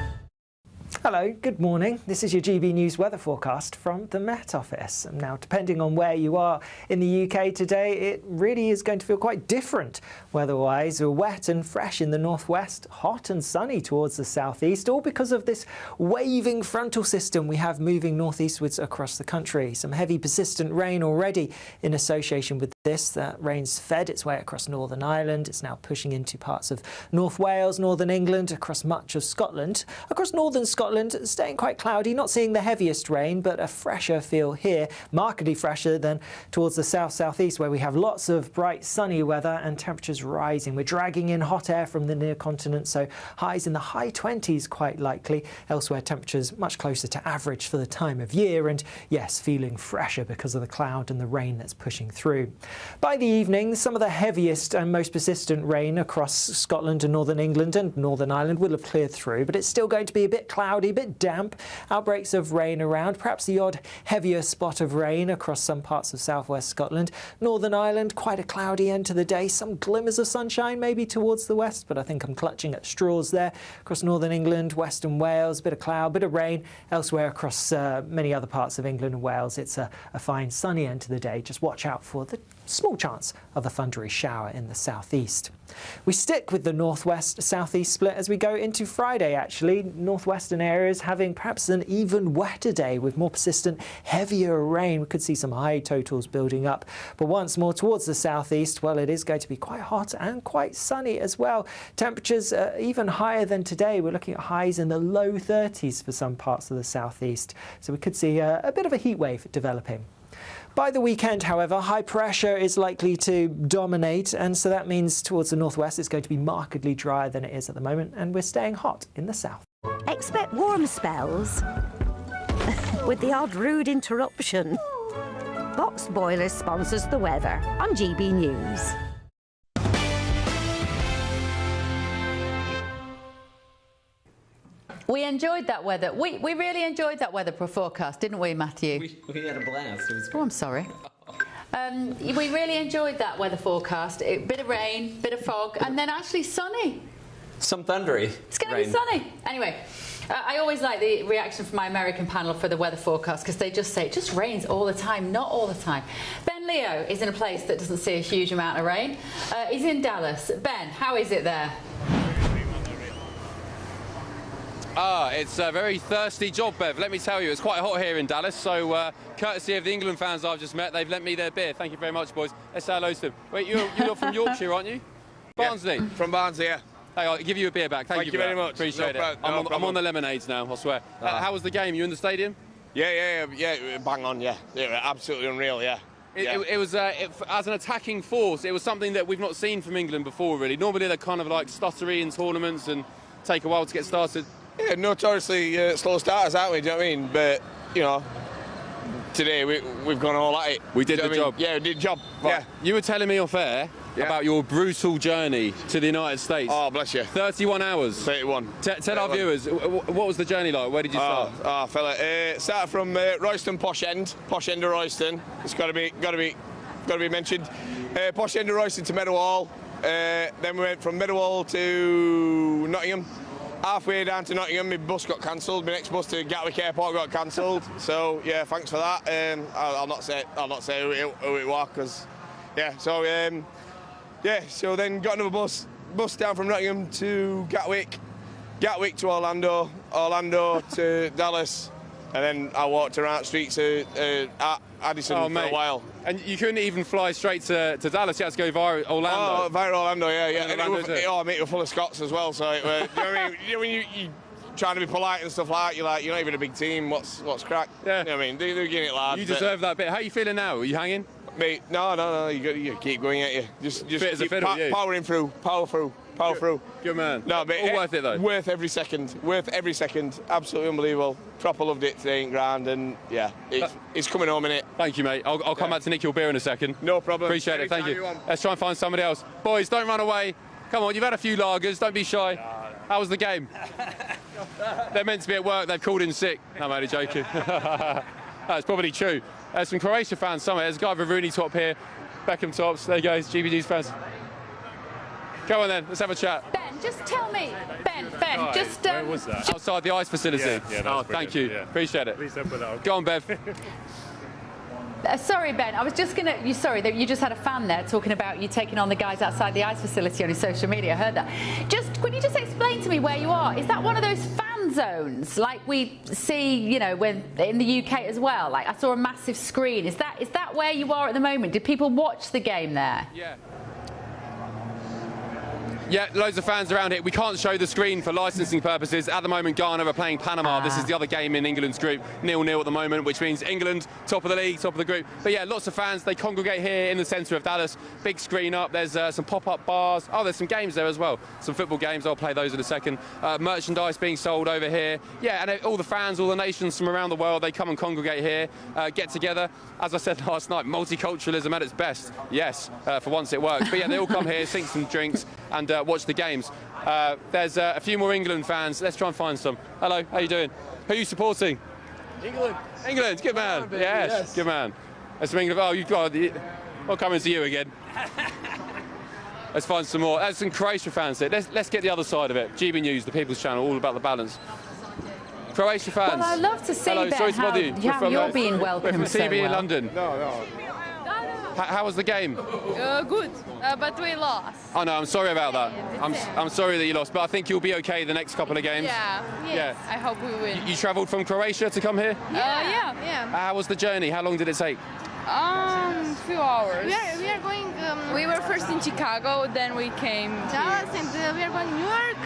Speaker 11: Hello, good morning. This is your GB News weather forecast from the Met Office. Now, depending on where you are in the UK today, it really is going to feel quite different weather-wise. We're wet and fresh in the northwest, hot and sunny towards the southeast, all because of this waving frontal system we have moving northeastwards across the country. Some heavy persistent rain already in association with this. That rain's fed its way across Northern Ireland. It's now pushing into parts of North Wales, Northern England, across much of Scotland. Across northern Scotland, staying quite cloudy, not seeing the heaviest rain, but a fresher feel here, markedly fresher than towards the south-southeast, where we have lots of bright sunny weather and temperatures rising. We're dragging in hot air from the near continent, so highs in the high 20s quite likely. Elsewhere, temperatures much closer to average for the time of year, and yes, feeling fresher because of the cloud and the rain that's pushing through. By the evening, some of the heaviest and most persistent rain across Scotland and Northern England and Northern Ireland will have cleared through, but it's still going to be a bit cloudy, a bit damp, outbreaks of rain around, perhaps the odd heavier spot of rain across some parts of southwest Scotland. Northern Ireland, quite a cloudy end to the day, some glimmers of sunshine maybe towards the west, but I think I'm clutching at straws there. Across Northern England, Western Wales, bit of cloud, bit of rain. Elsewhere across many other parts of England and Wales, it's a fine sunny end to the day. Just watch out for the small chance of a thundery shower in the southeast. We stick with the northwest-southeast split as we go into Friday, actually. Northwestern areas having perhaps an even wetter day with more persistent, heavier rain. We could see some high totals building up. But once more towards the southeast, well, it is going to be quite hot and quite sunny as well. Temperatures even higher than today. We're looking at highs in the low 30s for some parts of the southeast. So we could see a bit of a heat wave developing. By the weekend, however, high pressure is likely to dominate, and so that means towards the northwest it's going to be markedly drier than it is at the moment, and we're staying hot in the south.
Speaker 10: Expect warm spells with the odd rude interruption. Boxed Boilers sponsors the weather on GB News.
Speaker 7: We enjoyed that weather. We really enjoyed that weather forecast, didn't we, Matthew?
Speaker 6: We had a blast. It was
Speaker 7: Oh, I'm sorry. We really enjoyed that weather forecast. Bit of rain, bit of fog, and then actually sunny.
Speaker 6: some thundery.
Speaker 7: It's going to be sunny. Anyway, I always like the reaction from my American panel for the weather forecast because they just say it just rains all the time, not all the time. Ben Leo is in a place that doesn't see a huge amount of rain. He's in Dallas. Ben, how is it there?
Speaker 18: It's a very thirsty job, Bev. Let me tell you, it's quite hot here in Dallas. So, courtesy of the England fans I've just met, they've lent me their beer. Thank you very much, boys. Let's say hello to them. Wait, you're from Yorkshire, aren't you? Barnsley?
Speaker 12: Yeah, from Barnsley, yeah.
Speaker 18: Hey, I'll give you a beer back. Thank you very much. Appreciate it. I'm on the lemonades now, I swear. How was the game? You in the stadium?
Speaker 12: Yeah, bang on, yeah. Absolutely unreal, yeah.
Speaker 18: It was, as an attacking force, it was something that we've not seen from England before, really. Normally they're kind of like stuttery in tournaments and take a while to get started.
Speaker 12: Yeah, notoriously slow starters, aren't we? Do you know what I mean? But, you know, today we've gone all at it.
Speaker 18: We did the job.
Speaker 12: Yeah, we did the job. Yeah.
Speaker 18: You were telling me off air about your brutal journey to the United States.
Speaker 12: Oh, bless you.
Speaker 18: 31 hours.
Speaker 12: 31.
Speaker 18: Tell our viewers, what was the journey like? Where did you start?
Speaker 12: Fella, started from Royston Posh End of Royston. It's got to be mentioned. Posh End of Royston to Meadowhall. Then we went from Meadowhall to Nottingham. Halfway down to Nottingham, my bus got cancelled. My next bus to Gatwick Airport got cancelled. So yeah, thanks for that. I'll not say who it was, because So so then got another bus down from Nottingham to Gatwick to Orlando to Dallas, and then I walked around the streets of Addison for a while.
Speaker 18: And you couldn't even fly straight to Dallas, you had to go via Orlando.
Speaker 12: Oh, via Orlando, yeah. And mate, it was full of Scots as well, so it was, you know what I mean? You know, when you trying to be polite and stuff like that, you're not even a big team, what's crack?
Speaker 18: Yeah.
Speaker 12: You know what I mean? They're getting it, lads.
Speaker 18: You deserve that bit. How are you feeling now? Are you hanging?
Speaker 12: Mate, no, you keep going at you. Just
Speaker 18: fit as a fiddle,
Speaker 12: powering through, power through.
Speaker 18: Good man.
Speaker 12: No, but
Speaker 18: all worth it though.
Speaker 12: Worth every second. Absolutely unbelievable. Proper loved it today in Grand, and it's coming home, innit?
Speaker 18: Thank you, mate. I'll come back to nick your beer in a second.
Speaker 12: No problem.
Speaker 18: Appreciate it. Thank you. Let's try and find somebody else. Boys, don't run away. Come on, you've had a few lagers. Don't be shy. How was the game? They're meant to be at work. They've called in sick. No, I'm only joking. That's probably true. There's some Croatia fans somewhere. There's a guy with a Rooney top here. Beckham tops. There you go. GB News fans. Go on then. Let's have a chat.
Speaker 7: Ben, just tell me, Ben, just...
Speaker 18: Where was that? Outside the ice facility.
Speaker 4: Yeah,
Speaker 18: oh, thank you.
Speaker 4: Yeah.
Speaker 18: Appreciate it.
Speaker 4: Please don't put that on.
Speaker 18: Go on, Bev.
Speaker 7: Sorry, Ben. I was just gonna. You just had a fan there talking about you taking on the guys outside the ice facility on his social media. I heard that. Could you just explain to me where you are? Is that one of those fan zones like we see, when in the UK as well? Like I saw a massive screen. Is that where you are at the moment? Did people watch the game there?
Speaker 18: Yeah. Yeah, loads of fans around it. We can't show the screen for licensing purposes. At the moment, Ghana are playing Panama. This is the other game in England's group, 0-0 at the moment, which means England, top of the league, top of the group. But yeah, lots of fans. They congregate here in the centre of Dallas. Big screen up. There's some pop-up bars. Oh, there's some games there as well. Some football games. I'll play those in a second. Merchandise being sold over here. Yeah, and all the fans, all the nations from around the world, they come and congregate here, get together. As I said last night, multiculturalism at its best. Yes, for once it works. But yeah, they all come here, sink some drinks, and watch the games. There's a few more England fans. Let's try and find some. Hello, how you doing? Who are you supporting?
Speaker 4: England.
Speaker 18: England, good man. Yes, good man. There's some England. Oh, you've got. I'll come into you again. Let's find some more. There's some Croatia fans here. Let's get the other side of it. GB News, the People's Channel, all about the balance. Croatia fans.
Speaker 7: Well, I'd love to see,
Speaker 18: Hello,
Speaker 7: Ben,
Speaker 18: sorry to bother you.
Speaker 7: how you're being welcomed
Speaker 18: We're from
Speaker 7: so
Speaker 18: CB in
Speaker 7: well.
Speaker 18: London.
Speaker 4: No.
Speaker 18: How was the game?
Speaker 25: Good, but we lost.
Speaker 18: Oh no, I'm sorry about that. I'm sorry that you lost, but I think you'll be okay the next couple of games.
Speaker 25: Yeah. I hope we win.
Speaker 18: You travelled from Croatia to come here?
Speaker 25: Yeah.
Speaker 18: How was the journey? How long did it take?
Speaker 25: Few hours. We are going. We were first in Chicago, then we came Dallas, and we are going to New York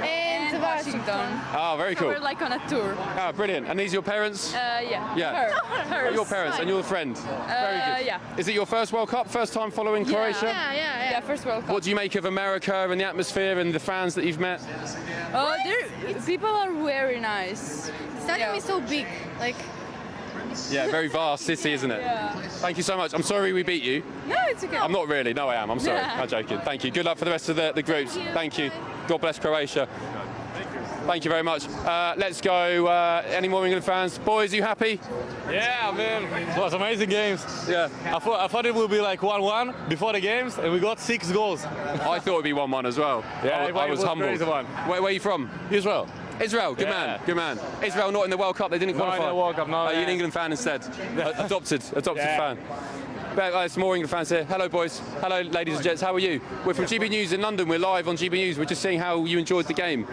Speaker 25: and Washington.
Speaker 18: Oh, very cool.
Speaker 25: We're like on a tour.
Speaker 18: Oh, brilliant. And these your parents?
Speaker 25: Yeah. Hers.
Speaker 18: Your parents and your friend. Very good.
Speaker 25: Yeah.
Speaker 18: Is it your first World Cup? First time following Croatia?
Speaker 25: Yeah, first World Cup.
Speaker 18: What do you make of America and the atmosphere and the fans that you've met?
Speaker 25: People are very nice. Stadium is so big, like.
Speaker 18: Yeah, very vast city, isn't it?
Speaker 25: Yeah.
Speaker 18: Thank you so much. I'm sorry we beat you.
Speaker 25: No, it's okay.
Speaker 18: I'm not really. No, I am. I'm sorry.
Speaker 25: Yeah.
Speaker 18: I'm joking. Thank you. Good luck for the rest of the groups. Thank you. God bless Croatia. Thank you very much. Let's go. Any more England fans? Boys, are you happy?
Speaker 4: Yeah, man. It was amazing games.
Speaker 18: Yeah.
Speaker 4: I thought it would be like 1-1 before the games, and we got 6 goals.
Speaker 18: I thought it would be 1-1 as well.
Speaker 4: Yeah,
Speaker 18: I was humbled.
Speaker 4: crazy one.
Speaker 18: Where are you from?
Speaker 4: Israel.
Speaker 18: Israel, good man, good man. Israel not in the World Cup, they didn't qualify.
Speaker 4: Not in the World Cup, no.
Speaker 18: Are you an England fan instead? Adopted fan. Some more England fans here. Hello, boys. Hello, ladies and gents. How are you? We're from GB News in London. We're live on GB News. We're just seeing how you enjoyed the game.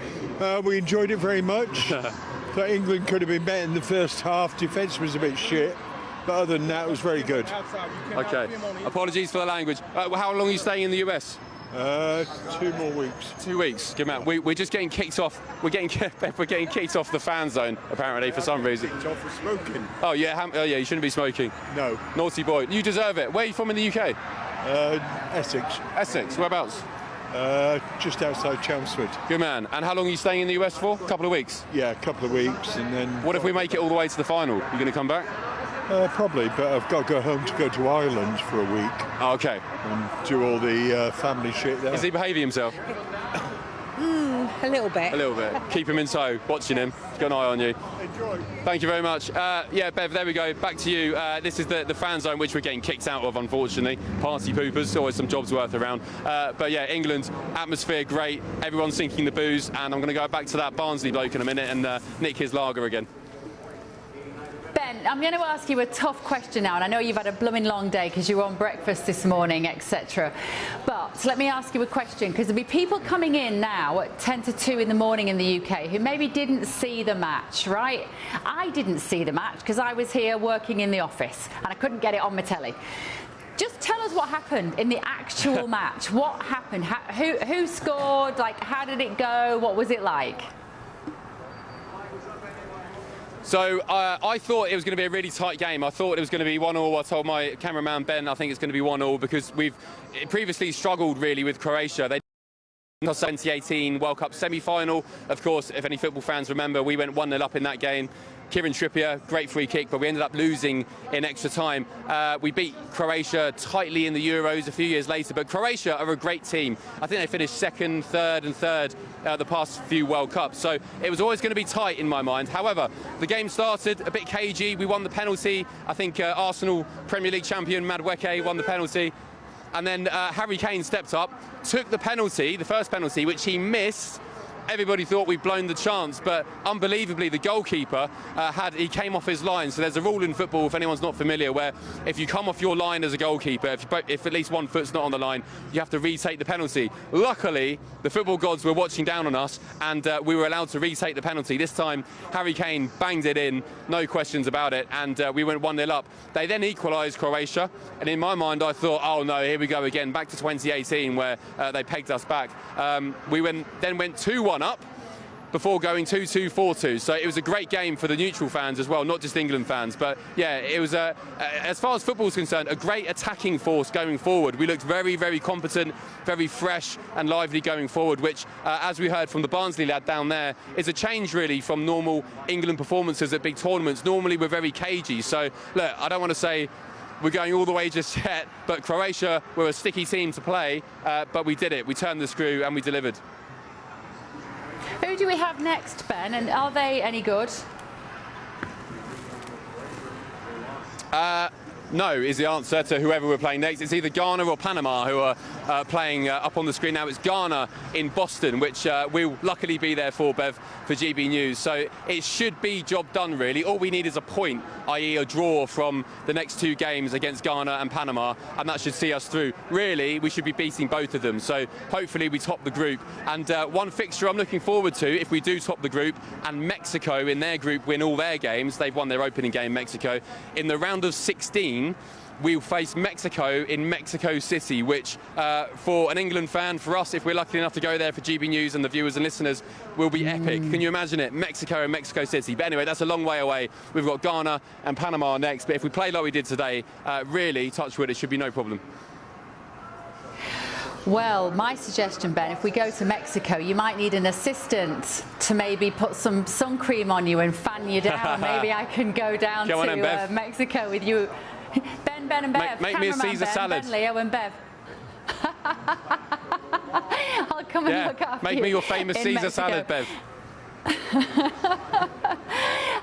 Speaker 13: We enjoyed it very much. But England could have been better in the first half. Defence was a bit shit. But other than that, it was very good.
Speaker 18: Okay. Apologies for the language. How long are you staying in the US?
Speaker 13: 2 more weeks.
Speaker 18: 2 weeks. Good man. We're just getting kicked off. We're getting kicked off the fan zone apparently for some reason.
Speaker 13: Kicked off for smoking.
Speaker 18: Oh yeah. Yeah. You shouldn't be smoking.
Speaker 13: No.
Speaker 18: Naughty boy. You deserve it. Where are you from in the UK?
Speaker 13: Essex.
Speaker 18: Essex. Whereabouts?
Speaker 13: Just outside Chelmsford.
Speaker 18: Good man. And how long are you staying in the US for? A couple of weeks?
Speaker 13: Yeah, a couple of weeks, and then.
Speaker 18: What if we make it all the way to the final? You going to come back?
Speaker 13: Probably, but I've got to go home to go to Ireland for a week.
Speaker 18: Oh, okay.
Speaker 13: And do all the family shit there.
Speaker 18: Is he behaving himself?
Speaker 17: A little bit.
Speaker 18: A little bit. Keep him in tow, watching him. Got an eye on you.
Speaker 13: Enjoy.
Speaker 18: Thank you very much. Yeah, Bev, there we go. Back to you. This is the fan zone, which we're getting kicked out of, unfortunately. Party poopers, always some jobs worth around. But yeah, England, atmosphere great. Everyone's sinking the booze. And I'm going to go back to that Barnsley bloke in a minute and nick his lager again.
Speaker 7: Ben, I'm going to ask you a tough question now, and I know you've had a blooming long day because you were on breakfast this morning, etc. But let me ask you a question, because there'll be people coming in now at 10 to 2 in the morning in the UK who maybe didn't see the match, right? I didn't see the match because I was here working in the office and I couldn't get it on my telly. Just tell us what happened in the actual match. What happened? Who scored? Like, how did it go? What was it like?
Speaker 18: So I thought it was going to be a really tight game. I thought it was going to be 1-1. I told my cameraman Ben I think it's going to be 1-1 because we've previously struggled really with Croatia. They 2018 World Cup semi-final. Of course, if any football fans remember, we went 1-0 up in that game. Kieran Trippier, great free kick, but we ended up losing in extra time. We beat Croatia tightly in the Euros a few years later, but Croatia are a great team. I think they finished second, third and third the past few World Cups, so it was always going to be tight in my mind. However, the game started a bit cagey. We won the penalty. I think Arsenal Premier League champion Madueke won the penalty. And then Harry Kane stepped up, took the penalty, the first penalty, which he missed. Everybody thought we'd blown the chance, but unbelievably the goalkeeper he came off his line. So there's a rule in football, if anyone's not familiar, where if you come off your line as a goalkeeper, if at least one foot's not on the line, you have to retake the penalty. Luckily, the football gods were watching down on us, and we were allowed to retake the penalty. This time, Harry Kane banged it in, no questions about it, and we went 1-0 up. They then equalised Croatia, and in my mind, I thought, oh no, here we go again, back to 2018, where they pegged us back. We then went 2-1 up before going 2-2, 4-2. So it was a great game for the neutral fans as well, not just England fans. But yeah, it was, as far as football is concerned, a great attacking force going forward. We looked very, very competent, very fresh and lively going forward, which, as we heard from the Barnsley lad down there, is a change really from normal England performances at big tournaments. Normally we're very cagey. So look, I don't want to say we're going all the way just yet, but Croatia were a sticky team to play, but we did it. We turned the screw and we delivered.
Speaker 7: Who do we have next, Ben, and are they any good?
Speaker 18: No is the answer to whoever we're playing next. It's either Ghana or Panama who are playing up on the screen now. It's Ghana in Boston, which we'll luckily be there for, Bev, for GB News. So it should be job done, really. All we need is a point, i.e. a draw from the next two games against Ghana and Panama, and that should see us through. Really, we should be beating both of them. So hopefully we top the group. And one fixture I'm looking forward to, if we do top the group, and Mexico in their group win all their games, they've won their opening game, Mexico, in the round of 16, we'll face Mexico in Mexico City, which for an England fan, for us, if we're lucky enough to go there for GB News and the viewers and listeners, will be epic. Can you imagine it? Mexico and Mexico City. But anyway, that's a long way away. We've got Ghana and Panama next. But if we play like we did today, really, touch wood, it should be no problem.
Speaker 7: Well, my suggestion, Ben, if we go to Mexico, you might need an assistant to maybe put some sun cream on you and fan you down. Maybe I can go down to Mexico with you. Ben and Bev.
Speaker 18: Make me a Caesar salad.
Speaker 7: Ben, Leo and Bev. I'll come and look after you.
Speaker 18: Make me your famous Caesar salad, Bev.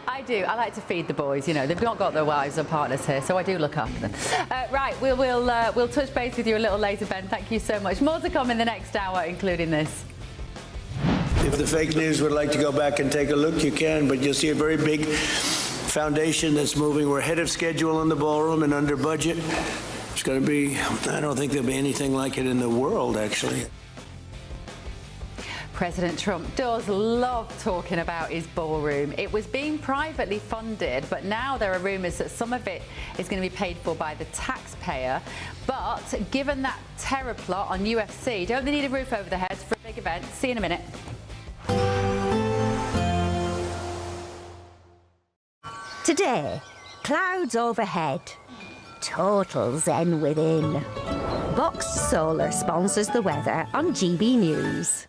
Speaker 7: I do. I like to feed the boys. You know, they've not got their wives or partners here, so I do look after them. Right, we'll touch base with you a little later, Ben. Thank you so much. More to come in the next hour, including this.
Speaker 9: If the fake news would like to go back and take a look, you can, but you'll see a very big foundation that's moving. We're ahead of schedule in the ballroom and under budget. It's going to be, I don't think there'll be anything like it in the world, actually.
Speaker 7: President Trump does love talking about his ballroom. It was being privately funded, but now there are rumours that some of it is going to be paid for by the taxpayer. But given that terror plot on UFC, don't they need a roof over their heads for a big event? See you in a minute.
Speaker 10: Today, clouds overhead. Total zen within. Boxed Solar sponsors the weather on GB News.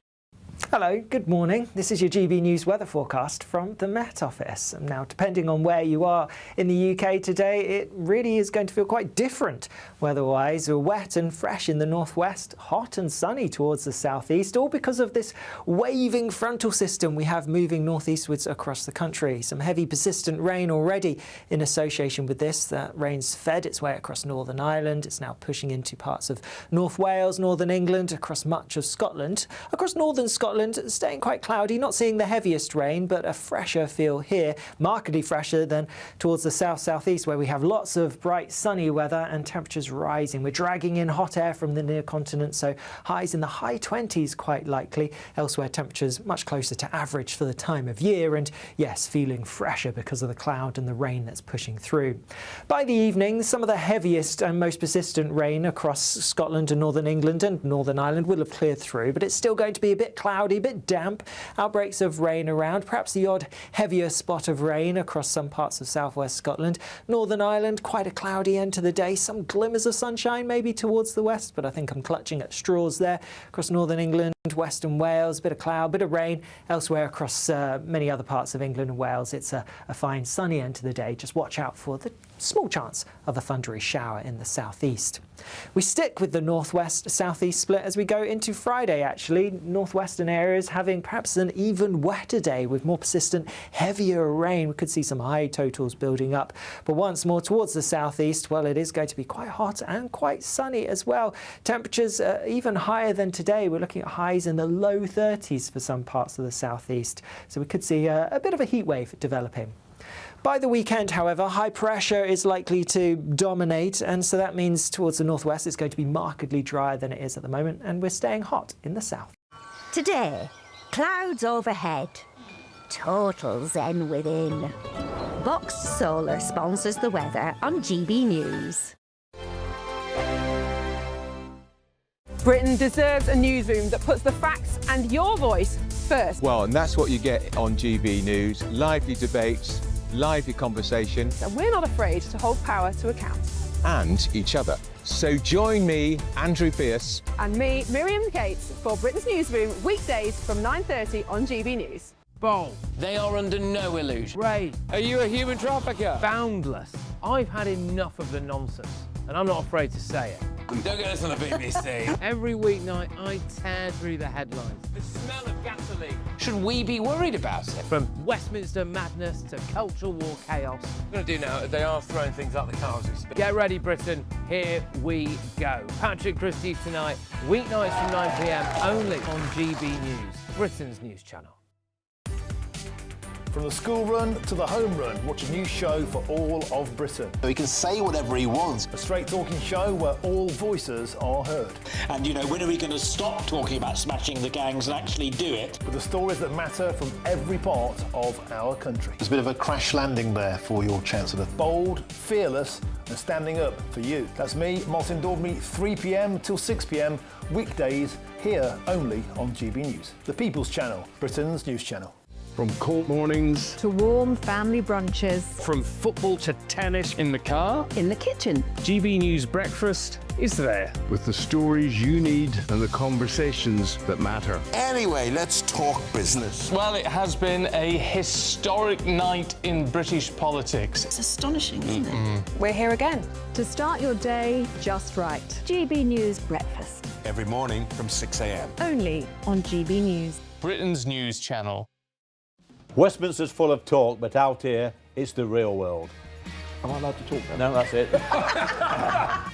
Speaker 11: Hello, good morning. This is your GB News weather forecast from the Met Office. Now, depending on where you are in the UK today, it really is going to feel quite different weather-wise. Wet and fresh in the northwest, hot and sunny towards the southeast, all because of this waving frontal system we have moving northeastwards across the country. Some heavy persistent rain already in association with this. That rain's fed its way across Northern Ireland. It's now pushing into parts of North Wales, Northern England, across much of Scotland. Across northern Scotland, staying quite cloudy, not seeing the heaviest rain, but a fresher feel here, markedly fresher than towards the south-southeast, where we have lots of bright sunny weather and temperatures rising. We're dragging in hot air from the near continent, so highs in the high 20s quite likely. Elsewhere, temperatures much closer to average for the time of year, and yes, feeling fresher because of the cloud and the rain that's pushing through. By the evening, some of the heaviest and most persistent rain across Scotland and Northern England and Northern Ireland will have cleared through, but it's still going to be a bit cloudy, a bit damp, outbreaks of rain around, perhaps the odd heavier spot of rain across some parts of southwest Scotland. Northern Ireland, quite a cloudy end to the day, some glimmers of sunshine maybe towards the west, but I think I'm clutching at straws there. Across Northern England, Western Wales, a bit of cloud, a bit of rain elsewhere across many other parts of England and Wales. It's a fine sunny end to the day. Just watch out for the small chance of a thundery shower in the southeast. We stick with the northwest-southeast split as we go into Friday, actually. Northwestern areas having perhaps an even wetter day with more persistent, heavier rain. We could see some high totals building up. But once more towards the southeast, well, it is going to be quite hot and quite sunny as well. Temperatures even higher than today. We're looking at highs in the low 30s for some parts of the southeast. So we could see a bit of a heat wave developing. By the weekend, however, high pressure is likely to dominate, and so that means towards the northwest it's going to be markedly drier than it is at the moment, and we're staying hot in the south.
Speaker 10: Today, clouds overhead, total zen within. Boxed Solar sponsors the weather on GB News.
Speaker 3: Britain deserves a newsroom that puts the facts and your voice first.
Speaker 15: Well, and that's what you get on GB News. Lively debates, lively conversation.
Speaker 3: And we're not afraid to hold power to account.
Speaker 15: And each other. So join me, Andrew Pierce.
Speaker 3: And me, Miriam Gates, for Britain's Newsroom, weekdays from 9:30 on GB News.
Speaker 16: Bo, they are under no illusion. Ray,
Speaker 24: Are you a human trafficker?
Speaker 16: boundless. I've had enough of the nonsense, and I'm not afraid to say it.
Speaker 24: Don't get us on the BBC.
Speaker 16: Every weeknight, I tear through the headlines.
Speaker 24: The smell of gasoline. Should we be worried about it?
Speaker 16: From Westminster madness to cultural war chaos.
Speaker 24: What I'm going to do now, they are throwing things out the car as we speak.
Speaker 16: Get ready, Britain. Here we go. Patrick Christie tonight, weeknights from 9 p.m. only on GB News, Britain's news channel.
Speaker 19: From the school run to the home run, watch a new show for all of Britain.
Speaker 20: So he can say whatever he wants.
Speaker 19: A straight-talking show where all voices are heard.
Speaker 20: And, you know, when are we going to stop talking about smashing the gangs and actually do it?
Speaker 19: With the stories that matter from every part of our country.
Speaker 20: There's a bit of a crash landing there for your Chancellor.
Speaker 19: Bold, fearless and standing up for you. That's me, Martin Daubney, 3 p.m. till 6 p.m, weekdays, here only on GB News. The People's Channel, Britain's news channel.
Speaker 21: From court mornings
Speaker 22: to warm family brunches,
Speaker 21: from football to tennis,
Speaker 22: in the car, in the kitchen.
Speaker 21: GB News Breakfast is there with the stories you need and the conversations that matter.
Speaker 20: Anyway, let's talk business.
Speaker 24: Well, it has been a historic night in British politics.
Speaker 22: It's astonishing, isn't it?
Speaker 3: We're here again.
Speaker 22: To start your day just right. GB News Breakfast.
Speaker 20: Every morning from 6 a.m.
Speaker 22: Only on GB News.
Speaker 24: Britain's news channel.
Speaker 23: Westminster's full of talk, but out here, it's the real world.
Speaker 19: Am I allowed to talk now?
Speaker 23: No, that's it.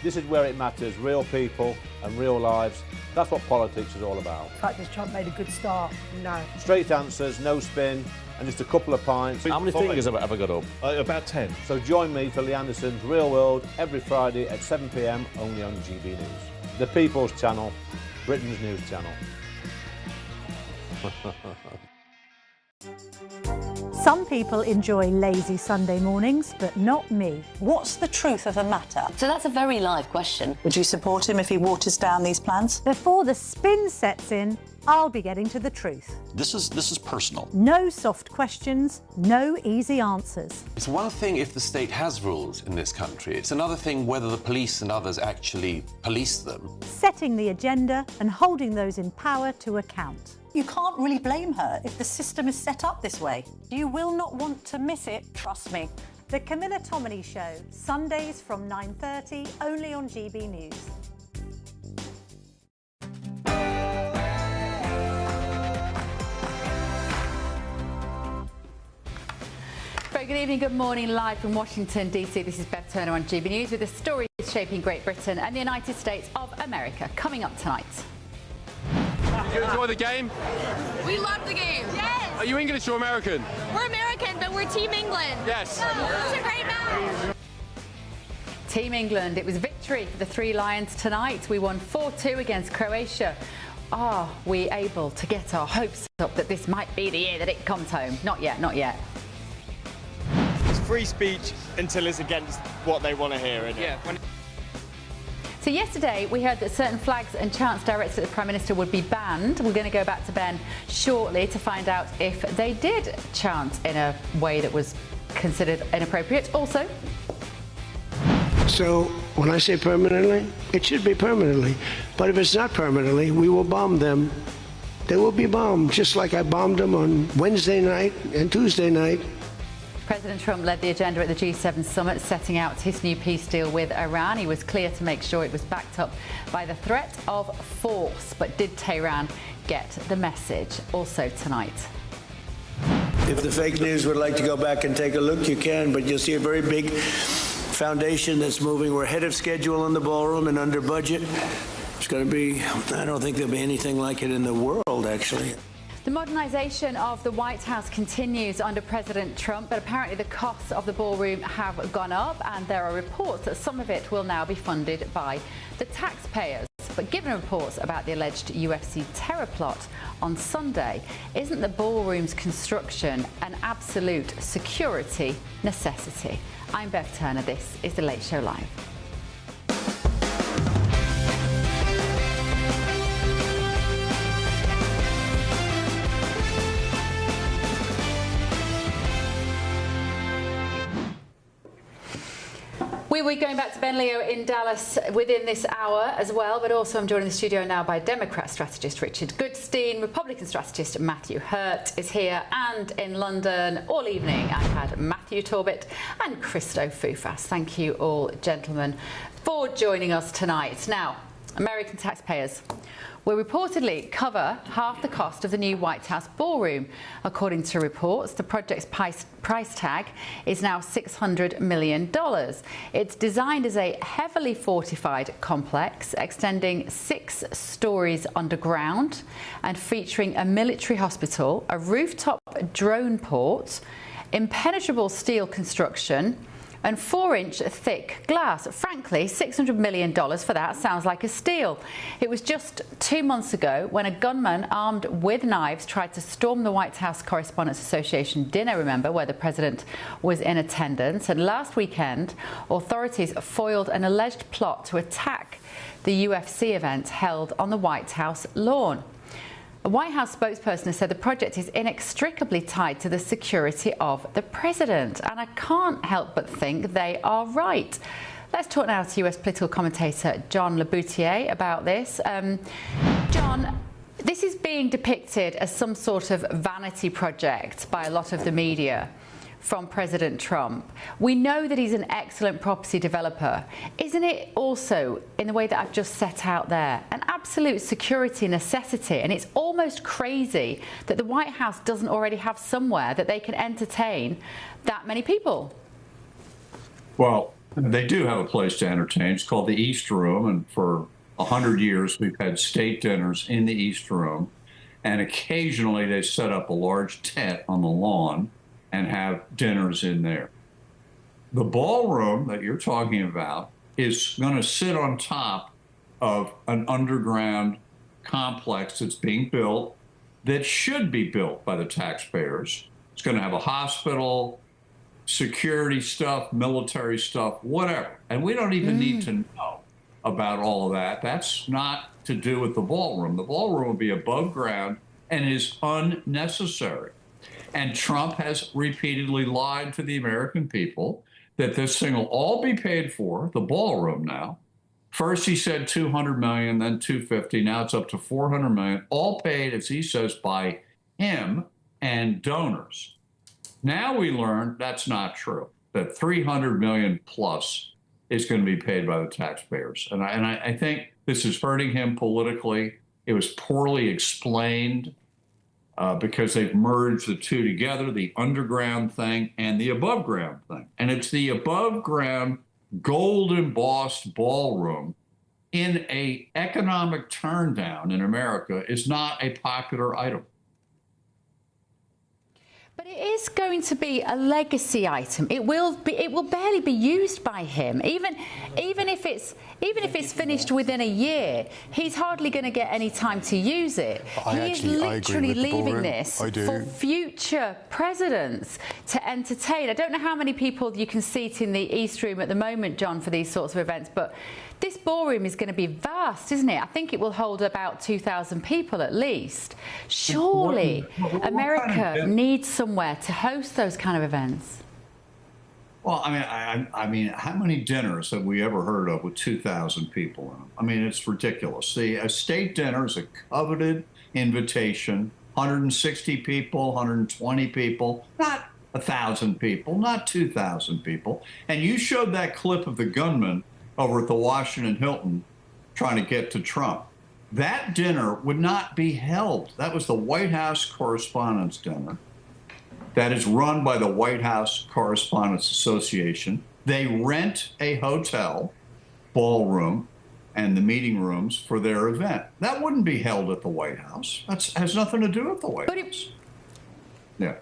Speaker 23: This is where it matters, real people and real lives. That's what politics is all about.
Speaker 22: In fact, has Trump made a good start? No.
Speaker 23: Straight answers, no spin, and just a couple of pints. How many fingers have I ever got up?
Speaker 19: About 10.
Speaker 23: So join me for Lee Anderson's Real World every Friday at 7 p.m, only on GB News. The People's Channel, Britain's news channel.
Speaker 27: Some people enjoy lazy Sunday mornings, but not me.
Speaker 30: What's the truth of the matter?
Speaker 31: So that's a very live question.
Speaker 30: Would you support him if he waters down these plans?
Speaker 27: Before the spin sets in, I'll be getting to the truth.
Speaker 20: This is personal.
Speaker 27: No soft questions, no easy answers.
Speaker 32: It's one thing if the state has rules in this country. It's another thing whether the police and others actually police them.
Speaker 27: Setting the agenda and holding those in power to account.
Speaker 30: You can't really blame her if the system is set up this way.
Speaker 27: You will not want to miss it, trust me. The Camilla Tominey Show, Sundays from 9:30, only on GB News.
Speaker 7: Very good evening, good morning, live from Washington, D.C. This is Bev Turner on GB News with the stories shaping Great Britain and the United States of America coming up tonight.
Speaker 18: Did you enjoy the game?
Speaker 25: We love the game. Yes.
Speaker 18: Are you English or American?
Speaker 25: We're American, but we're Team England.
Speaker 18: Yes.
Speaker 25: It was a great match.
Speaker 7: Team England, it was victory for the Three Lions tonight. We won 4-2 against Croatia. Are we able to get our hopes up that this might be the year that it comes home? Not yet, not yet.
Speaker 26: It's free speech until it's against what they want to hear, isn't it?
Speaker 18: Yeah.
Speaker 7: So yesterday we heard that certain flags and chants directed at the Prime Minister would be banned. We're going to go back to Ben shortly to find out if they did chant in a way that was considered inappropriate. Also,
Speaker 9: So when I say permanently, it should be permanently. But if it's not permanently, we will bomb them. they will be bombed, just like I bombed them on Wednesday night and Tuesday night.
Speaker 7: President Trump led the agenda at the G7 summit, setting out his new peace deal with Iran. He was clear to make sure it was backed up by the threat of force. But did Tehran get the message? Also tonight.
Speaker 9: If the fake news would like to go back and take a look, you can, but you'll see a very big foundation that's moving. We're ahead of schedule in the ballroom and under budget. It's going to be, I don't think there'll be anything like it in the world, actually.
Speaker 7: The modernisation of the White House continues under President Trump, but apparently the costs of the ballroom have gone up, and there are reports that some of it will now be funded by the taxpayers. But given reports about the alleged UFC terror plot on Sunday, isn't the ballroom's construction an absolute security necessity? I'm Bev Turner. This is The Late Show Live. We're going back to Ben Leo in Dallas within this hour as well, but also I'm joined in the studio now by Democrat strategist Richard Goodstein, Republican strategist Matthew Hurt is here, and in London all evening I've had Matthew Torbett and Christo Fufas. Thank you all, gentlemen, for joining us tonight. Now, American taxpayers will reportedly cover half the cost of the new White House ballroom. According to reports, the project's price tag is now $600 million. It's designed as a heavily fortified complex, extending 6 stories underground and featuring a military hospital, a rooftop drone port, impenetrable steel construction, and 4-inch thick glass. Frankly, $600 million for that sounds like a steal. It was just 2 months ago when a gunman armed with knives tried to storm the White House Correspondents' Association dinner, remember, where the president was in attendance. And last weekend, authorities foiled an alleged plot to attack the UFC event held on the White House lawn. A White House spokesperson has said the project is inextricably tied to the security of the president, and I can't help but think they are right. Let's talk now to US political commentator John Laboutier about this. John, this is being depicted as some sort of vanity project by a lot of the media from President Trump. We know that he's an excellent property developer. Isn't it also, in the way that I've just set out there, an absolute security necessity? And it's almost crazy that the White House doesn't already have somewhere that they can entertain that many people.
Speaker 1: Well, they do have a place to entertain. It's called the East Room, and for 100 years we've had state dinners in the East Room, and occasionally they set up a large tent on the lawn and have dinners in there. The ballroom that you're talking about is going to sit on top of an underground complex that's being built that should be built by the taxpayers. It's going to have a hospital, security stuff, military stuff, whatever. And we don't even need to know about all of that. That's not to do with the ballroom. The ballroom will be above ground and is unnecessary. And Trump has repeatedly lied to the American people that this thing will all be paid for, the ballroom now. First he said $200 million, then $250, now it's up to $400 million, all paid, as he says, by him and donors. Now we learn that's not true, that $300 million plus is going to be paid by the taxpayers. And I think this is hurting him politically. It was poorly explained. Because they've merged the two together, the underground thing and the above ground thing. And it's the above ground gold embossed ballroom in a economic turndown in America is not a popular item.
Speaker 7: But it is going to be a legacy item. It will barely be used by him. Even if it's finished within a year, he's hardly going to get any time to use it. He is literally leaving this for future presidents to entertain. I don't know how many people you can seat in the East Room at the moment, John, for these sorts of events, but this ballroom is going to be vast, isn't it? I think it will hold about 2,000 people at least. Surely America needs somewhere to host those kind of events.
Speaker 1: Well, I mean, how many dinners have we ever heard of with 2,000 people in them? I mean, it's ridiculous. A state dinner is a coveted invitation, 160 people, 120 people, not 1,000 people, not 2,000 people. And you showed that clip of the gunman over at the Washington Hilton trying to get to Trump. That dinner would not be held. That was the White House Correspondents' Dinner that is run by the White House Correspondents Association. They rent a hotel ballroom and the meeting rooms for their event. That wouldn't be held at the White House. That has nothing to do with the White House. Yeah.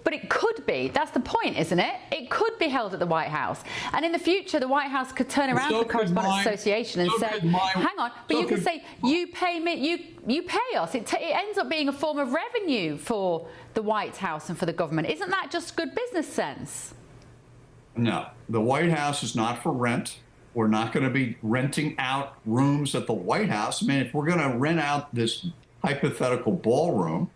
Speaker 7: But it could be. That's the point, isn't it? It could be held at the White House. And in the future, the White House could turn around to the Correspondents Association and say, hang on, but you can say, you pay me, you pay us. It ends up being a form of revenue for the White House and for the government. Isn't that just good business sense?
Speaker 1: No, the White House is not for rent. We're not going to be renting out rooms at the White House. I mean, if we're going to rent out this hypothetical ballroom,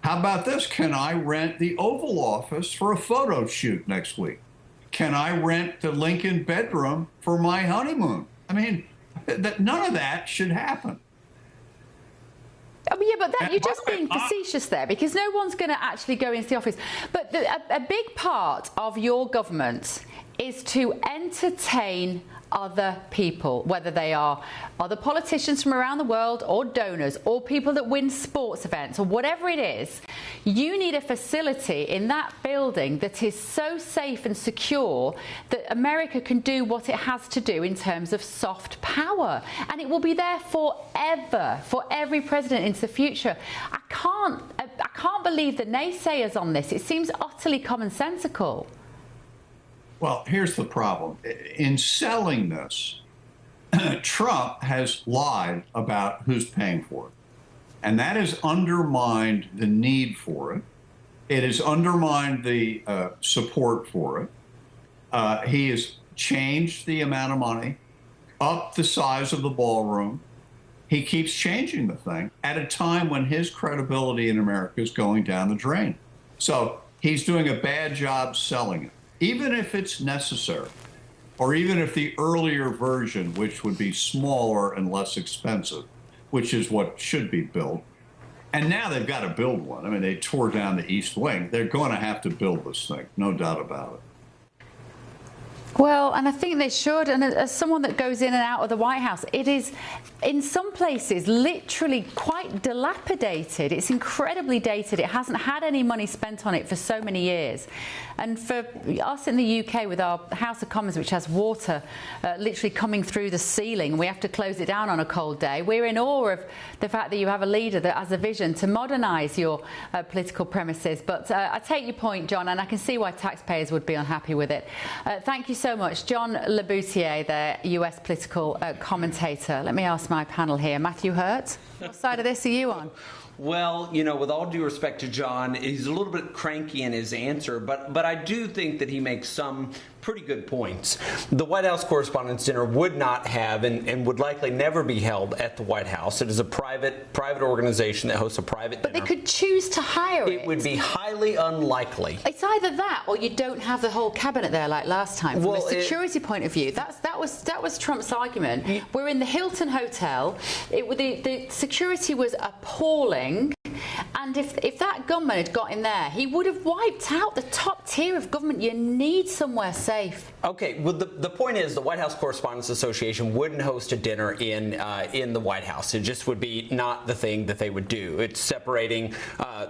Speaker 1: how about this? Can I rent the Oval Office for a photo shoot next week? Can I rent the Lincoln bedroom for my honeymoon? I mean, none of that should happen.
Speaker 7: Oh, yeah, but you're just being facetious there, because no one's going to actually go into the office. But a big part of your government is to entertain other people, whether they are other politicians from around the world or donors or people that win sports events or whatever it is. You need a facility in that building that is so safe and secure that America can do what it has to do in terms of soft power, and it will be there forever for every president into the future. I can't believe the naysayers on this. It seems utterly commonsensical.
Speaker 1: Well, here's the problem. In selling this, Trump has lied about who's paying for it. And that has undermined the need for it. It has undermined the support for it. He has changed the amount of money, upped the size of the ballroom. He keeps changing the thing at a time when his credibility in America is going down the drain. So he's doing a bad job selling it. Even if it's necessary, or even if the earlier version, which would be smaller and less expensive, which is what should be built. And now they've got to build one. I mean, they tore down the East Wing. They're going to have to build this thing, no doubt about it.
Speaker 7: Well, and I think they should. And as someone that goes in and out of the White House, it is, in some places, literally quite dilapidated. It's incredibly dated. It hasn't had any money spent on it for so many years. And for us in the UK, with our House of Commons, which has water literally coming through the ceiling, and we have to close it down on a cold day, we're in awe of the fact that you have a leader that has a vision to modernise your political premises. But I take your point, John, and I can see why taxpayers would be unhappy with it. Thank you so much. John Laboutier, the US political commentator. Let me ask my panel here. Matthew Hurt, what side of this are you on?
Speaker 2: Well, you know, with all due respect to John, he's a little bit cranky in his answer, but I do think that he makes some pretty good points. The White House Correspondents' Dinner would not have and would likely never be held at the White House. It is a private organization that hosts a private dinner.
Speaker 7: But they could choose to hire it.
Speaker 2: It would be highly unlikely.
Speaker 7: It's either that or you don't have the whole cabinet there like last time. From a security point of view, that was Trump's argument. We're in the Hilton Hotel. The security was appalling. And if that gunman had got in there, he would have wiped out the top tier of government. You need somewhere safe.
Speaker 2: Okay, well, the point is the White House Correspondents Association wouldn't host a dinner in the White House. It just would be not the thing that they would do. It's separating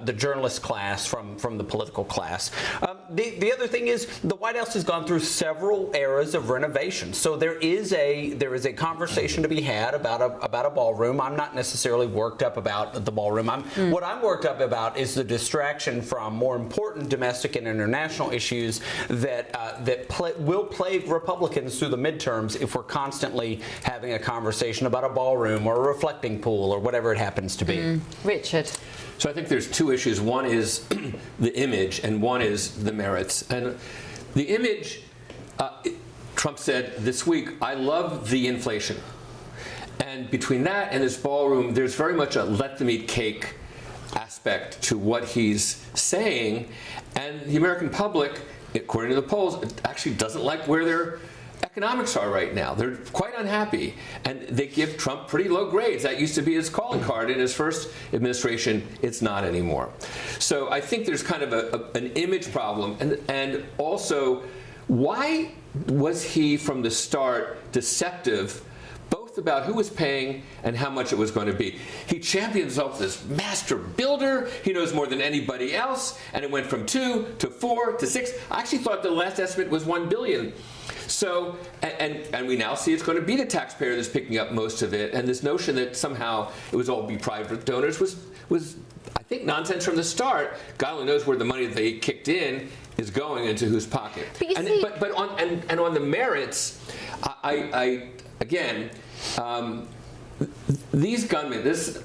Speaker 2: the journalist class from the political class. The other thing is the White House has gone through several eras of renovation. So there is a conversation to be had about a ballroom. I'm not necessarily worked up about the ballroom. What I'm worked up about is the distraction from more important domestic and international issues that will plague Republicans through the midterms if we're constantly having a conversation about a ballroom or a reflecting pool or whatever it happens to be.
Speaker 7: Richard.
Speaker 4: So I think there's two issues. One is the image and one is the merits. And the image, Trump said this week, I love the inflation. And between that and this ballroom, there's very much a let them eat cake aspect to what he's saying. And the American public, according to the polls, actually doesn't like where they're economics are right now. They're quite unhappy, and they give Trump pretty low grades. That used to be his calling card in his first administration. It's not anymore. So I think there's kind of an image problem, and also, why was he from the start deceptive, both about who was paying and how much it was going to be? He championed himself as this master builder. He knows more than anybody else, and it went from 2 to 4 to 6. I actually thought the last estimate was $1 billion. So, and we now see it's going to be the taxpayer that's picking up most of it, and this notion that somehow it was all be private donors was I think nonsense from the start. God only knows where the money that they kicked in is going into whose pocket. But on the merits, I again, these gunmen, this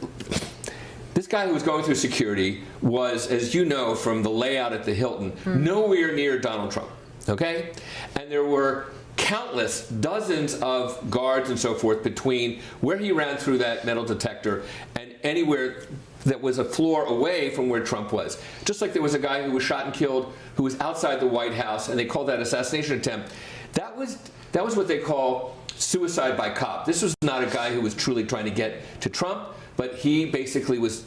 Speaker 4: guy who was going through security was, as you know from the layout at the Hilton, nowhere near Donald Trump. Okay? And there were countless dozens of guards and so forth between where he ran through that metal detector and anywhere that was a floor away from where Trump was. Just like there was a guy who was shot and killed who was outside the White House, and they called that assassination attempt. That was what they call suicide by cop. This was not a guy who was truly trying to get to Trump, but he basically was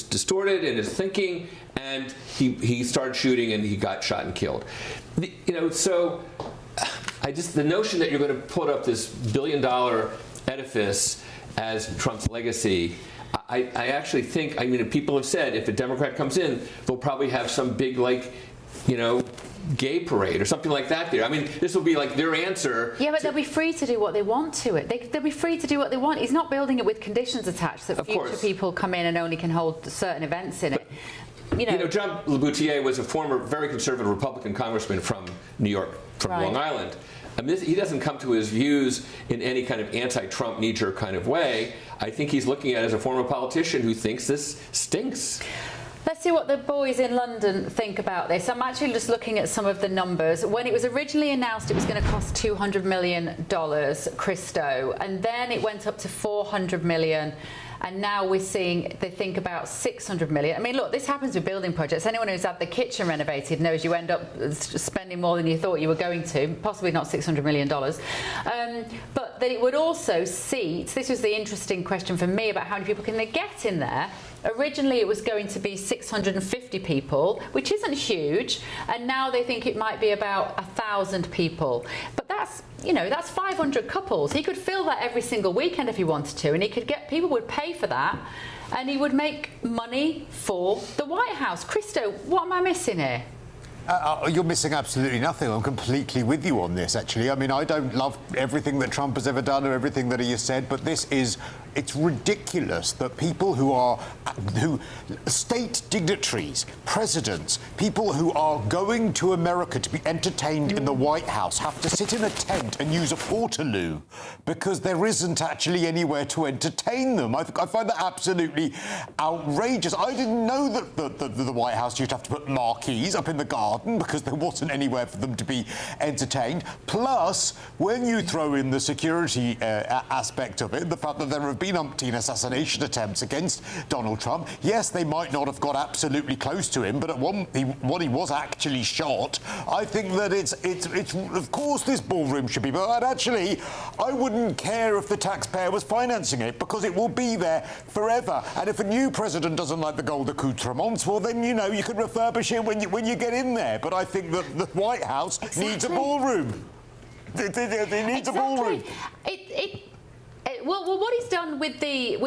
Speaker 4: distorted in his thinking, and he started shooting and he got shot and killed. So the notion that you're going to put up this $billion edifice as Trump's legacy, I actually think, people have said if a Democrat comes in, they'll probably have some big, gay parade or something like that there. This will be like their answer.
Speaker 7: Yeah, but they'll be free to do what they want to it. They'll be free to do what they want. He's not building it with conditions attached that future people come in and only can hold certain events in it.
Speaker 4: John LaBoutier was a former very conservative Republican congressman from New York, from Long Island. He doesn't come to his views in any kind of anti-Trump knee-jerk kind of way. I think he's looking at it as a former politician who thinks this stinks.
Speaker 7: Let's see what the boys in London think about this. I'm actually just looking at some of the numbers. When it was originally announced it was going to cost $200 million, Christo, and then it went up to $400 million. And now we're seeing they think about 600 million. Look, this happens with building projects. Anyone who's had the kitchen renovated knows you end up spending more than you thought you were going to, possibly not $600 million. But that it would also seat, this was the interesting question for me about how many people can they get in there. Originally it was going to be 650 people, which isn't huge, and now they think it might be about 1,000 people. But that's 500 couples. He could fill that every single weekend if he wanted to, and he could get, people would pay for that, and he would make money for the White House. Christo, what am I missing here?
Speaker 5: You're missing absolutely nothing. I'm completely with you on this, actually. I don't love everything that Trump has ever done or everything that he has said, but it's ridiculous that people who state dignitaries, presidents, people who are going to America to be entertained in the White House have to sit in a tent and use a portaloo because there isn't actually anywhere to entertain them. I find that absolutely outrageous. I didn't know that the White House used to have to put marquees up in the garden because there wasn't anywhere for them to be entertained. Plus, when you throw in the security aspect of it, the fact that there have been umpteen assassination attempts against Donald Trump, yes, they might not have got absolutely close to him, but at one he was actually shot. I think that it's of course this ballroom should be, but actually I wouldn't care if the taxpayer was financing it because it will be there forever. And if a new president doesn't like the gold accoutrements, well then you can refurbish it when you get in there. But I think that the White House needs a ballroom. It needs a ballroom.
Speaker 7: Well, what he's done with the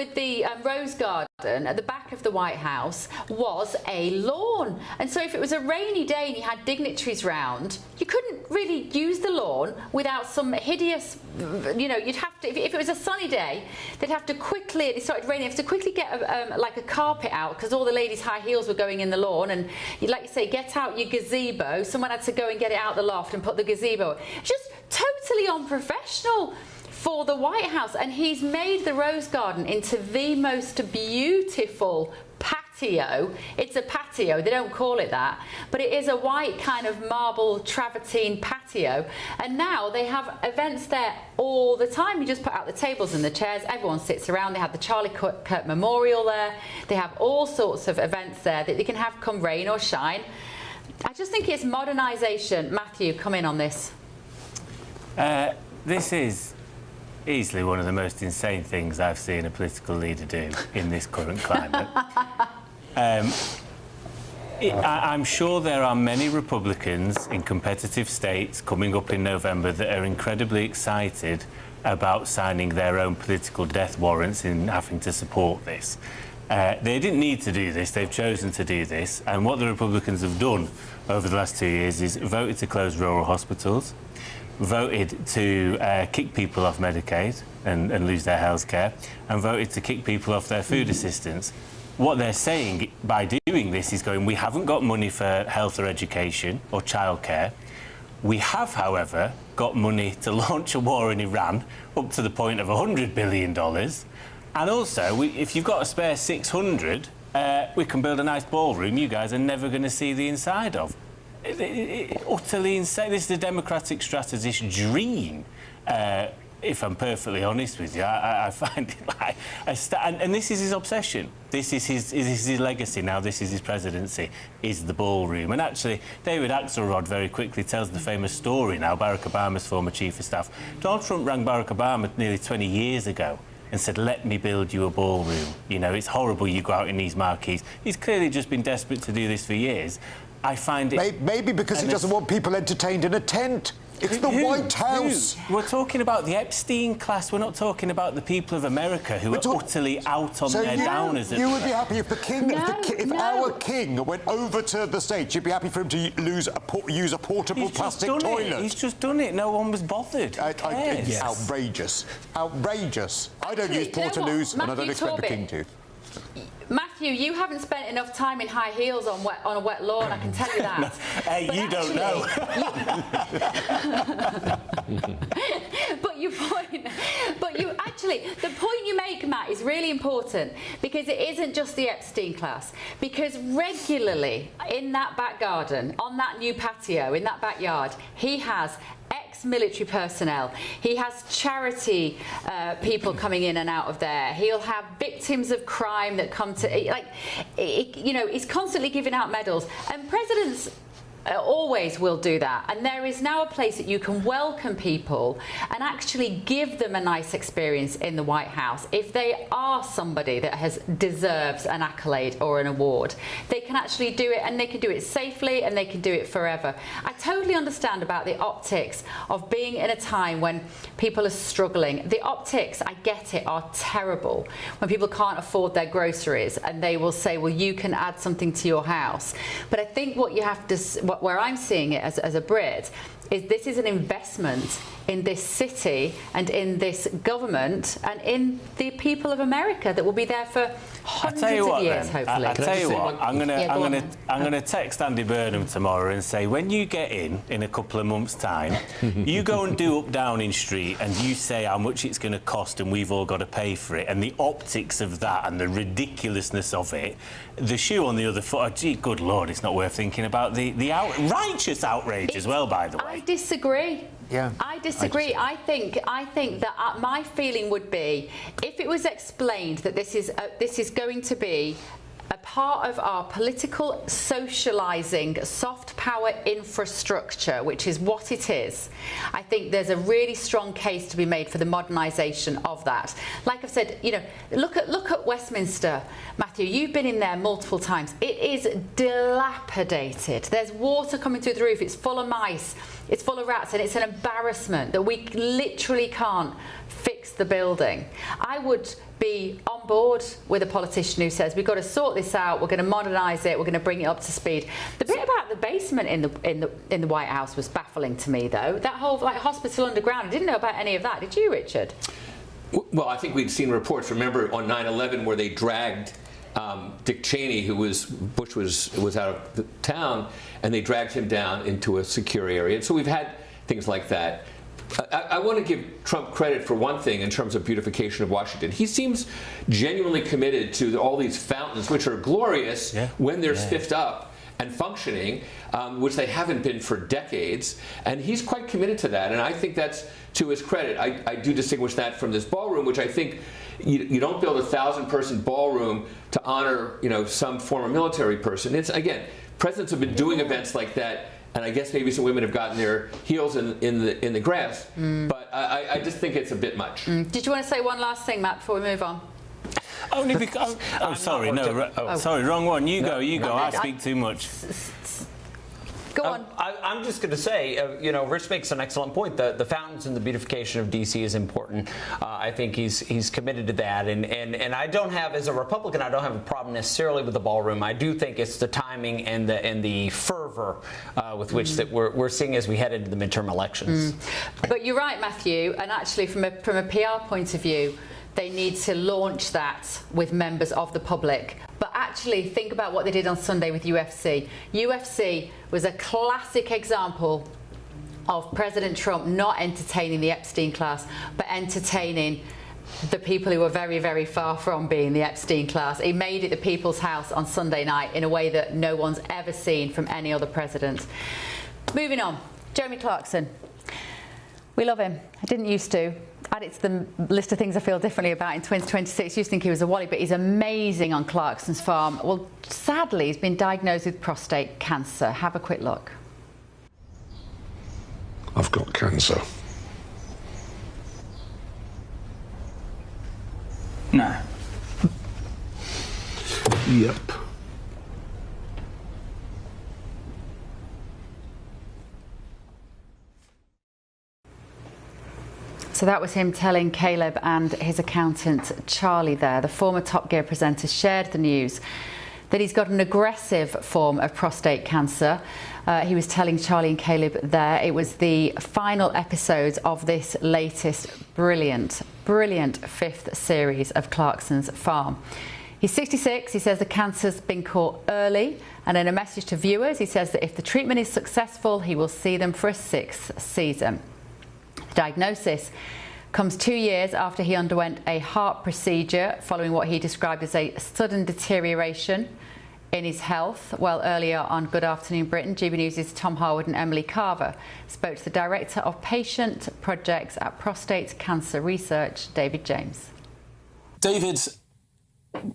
Speaker 7: Rose Garden at the back of the White House was a lawn. And so if it was a rainy day and you had dignitaries round, you couldn't really use the lawn without some hideous, you'd have to, if it was a sunny day, they'd have to quickly, it started raining, they'd have to quickly get a carpet out because all the ladies' high heels were going in the lawn, and like you say, get out your gazebo. Someone had to go and get it out the loft and put the gazebo. Just totally unprofessional for the White House. And he's made the Rose Garden into the most beautiful patio. It's a patio, they don't call it that, but it is a white kind of marble travertine patio. And now they have events there all the time. You just put out the tables and the chairs, everyone sits around. They have the Charlie Kirk Memorial there. They have all sorts of events there that they can have come rain or shine. I just think it's modernisation. Matthew, come in on this.
Speaker 6: This is easily one of the most insane things I've seen a political leader do in this current climate. I'm sure there are many Republicans in competitive states coming up in November that are incredibly excited about signing their own political death warrants in having to support this. They didn't need to do this, they've chosen to do this, and what the Republicans have done over the last 2 years is voted to close rural hospitals, voted to kick people off Medicaid and lose their health care, and voted to kick people off their food assistance. What they're saying by doing this is going, we haven't got money for health or education or childcare. We have, however, got money to launch a war in Iran up to the point of $100 billion. And also, if you've got a spare 600, we can build a nice ballroom you guys are never going to see the inside of. Utterly insane. This is the Democratic strategist's dream. If I'm perfectly honest with you, I find it like... and this is his obsession. This is his legacy now. This is his presidency, is the ballroom. And actually, David Axelrod very quickly tells the famous story now, Barack Obama's former chief of staff. Donald Trump rang Barack Obama nearly 20 years ago and said, let me build you a ballroom. You know, it's horrible you go out in these marquees. He's clearly just been desperate to do this for years. I find it...
Speaker 5: Maybe because he doesn't want people entertained in a tent. It's the White House.
Speaker 6: We're talking about the Epstein class. We're not talking about the people of America who are utterly out on their downers.
Speaker 5: You would be happy if the king, if our king went over to the States, you'd be happy for him to use a portable plastic toilet.
Speaker 6: He's just done it. No one was bothered.
Speaker 5: It's outrageous. Outrageous. I don't use Portaloos, and I don't expect the king to.
Speaker 7: Matthew, you haven't spent enough time in high heels on a wet lawn, I can tell you that.
Speaker 6: No, hey, but you don't know.
Speaker 7: The point you make, Matt, is really important because it isn't just the Epstein class. Because regularly in that back garden, on that new patio, in that backyard, he has ex-military personnel. He has charity people coming in and out of there. He'll have victims of crime that come to, he's constantly giving out medals. And presidents always will do that, and there is now a place that you can welcome people and actually give them a nice experience in the White House. If they are somebody that deserves an accolade or an award, they can actually do it, and they can do it safely, and they can do it forever. I totally understand about the optics of being in a time when people are struggling. The optics, I get it, are terrible when people can't afford their groceries and they will say, well, you can add something to your house. But I think what you have to, where I'm seeing it as a Brit, is this is an investment in this city and in this government and in the people of America that will be there for hundreds of years, hopefully.
Speaker 6: I tell you what, I'm gonna text Andy Burnham tomorrow and say, when you get in a couple of months' time, you go and do Up Downing Street and you say how much it's going to cost and we've all got to pay for it, and the optics of that and the ridiculousness of it, the shoe on the other foot, oh, gee, good Lord, it's not worth thinking about the righteous outrage as well, by the way.
Speaker 7: I disagree.
Speaker 5: Yeah.
Speaker 7: I disagree. I think that my feeling would be, if it was explained that this is going to be a part of our political socialising soft power infrastructure, which is what it is, I think there's a really strong case to be made for the modernisation of that. Like I've said, look at Westminster, Matthew. You've been in there multiple times. It is dilapidated. There's water coming through the roof. It's full of mice. It's full of rats, and it's an embarrassment that we literally can't fix the building. I would be on board with a politician who says we've got to sort this out, we're going to modernise it, we're going to bring it up to speed. The bit about the basement in the White House was baffling to me, though. That whole hospital underground, I didn't know about any of that. Did you, Richard?
Speaker 4: Well, I think we'd seen reports, remember, on 9/11 where they dragged Dick Cheney, Bush was out of the town, and they dragged him down into a secure area. And so we've had things like that. I want to give Trump credit for one thing in terms of beautification of Washington. He seems genuinely committed to all these fountains, which are glorious when they're spiffed up and functioning, which they haven't been for decades. And he's quite committed to that, and I think that's to his credit. I do distinguish that from this ballroom, which I think you don't build a 1,000-person ballroom to honor, some former military person. It's, again, presidents have been doing events like that, and I guess maybe some women have gotten their heels in the grass. But I just think it's a bit much.
Speaker 7: Did you want to say one last thing, Matt, before we move on?
Speaker 6: Only because... sorry, wrong one. You go. I speak too much.
Speaker 7: Go on.
Speaker 2: I'm just going to say, Rich makes an excellent point. The fountains and the beautification of DC is important. I think he's committed to that. And I don't have, as a Republican, I don't have a problem necessarily with the ballroom. I do think it's the timing and the fervor with which that we're seeing as we head into the midterm elections.
Speaker 7: But you're right, Matthew. And actually, from a PR point of view, they need to launch that with members of the public. But actually, think about what they did on Sunday with UFC. UFC was a classic example of President Trump not entertaining the Epstein class, but entertaining the people who were very, very far from being the Epstein class. He made it the people's house on Sunday night in a way that no one's ever seen from any other president. Moving on, Jeremy Clarkson. We love him. I didn't used to. Add it to the list of things I feel differently about in 2026. Used to think he was a wally, but he's amazing on Clarkson's farm. Well, sadly, he's been diagnosed with prostate cancer. Have a quick look.
Speaker 8: I've got cancer.
Speaker 10: No.
Speaker 8: Yep.
Speaker 7: So that was him telling Caleb and his accountant Charlie there. The former Top Gear presenter shared the news that he's got an aggressive form of prostate cancer. He was telling Charlie and Caleb there. It was the final episodes of this latest brilliant fifth series of Clarkson's Farm. He's 66. He says the cancer's been caught early. And in a message to viewers, he says that if the treatment is successful, he will see them for a 6th season. The diagnosis comes 2 years after he underwent a heart procedure following what he described as a sudden deterioration in his health. Well, earlier on Good Afternoon Britain, GBNews' Tom Harwood and Emily Carver spoke to the Director of Patient Projects at Prostate Cancer Research, David James.
Speaker 11: David,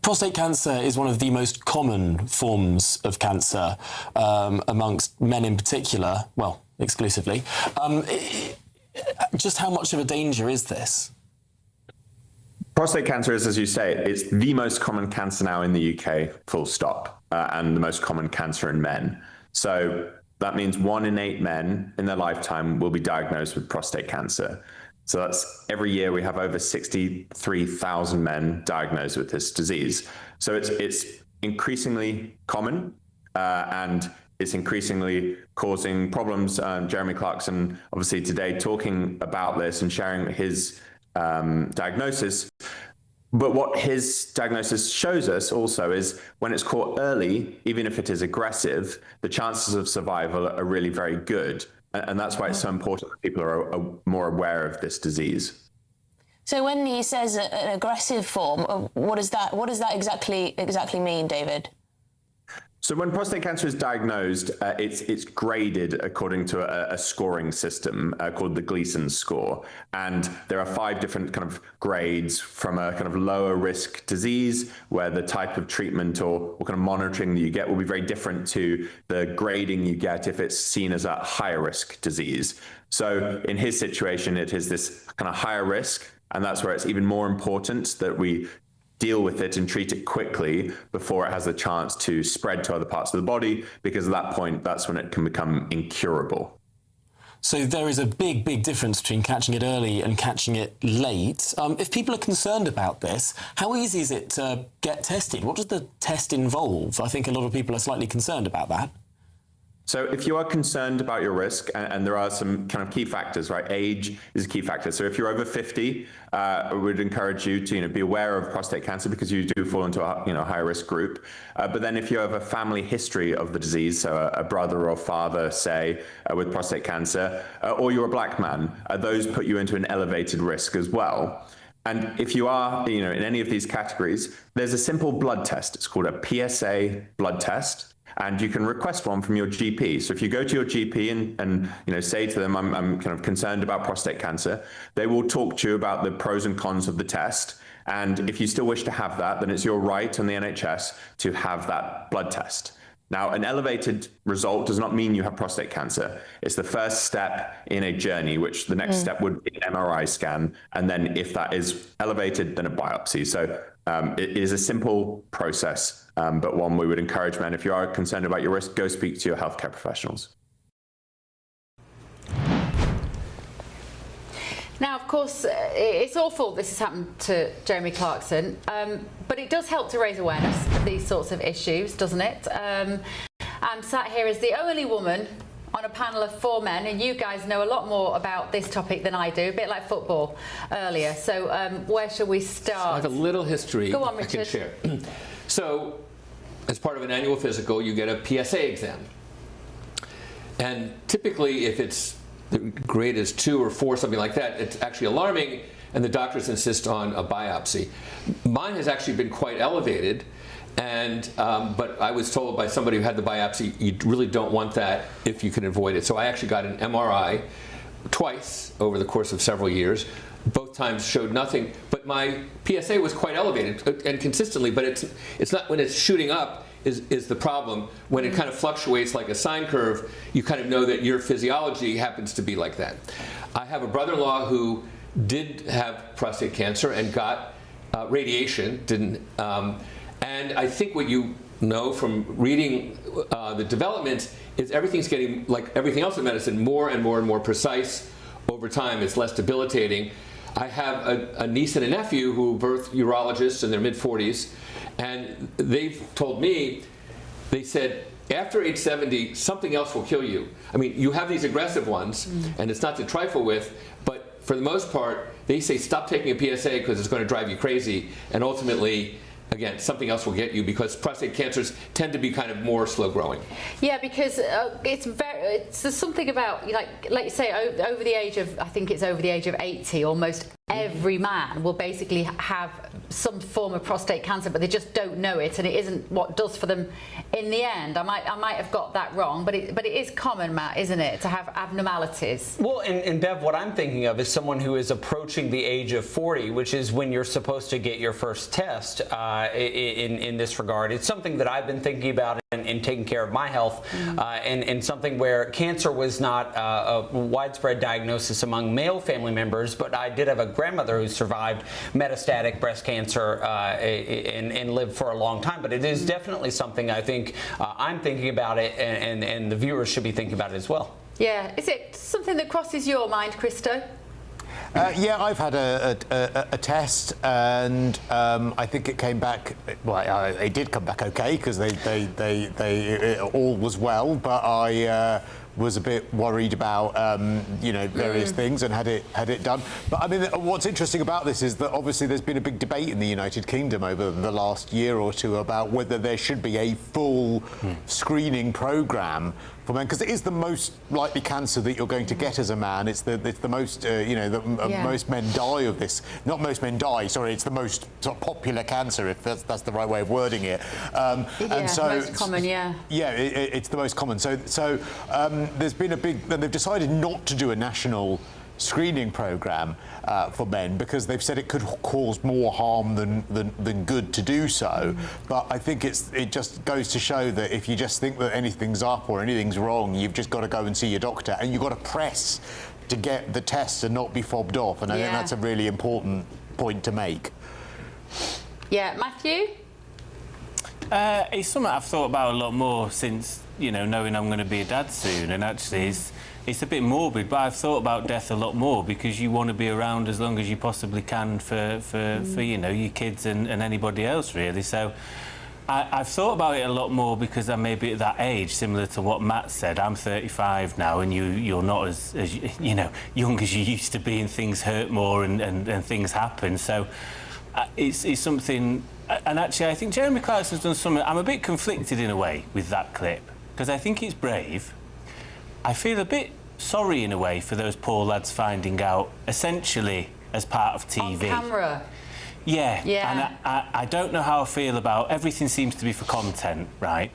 Speaker 11: prostate cancer is one of the most common forms of cancer amongst men in particular, well, exclusively. Just how much of a danger is this?
Speaker 12: Prostate cancer is, as you say, it's the most common cancer now in the UK, full stop, and the most common cancer in men. So that means 1 in 8 men in their lifetime will be diagnosed with prostate cancer. So that's every year we have over 63,000 men diagnosed with this disease. So it's increasingly common and it's increasingly causing problems. Jeremy Clarkson, obviously today talking about this and sharing his diagnosis. But what his diagnosis shows us also is when it's caught early, even if it is aggressive, the chances of survival are really very good. And that's why it's so important that people are more aware of this disease.
Speaker 31: So when he says an aggressive form, what does that exactly mean, David?
Speaker 12: So when prostate cancer is diagnosed, it's graded according to a scoring system called the Gleason score. And there are 5 different kind of grades, from a kind of lower risk disease, where the type of treatment or kind of monitoring that you get will be very different to the grading you get if it's seen as a higher risk disease. So in his situation, it is this kind of higher risk, and that's where it's even more important that we deal with it and treat it quickly before it has the chance to spread to other parts of the body, because at that point, that's when it can become incurable.
Speaker 11: So there is a big difference between catching it early and catching it late. If people are concerned about this, how easy is it to get tested? What does the test involve? I think a lot of people are slightly concerned about that.
Speaker 12: So if you are concerned about your risk, and there are some kind of key factors, right? Age is a key factor. So if you're over 50, I would encourage you to be aware of prostate cancer, because you do fall into a high risk group. But then if you have a family history of the disease, so a brother or father, say, with prostate cancer, or you're a black man, those put you into an elevated risk as well. And if you are, in any of these categories, there's a simple blood test. It's called a PSA blood test. And you can request one from your GP. So if you go to your GP and say to them, I'm kind of concerned about prostate cancer, they will talk to you about the pros and cons of the test. And if you still wish to have that, then it's your right on the NHS to have that blood test. Now, an elevated result does not mean you have prostate cancer. It's the first step in a journey, which the next step would be an MRI scan. And then if that is elevated, then a biopsy. So it is a simple process, but one we would encourage men, if you are concerned about your risk, go speak to your healthcare professionals.
Speaker 7: Now, of course, it's awful this has happened to Jeremy Clarkson, but it does help to raise awareness of these sorts of issues, doesn't it? I'm sat here as the only woman on a panel of 4 men, and you guys know a lot more about this topic than I do, a bit like football earlier. So where shall we start?
Speaker 4: I have a little history
Speaker 7: Go on,
Speaker 4: I can
Speaker 7: Richard.
Speaker 4: share. So, as part of an annual physical, you get a PSA exam. And typically, if it's the grade is 2 or 4, something like that, it's actually alarming, and the doctors insist on a biopsy. Mine has actually been quite elevated, and but I was told by somebody who had the biopsy, you really don't want that if you can avoid it. So I actually got an MRI twice over the course of several years. Both times showed nothing, but my PSA was quite elevated and consistently, but it's not when it's shooting up is the problem. When it kind of fluctuates like a sine curve, you kind of know that your physiology happens to be like that. I have a brother-in-law who did have prostate cancer and got radiation, and I think what you know from reading the developments is everything's getting, like everything else in medicine, more and more and more precise over time. It's less debilitating. I have a niece and a nephew who are both urologists in their mid-40s, and they've told me, they said, after age 70, something else will kill you. I mean, you have these aggressive ones, and it's not to trifle with, but for the most part, they say stop taking a PSA because it's going to drive you crazy, and ultimately, again, something else will get you, because prostate cancers tend to be kind of more slow growing.
Speaker 7: Yeah, because there's something about, like you say, over the age of, I think it's over the age of 80, almost every man will basically have some form of prostate cancer, but they just don't know it, and it isn't what does for them in the end. I might have got that wrong, but it is common, Matt, isn't it, to have abnormalities?
Speaker 2: Well, and Bev, what I'm thinking of is someone who is approaching the age of 40, which is when you're supposed to get your first test in this regard. It's something that I've been thinking about in taking care of my health, and something where cancer was not a widespread diagnosis among male family members, but I did have a grandmother who survived metastatic breast cancer and lived for a long time. But it is definitely something I think I'm thinking about it, and the viewers should be thinking about it as well.
Speaker 7: Yeah. Is it something that crosses your mind, Christo?
Speaker 5: Yeah, I've had a test, and I think it came back. Well, it did come back okay, because they all was well. But I was a bit worried about various things, and had it done. But I mean, what's interesting about this is that obviously there's been a big debate in the United Kingdom over the last year or two about whether there should be a full screening programme for men, because it is the most likely cancer that you're going to get as a man. It's the most most men die of this. Not most men die. Sorry, it's the most sort of popular cancer, if that's the right way of wording it. And so
Speaker 7: most common. Yeah.
Speaker 5: Yeah, it's the most common. So there's been they've decided not to do a national screening programme for men, because they've said it could cause more harm than good to do so. But I think it just goes to show that if you just think that anything's up or anything's wrong, you've just got to go and see your doctor, and you've got to press to get the tests and not be fobbed off. And I think that's a really important point to make.
Speaker 7: Yeah, Matthew?
Speaker 6: It's something I've thought about a lot more since, knowing I'm going to be a dad soon, and actually it's a bit morbid, but I've thought about death a lot more, because you want to be around as long as you possibly can for your kids and anybody else, really. So I've thought about it a lot more, because I may be at that age, similar to what Matt said. I'm 35 now, and you're not as young as you used to be, and things hurt more and things happen. So it's something. And actually, I think Jeremy Clarkson's done something. I'm a bit conflicted in a way with that clip, because I think it's brave. I feel a bit sorry in a way for those poor lads finding out, essentially as part of TV.
Speaker 7: On camera.
Speaker 6: Yeah. And I don't know how I feel about everything. Seems to be for content, right?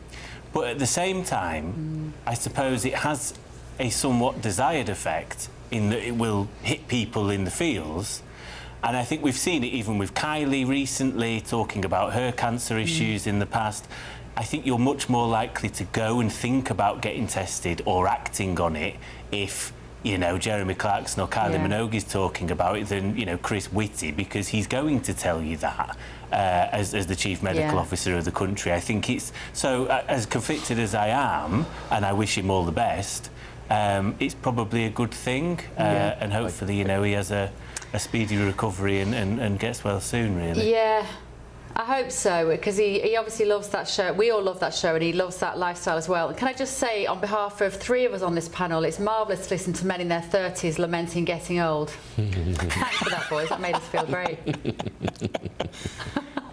Speaker 6: But at the same time, I suppose it has a somewhat desired effect in that it will hit people in the feels. And I think we've seen it even with Kylie recently, talking about her cancer issues in the past. I think you're much more likely to go and think about getting tested or acting on it if, you know, Jeremy Clarkson or Kylie Minogue's talking about it than, you know, Chris Whitty, because he's going to tell you that as the chief medical officer of the country. I think it's so, as conflicted as I am, and I wish him all the best, it's probably a good thing, and hopefully, you know, he has a speedy recovery and gets well soon, really.
Speaker 7: Yeah. I hope so, because he obviously loves that show. We all love that show, and he loves that lifestyle as well. Can I just say, on behalf of 3 of us on this panel, it's marvellous to listen to men in their 30s lamenting getting old. Thanks for that, boys. That made us feel great.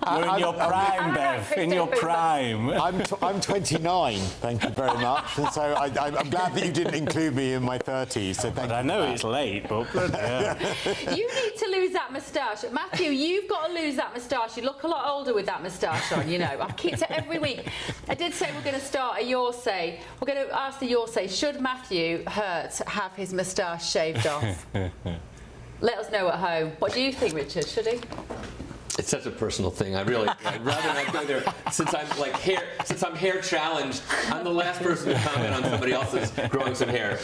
Speaker 6: You're in your prime, Bev. In your prime.
Speaker 5: I'm 29, thank you very much. And so I'm glad that you didn't include me in my 30s. So thank you.
Speaker 6: I know it's late, but
Speaker 7: You need to lose that moustache. Matthew, you've got to lose that moustache. You look a lot older with that moustache on, you know. I keep it every week. I did say we're going to start a Your Say. We're going to ask the Your Say, should Matthew Hurt have his moustache shaved off? Let us know at home. What do you think, Richard? Should he?
Speaker 4: It's such a personal thing. I'd rather not go there. Since I'm hair challenged, I'm the last person to comment on somebody else's growing some hair.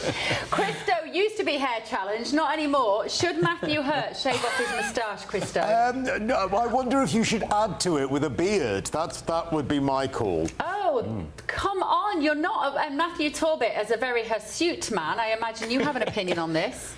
Speaker 7: Christo used to be hair challenged, not anymore. Should Matthew Hurt shave off his moustache, Christo?
Speaker 5: No, I wonder if you should add to it with a beard. That would be my call.
Speaker 7: Oh, come on. You're not Matthew Torbett, as a very hirsute man. I imagine you have an opinion on this.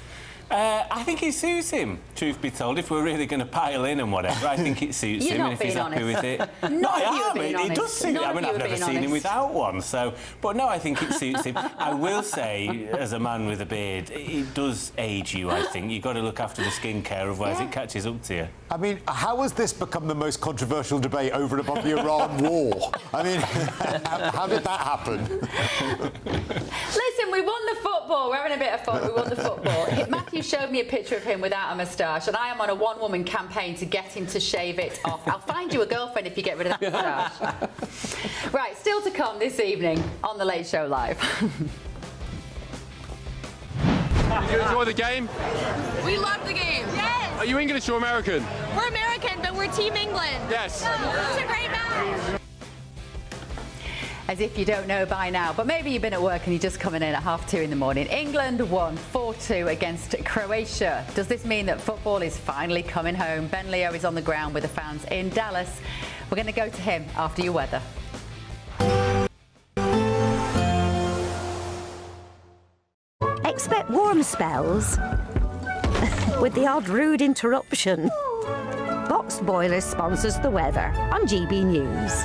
Speaker 6: I think it suits him, truth be told. If we're really going to pile in and whatever, I think it suits him, and if he's happy with it.
Speaker 7: No, I am.
Speaker 6: It does suit him. I mean, I've never seen him without one, so. But no, I think it suits him. I will say, as a man with a beard, it does age you, I think. You've got to look after the skincare, otherwise it catches up to you.
Speaker 5: I mean, how has this become the most controversial debate over and above the Iran war? I mean, how did that happen?
Speaker 7: Listen, we won the football. We're having a bit of fun. We won the football. Matthew showed me a picture of him without a moustache, and I am on a one-woman campaign to get him to shave it off. I'll find you a girlfriend if you get rid of that moustache. Right, still to come this evening on The Late Show Live.
Speaker 18: Did you enjoy the game?
Speaker 25: We love the game. Yes.
Speaker 18: Are you English or American?
Speaker 25: We're American, but we're Team England.
Speaker 18: Yes.
Speaker 25: It was a great match.
Speaker 7: As if you don't know by now, but maybe you've been at work and you're just coming in at 2:30 in the morning. England won 4-2 against Croatia. Does this mean that football is finally coming home? Ben Leo is on the ground with the fans in Dallas. We're going to go to him after your weather.
Speaker 3: Expect warm spells with the odd rude interruption. Boxed Boiler sponsors the weather on GB News.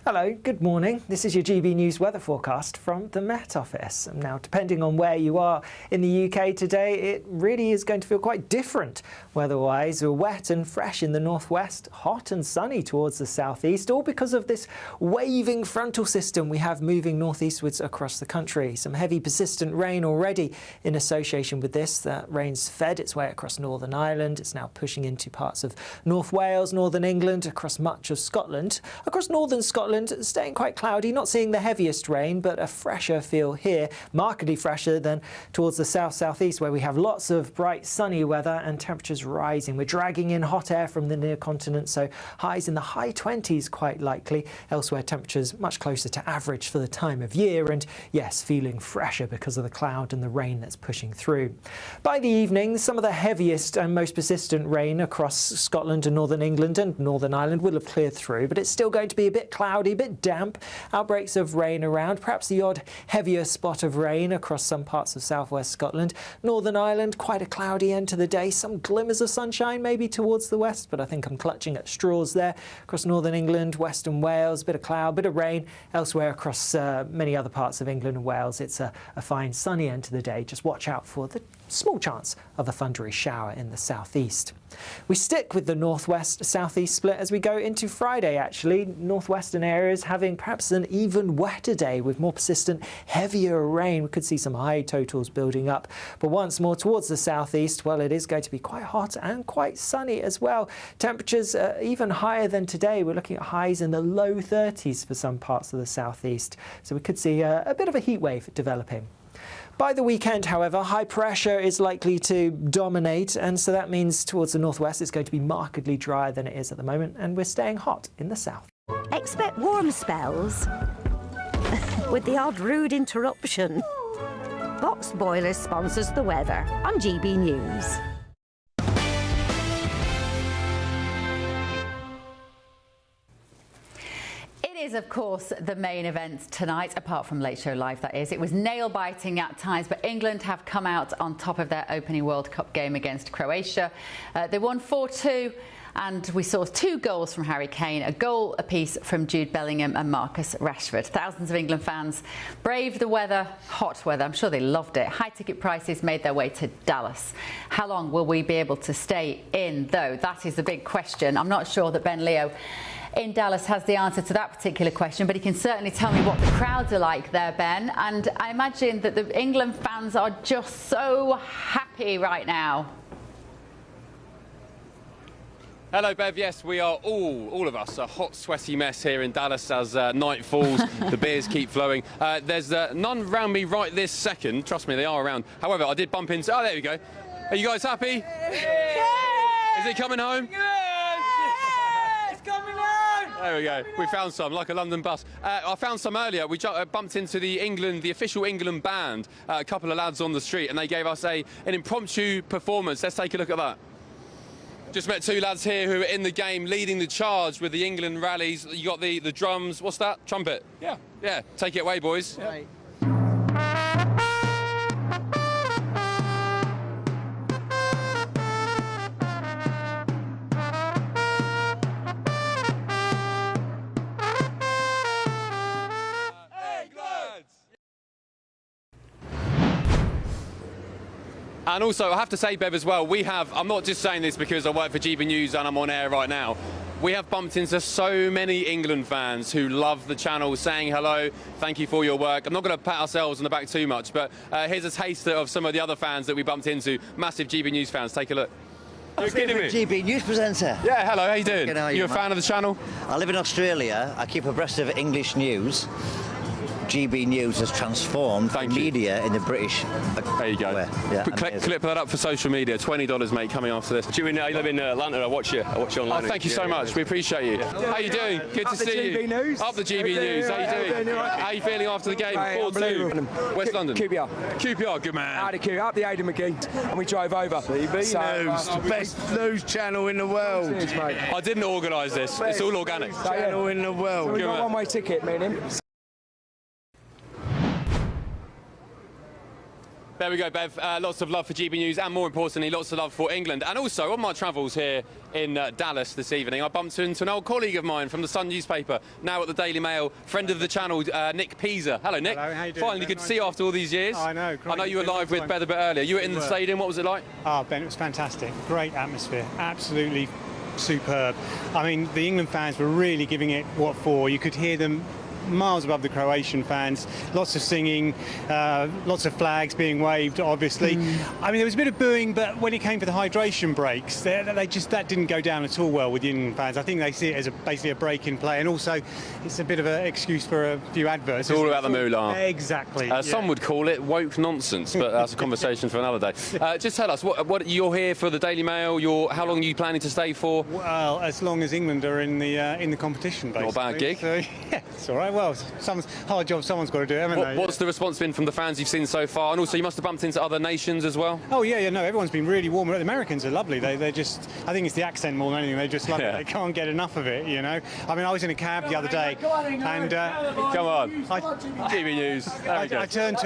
Speaker 10: Hello, good morning. This is your GB News weather forecast from the Met Office. Now, depending on where you are in the UK today, it really is going to feel quite different weather-wise. We're wet and fresh in the northwest, hot and sunny towards the southeast, all because of this waving frontal system we have moving northeastwards across the country. Some heavy persistent rain already in association with this. That rain's fed its way across Northern Ireland. It's now pushing into parts of North Wales, Northern England, across much of Scotland. Across northern Scotland, staying quite cloudy, not seeing the heaviest rain, but a fresher feel here, markedly fresher than towards the south-southeast, where we have lots of bright sunny weather and temperatures rising. We're dragging in hot air from the near continent, so highs in the high 20s quite likely. Elsewhere, temperatures much closer to average for the time of year, and yes, feeling fresher because of the cloud and the rain that's pushing through. By the evening, some of the heaviest and most persistent rain across Scotland and Northern England and Northern Ireland will have cleared through, but it's still going to be a bit cloudy, a bit damp, outbreaks of rain around, perhaps the odd heavier spot of rain across some parts of southwest Scotland. Northern Ireland, quite a cloudy end to the day, some glimmers of sunshine maybe towards the west, but I think I'm clutching at straws there. Across Northern England, Western Wales, bit of cloud, bit of rain. Elsewhere across many other parts of England and Wales, it's a fine sunny end to the day. Just watch out for the small chance of a thundery shower in the southeast. We stick with the northwest-southeast split as we go into Friday, actually. Northwestern areas having perhaps an even wetter day with more persistent, heavier rain. We could see some high totals building up. But once more towards the southeast, well, it is going to be quite hot and quite sunny as well. Temperatures even higher than today. We're looking at highs in the low 30s for some parts of the southeast. So we could see a bit of a heat wave developing. By the weekend, however, high pressure is likely to dominate, and so that means towards the northwest it's going to be markedly drier than it is at the moment, and we're staying hot in the south.
Speaker 3: Expect warm spells with the odd rude interruption. Boxed Boilers sponsors the weather on GB News.
Speaker 7: It is, of course, the main event tonight, apart from Late Show Live, that is. It was nail-biting at times, but England have come out on top of their opening World Cup game against Croatia. They won 4-2. And we saw 2 goals from Harry Kane, a goal apiece from Jude Bellingham and Marcus Rashford. Thousands of England fans braved the weather, hot weather. I'm sure they loved it. High ticket prices made their way to Dallas. How long will we be able to stay in, though? That is the big question. I'm not sure that Ben Leo in Dallas has the answer to that particular question, but he can certainly tell me what the crowds are like there, Ben. And I imagine that the England fans are just so happy right now.
Speaker 18: Hello, Bev. Yes, we are all of us, a hot, sweaty mess here in Dallas as night falls. The beers keep flowing. There's none around me right this second. Trust me, they are around. However, I did bump into... Oh, there we go. Are you guys happy? Yeah. Is it coming home?
Speaker 13: Yeah. It's coming home.
Speaker 18: There we go. We found some, like a London bus. I found some earlier. We bumped into the official England band, a couple of lads on the street, and they gave us an impromptu performance. Let's take a look at that. Just met 2 lads here who are in the game, leading the charge with the England rallies. You got the drums. What's that? Trumpet?
Speaker 13: Yeah.
Speaker 18: Yeah. Take it away, boys.
Speaker 13: Yeah.
Speaker 18: And also, I have to say, Bev, as well, I'm not just saying this because I work for GB News and I'm on air right now, we have bumped into so many England fans who love the channel, saying hello, thank you for your work. I'm not going to pat ourselves on the back too much, but here's a taster of some of the other fans that we bumped into, massive GB News fans. Take a look. You're kidding me?
Speaker 14: GB News presenter.
Speaker 18: Yeah, hello, how you doing?
Speaker 14: How are
Speaker 18: you a fan of the channel?
Speaker 14: I live in Australia. I keep abreast of English news. GB News has transformed media in the British.
Speaker 18: There you go.
Speaker 14: Yeah,
Speaker 18: clip that up for social media. $20, mate, coming after this.
Speaker 15: I live in Atlanta. I watch you online.
Speaker 18: Oh, thank you so much. We appreciate you. How you doing? Good to see you.
Speaker 15: News.
Speaker 18: Up the GB News. How you doing? How you feeling after the game? 4-2. West London. QPR, good man.
Speaker 15: Out of Q, up the Aidan McGee, and we drove over.
Speaker 14: GB News, the best news channel in the world.
Speaker 15: Cheers, mate.
Speaker 18: I didn't organise this. It's all organic.
Speaker 14: Channel in the world.
Speaker 15: So we got a one-way ticket, me and him.
Speaker 18: There we go, Bev. Lots of love for GB News and, more importantly, lots of love for England. And also, on my travels here in Dallas this evening, I bumped into an old colleague of mine from the Sun newspaper, now at the Daily Mail, friend of the channel, Nick Pisa. Hello, Nick.
Speaker 16: Hello, how you doing?
Speaker 18: Finally, good to see you after all these years.
Speaker 16: Oh, I know.
Speaker 18: I know you were live with Bev a bit earlier. You were in the stadium. What was it like?
Speaker 16: Oh, Ben, it was fantastic. Great atmosphere. Absolutely superb. I mean, the England fans were really giving it what for. You could hear them miles above the Croatian fans, lots of singing, lots of flags being waved, obviously. I mean, there was a bit of booing, but when it came for the hydration breaks, that didn't go down at all well with the England fans. I think they see it as basically a break in play, and also it's a bit of an excuse for a few adverts.
Speaker 18: It's all about the moolah.
Speaker 16: Exactly.
Speaker 18: Some would call it woke nonsense, but that's a conversation for another day. Just tell us, what you're here for the Daily Mail. How long are you planning to stay for?
Speaker 16: Well, as long as England are in the competition, basically.
Speaker 18: Not a bad gig.
Speaker 16: So, yeah, it's all right. Well, hard job someone's got to do, haven't they?
Speaker 18: What's the response been from the fans you've seen so far? And also, you must have bumped into other nations as well.
Speaker 16: Oh yeah, no, everyone's been really warm. The Americans are lovely. They just, I think it's the accent more than anything. They just love it. They can't get enough of it, you know. I mean, I was in a cab the other day, and
Speaker 18: come on, GB News.
Speaker 16: I turned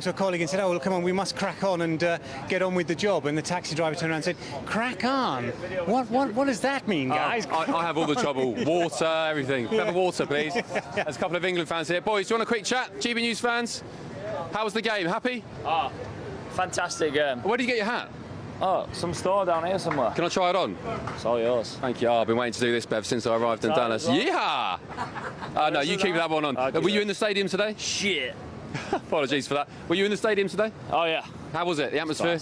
Speaker 16: to a colleague and said, "Oh, well, come on, we must crack on and get on with the job." And the taxi driver turned around and said, "Crack on? What does that mean, guys?"
Speaker 18: I have all the trouble. Water, everything. Bit of water, please. There's a couple of England fans here. Boys, do you want a quick chat? GB News fans? How was the game? Happy?
Speaker 17: Fantastic game.
Speaker 18: Where did you get your hat?
Speaker 17: Oh, some store down here somewhere.
Speaker 18: Can I try it on?
Speaker 17: It's all yours.
Speaker 18: Thank you. I've been waiting to do this, Bev, since I arrived in Dallas. Yeehaw! No, you keep that one on. Were you in the stadium today?
Speaker 17: Shit.
Speaker 18: Apologies for that. Were you in the stadium today?
Speaker 17: Oh, yeah.
Speaker 18: How was it, the atmosphere?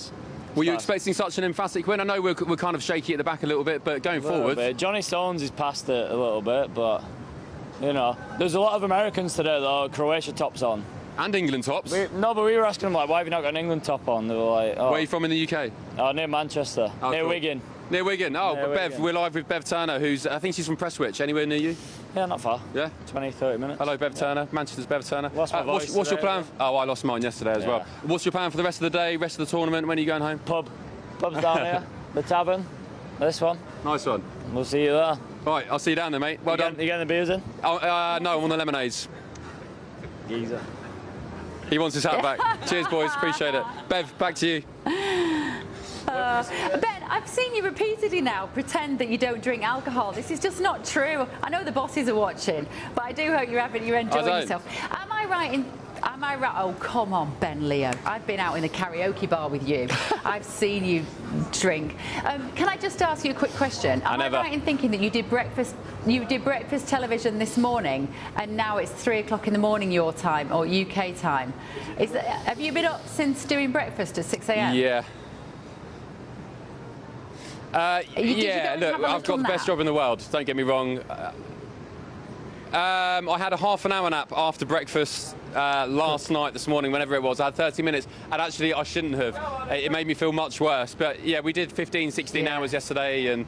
Speaker 18: Were you expecting such an emphatic win? I know we're kind of shaky at the back a little bit, but going forward...
Speaker 17: Johnny Stones has passed it a little bit, but... You know, there's a lot of Americans today, though. Croatia tops on.
Speaker 18: And England tops?
Speaker 17: No, but we were asking them, like, why have you not got an England top on? They were like, oh.
Speaker 18: Where are you from in the UK?
Speaker 17: Oh, near Manchester. Near
Speaker 18: cool.
Speaker 17: Wigan.
Speaker 18: Near Wigan. Oh,
Speaker 17: Near
Speaker 18: Bev,
Speaker 17: Wigan.
Speaker 18: we're live with Bev Turner, who's, I think she's from Prestwich. Anywhere near you?
Speaker 17: Yeah, not far.
Speaker 18: Yeah?
Speaker 17: 20, 30 minutes.
Speaker 18: Hello, Bev Turner. Manchester's Bev Turner.
Speaker 17: Lost my voice
Speaker 18: what's your
Speaker 17: today,
Speaker 18: plan? Oh, I lost mine yesterday as well. What's your plan for the rest of the day, rest of the tournament? When are you going home?
Speaker 17: Pub's down here. The tavern. This one.
Speaker 18: Nice one.
Speaker 17: We'll see you there.
Speaker 18: Right, I'll see you down there, mate. Well done.
Speaker 17: You getting the beers in?
Speaker 18: Oh, no, I'm on the lemonades.
Speaker 17: Geezer.
Speaker 18: He wants his hat back. Cheers, boys. Appreciate it. Bev, back to you.
Speaker 7: Ben, I've seen you repeatedly now pretend that you don't drink alcohol. This is just not true. I know the bosses are watching, but I do hope you're enjoying yourself. Am I right? Oh, come on, Ben Leo. I've been out in the karaoke bar with you. I've seen you drink. Can I just ask you a quick question? Am I right in thinking that you did breakfast television this morning, and now it's 3 o'clock in the morning your time, or UK time? Have you been up since doing breakfast at 6 a.m.?
Speaker 18: Yeah.
Speaker 7: Did you go
Speaker 18: yeah,
Speaker 7: and
Speaker 18: look,
Speaker 7: have a
Speaker 18: I've got
Speaker 7: little
Speaker 18: the best
Speaker 7: nap?
Speaker 18: job in the world, don't get me wrong. I had a half an hour nap after breakfast last night, this morning, whenever it was. I had 30 minutes, and actually I shouldn't have. It made me feel much worse. But yeah, we did 15, 16 hours yesterday, and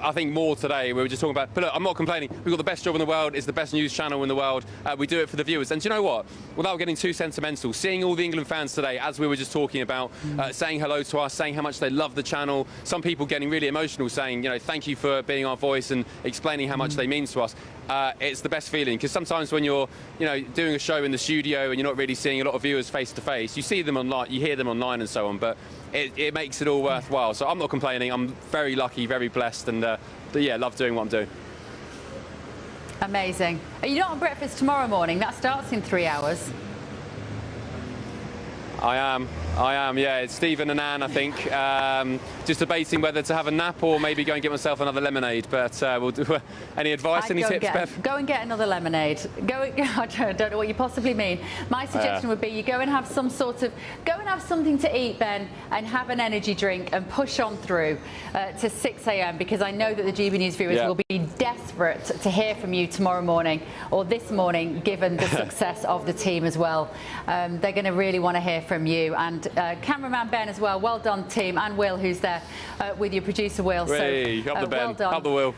Speaker 18: I think more today. We were just talking about, but look, I'm not complaining. We've got the best job in the world. It's the best news channel in the world. We do it for the viewers. And do you know what? Without getting too sentimental, seeing all the England fans today, as we were just talking about, saying hello to us, saying how much they love the channel. Some people getting really emotional, saying, you know, thank you for being our voice and explaining how much they mean to us. It's the best feeling, because sometimes when you're, you know, doing a show in the studio and you're not really seeing a lot of viewers face to face, you see them online, you hear them online and so on, but it makes it all worthwhile. So I'm not complaining. I'm very lucky, very blessed, and yeah, love doing what I'm doing.
Speaker 7: Amazing. Are you not on breakfast tomorrow morning? That starts in 3 hours.
Speaker 18: I am, yeah. It's Stephen and Anne, I think. Just debating whether to have a nap or maybe go and get myself another lemonade. But we'll do. Any advice? Any tips, Bev?
Speaker 7: Go and get another lemonade. I don't know what you possibly mean. My suggestion would be you go and have go and have something to eat, Ben, and have an energy drink and push on through to 6 a.m. because I know that the GB News viewers will be desperate to hear from you tomorrow morning or this morning, given the success of the team as well. They're going to really want to hear from you, and cameraman Ben as well. Well done, team, and Will, who's there with your producer Will.
Speaker 18: Hey, up the Ben,
Speaker 7: well done.
Speaker 18: up the Will.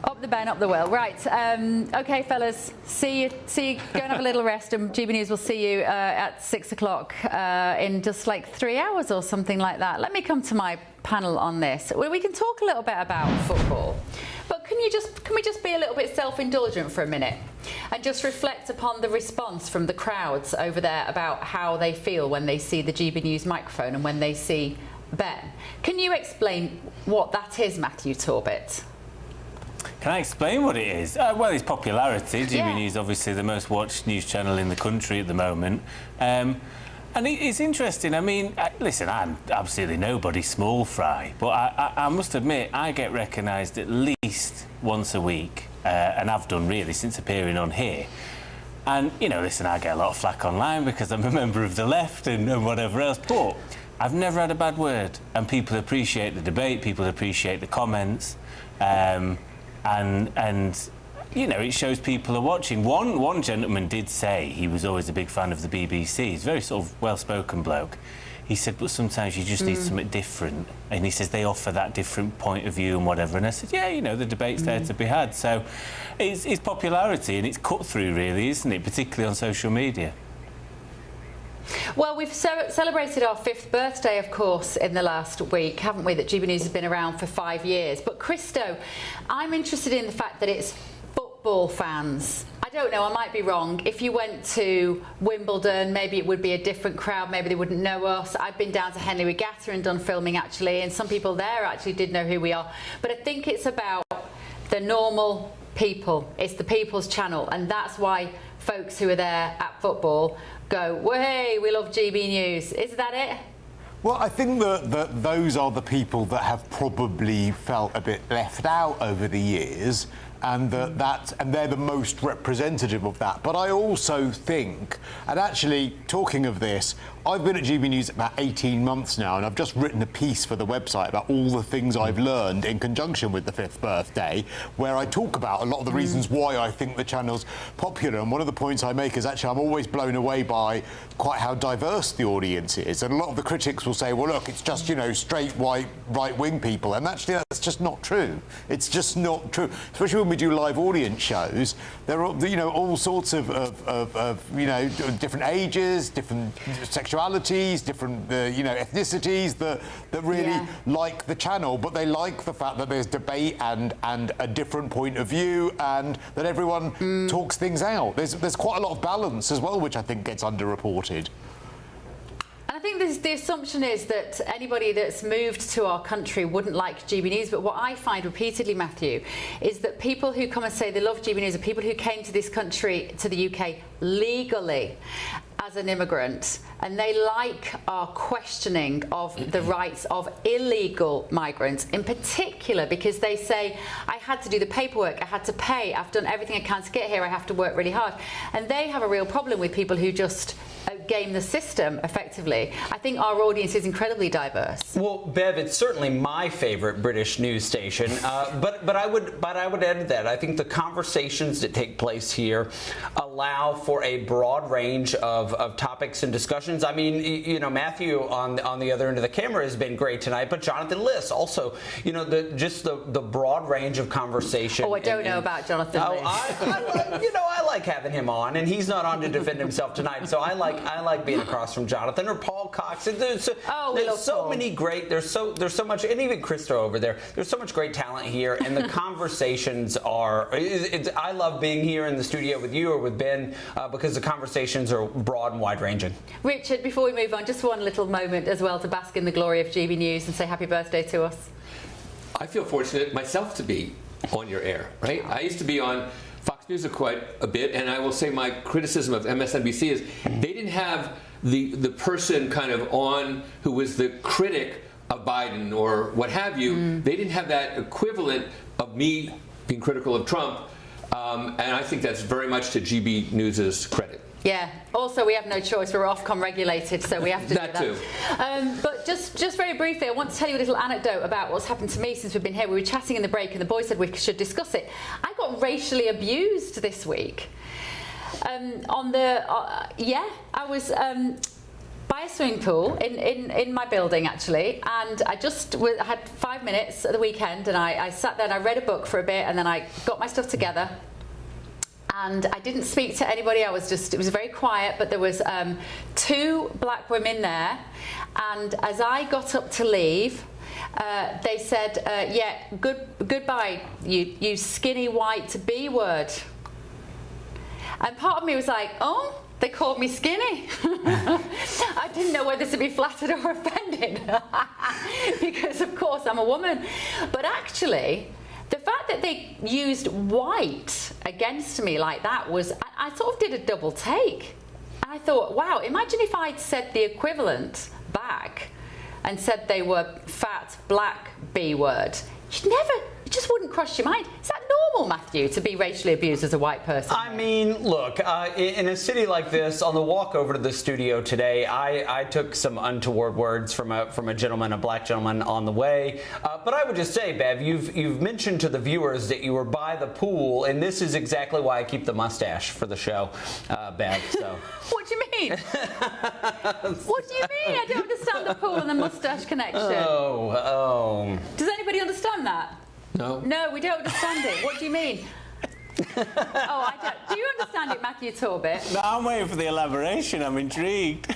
Speaker 7: Up the Ben, up the Will. Right. Okay, fellas. See you. Go and have a little rest, and GB News will see you at 6 o'clock in just like 3 hours or something like that. Let me come to my panel on this. We can talk a little bit about football, but can we just be a little bit self-indulgent for a minute and just reflect upon the response from the crowds over there about how they feel when they see the GB News microphone and when they see Ben? Can you explain what that is, Matthew Torbett?
Speaker 6: Can I explain what it is? Well, it's popularity. GB News, obviously the most watched news channel in the country at the moment. And it's interesting. I mean, listen, I'm absolutely nobody's small fry, but I must admit, I get recognised at least once a week, and I've done really since appearing on here. And, you know, listen, I get a lot of flack online because I'm a member of the left and whatever else, but I've never had a bad word. And people appreciate the debate, people appreciate the comments, and you know, it shows people are watching. One gentleman did say he was always a big fan of the BBC. He's a very sort of well-spoken bloke. He said, but sometimes you just need something different. And he says they offer that different point of view and whatever. And I said, yeah, you know, the debate's there to be had. So it's popularity, and it's cut through, really, isn't it? Particularly on social media.
Speaker 7: Well, we've celebrated our 5th birthday, of course, in the last week, haven't we? That GB News has been around for 5 years. But Christo, I'm interested in the fact that it's football fans. I don't know, I might be wrong. If you went to Wimbledon, maybe it would be a different crowd, maybe they wouldn't know us. I've been down to Henley Regatta and done filming, actually, and some people there actually did know who we are. But I think it's about the normal people. It's the people's channel, and that's why folks who are there at football go, well, hey, we love GB News. Is that it?
Speaker 5: Well, I think that those are the people that have probably felt a bit left out over the years. and they're the most representative of that. But I also think, and actually talking of this, I've been at GB News about 18 months now, and I've just written a piece for the website about all the things I've learned in conjunction with the 5th birthday, where I talk about a lot of the reasons why I think the channel's popular. And one of the points I make is actually I'm always blown away by quite how diverse the audience is. And a lot of the critics will say, well, look, it's just, straight, white, right-wing people. And actually, that's just not true. It's just not true. Especially when we do live audience shows, there are, all sorts of different ages, different sexualities, different, ethnicities that really like the channel, but they like the fact that there's debate and a different point of view, and that everyone talks things out. There's quite a lot of balance as well, which I think gets underreported.
Speaker 7: I think the assumption is that anybody that's moved to our country wouldn't like GB News, but what I find repeatedly, Matthew, is that people who come and say they love GB News are people who came to this country, to the UK, legally as an immigrant, and they like our questioning of the rights of illegal migrants in particular, because they say, I had to do the paperwork, I had to pay, I've done everything I can to get here, I have to work really hard. And they have a real problem with people who just game the system effectively. I think our audience is incredibly diverse.
Speaker 2: Well, Bev, it's certainly my favorite British news station, but I would add that I think the conversations that take place here allow for a broad range of topics and discussions. I mean, Matthew on the other end of the camera has been great tonight, but Jonathan Liss also, the broad range of conversation.
Speaker 7: Oh, I don't know about Jonathan Liss.
Speaker 2: I like having him on, and he's not on to defend himself tonight, so I like being across from Jonathan or Paul Cox. There's so many great. There's so much, and even Christo over there. There's so much great talent here, and the conversations are. I love being here in the studio with you or with Ben because the conversations are broad and wide-ranging.
Speaker 7: Richard, before we move on, just one little moment as well to bask in the glory of GB News and say happy birthday to us.
Speaker 4: I feel fortunate myself to be on your air. Right, I used to be on Fox News quite a bit, and I will say my criticism of MSNBC is they didn't have the person kind of on who was the critic of Biden or what have you. They didn't have that equivalent of me being critical of Trump, and I think that's very much to GB News's credit.
Speaker 7: Yeah. Also, we have no choice. We're Ofcom regulated, so we have to do that.
Speaker 4: Too.
Speaker 7: But just very briefly, I want to tell you a little anecdote about what's happened to me since we've been here. We were chatting in the break, and the boys said we should discuss it. I got racially abused this week. I was by a swimming pool in my building, actually, and I had 5 minutes at the weekend, and I sat there and I read a book for a bit, and then I got my stuff together. And I didn't speak to anybody. It was very quiet, but there was 2 black women there. And as I got up to leave, they said, goodbye, you skinny white B word. And part of me was like, oh, they called me skinny. I didn't know whether to be flattered or offended because, of course, I'm a woman. But actually, the fact that they used white against me like that was, I sort of did a double take. And I thought, wow, imagine if I'd said the equivalent back and said they were fat, black B word. It just wouldn't cross your mind. Is that normal, Matthew, to be racially abused as a white person?
Speaker 2: I mean, look, in a city like this, on the walk over to the studio today, I took some untoward words from a gentleman, a black gentleman, on the way. But I would just say, Bev, you've mentioned to the viewers that you were by the pool, and this is exactly why I keep the mustache for the show, Bev. So.
Speaker 7: What do you mean? What do you mean? I don't understand the pool and the mustache connection.
Speaker 2: Oh.
Speaker 7: Does anybody understand that?
Speaker 4: No.
Speaker 7: No, we don't understand it. What do you mean? I don't. Do you understand it, Matthew Torbett?
Speaker 6: No, I'm waiting for the elaboration. I'm intrigued.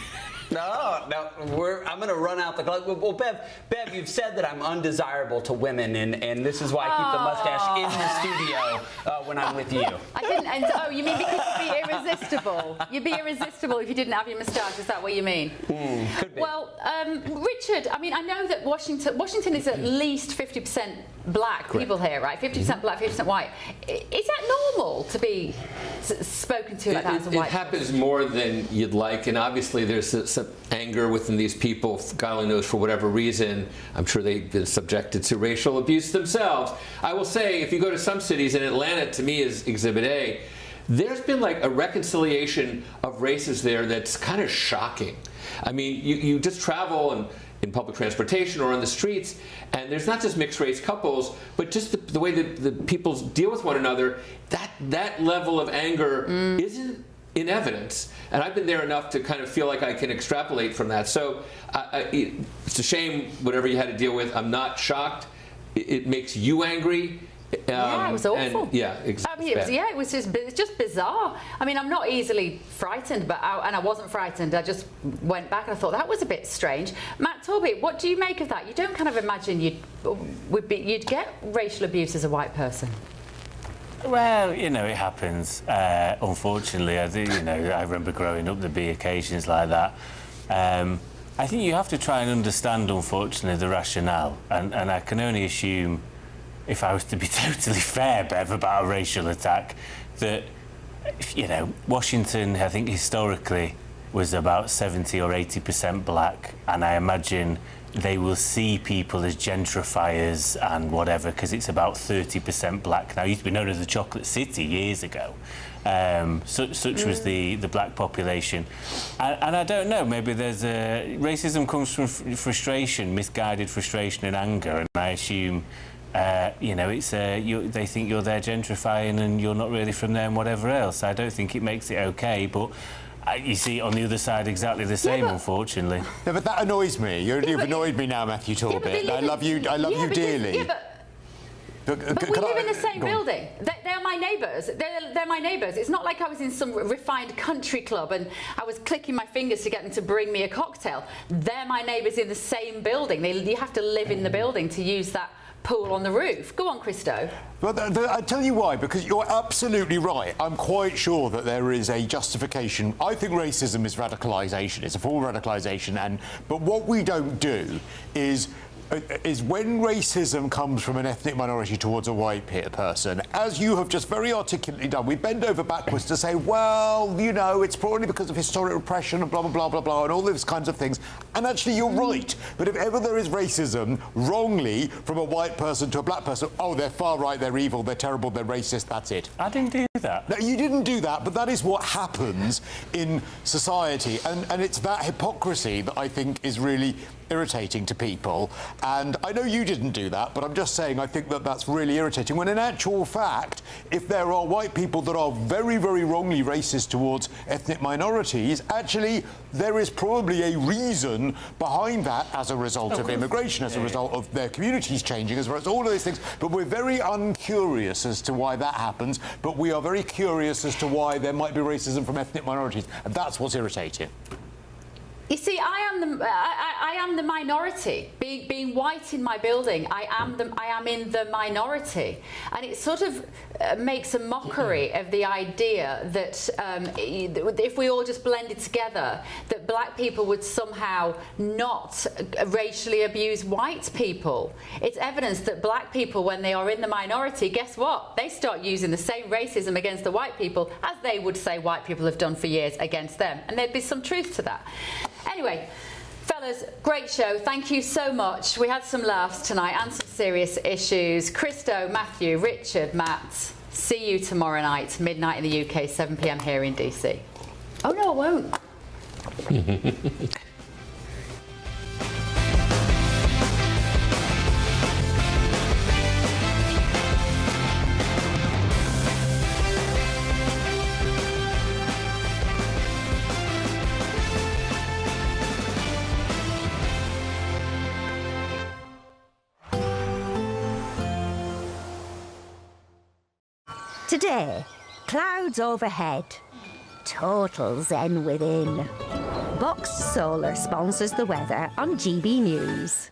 Speaker 2: No, I'm going to run out the clock. Well, Bev, you've said that I'm undesirable to women, and this is why I keep the mustache in the studio when I'm with you.
Speaker 7: I didn't. You mean because you'd be irresistible? You'd be irresistible if you didn't have your moustache. Is that what you mean?
Speaker 2: Could be.
Speaker 7: Well, Richard, I mean, I know that Washington is at least 50% black people here, right? 50% black, 50% white. Is that normal to be spoken to like that as a white
Speaker 4: It happens more than you'd like, and obviously there's some anger within these people, God only knows for whatever reason. I'm sure they've been subjected to racial abuse themselves. I will say, if you go to some cities, and Atlanta to me is Exhibit A, there's been like a reconciliation of races there that's kind of shocking. I mean, you just travel and in public transportation or on the streets, and there's not just mixed race couples, but just the way that the people deal with one another, that level of anger isn't in evidence. And I've been there enough to kind of feel like I can extrapolate from that. So it's a shame, whatever you had to deal with. I'm not shocked. It makes you angry.
Speaker 7: Yeah, it was awful.
Speaker 4: And, yeah,
Speaker 7: I mean, it was just bizarre. I mean, I'm not easily frightened, but I wasn't frightened. I just went back and I thought that was a bit strange. Matt Torby, what do you make of that? You don't kind of imagine you'd get racial abuse as a white person.
Speaker 6: Well, you know, it happens. Unfortunately, I remember growing up, there'd be occasions like that. I think you have to try and understand, unfortunately, the rationale, and I can only assume, if I was to be totally fair, Bev, about a racial attack, that, you know, Washington, I think historically, was about 70 or 80% black, and I imagine they will see people as gentrifiers and whatever, because it's about 30% black now. It used to be known as the Chocolate City years ago. Such was the black population. And I don't know, maybe there's racism comes from frustration, misguided frustration and anger, and I assume it's they think you're there gentrifying and you're not really from there and whatever else. I don't think it makes it okay, but you see on the other side exactly the same, unfortunately.
Speaker 5: No, but that annoys me. You've annoyed me now, Matthew Torbett. I love you dearly.
Speaker 7: But we live in the same building. They're my neighbours. They're my neighbours. It's not like I was in some refined country club and I was clicking my fingers to get them to bring me a cocktail. They're my neighbours in the same building. You have to live in the building to use that pool on the roof. Go on, Christo.
Speaker 5: Well, I tell you why, because you're absolutely right. I'm quite sure that there is a justification. I think racism is radicalisation. It's a form of radicalisation, but what we don't do is when racism comes from an ethnic minority towards a white person, as you have just very articulately done, we bend over backwards to say, well, you know, it's probably because of historic repression and blah, blah, blah, blah, blah, and all those kinds of things. And actually, you're right. But if ever there is racism wrongly from a white person to a black person, oh, they're far right, they're evil, they're terrible, they're racist, that's it.
Speaker 6: I didn't do that.
Speaker 5: No, you didn't do that, but that is what happens in society. And it's that hypocrisy that I think is really irritating to people. And I know you didn't do that, but I'm just saying I think that that's really irritating, when in actual fact, if there are white people that are very, very wrongly racist towards ethnic minorities, actually there is probably a reason behind that as a result of immigration, as a result of their communities changing, as well as all of those things. But we're very uncurious as to why that happens, but we are very curious as to why there might be racism from ethnic minorities, and that's what's irritating.
Speaker 7: You see, I am the minority. Being white in my building, I am in the minority, and it sort of makes a mockery of the idea that if we all just blended together, that black people would somehow not racially abuse white people. It's evidence that black people, when they are in the minority, guess what? They start using the same racism against the white people as they would say white people have done for years against them, and there'd be some truth to that. Anyway, fellas, great show. Thank you so much. We had some laughs tonight and some serious issues. Christo, Matthew, Richard, Matt, see you tomorrow night, midnight in the UK, 7 p.m. here in DC. Oh, no, it won't.
Speaker 3: Today, clouds overhead, total zen within. Boxed Solar sponsors the weather on GB News.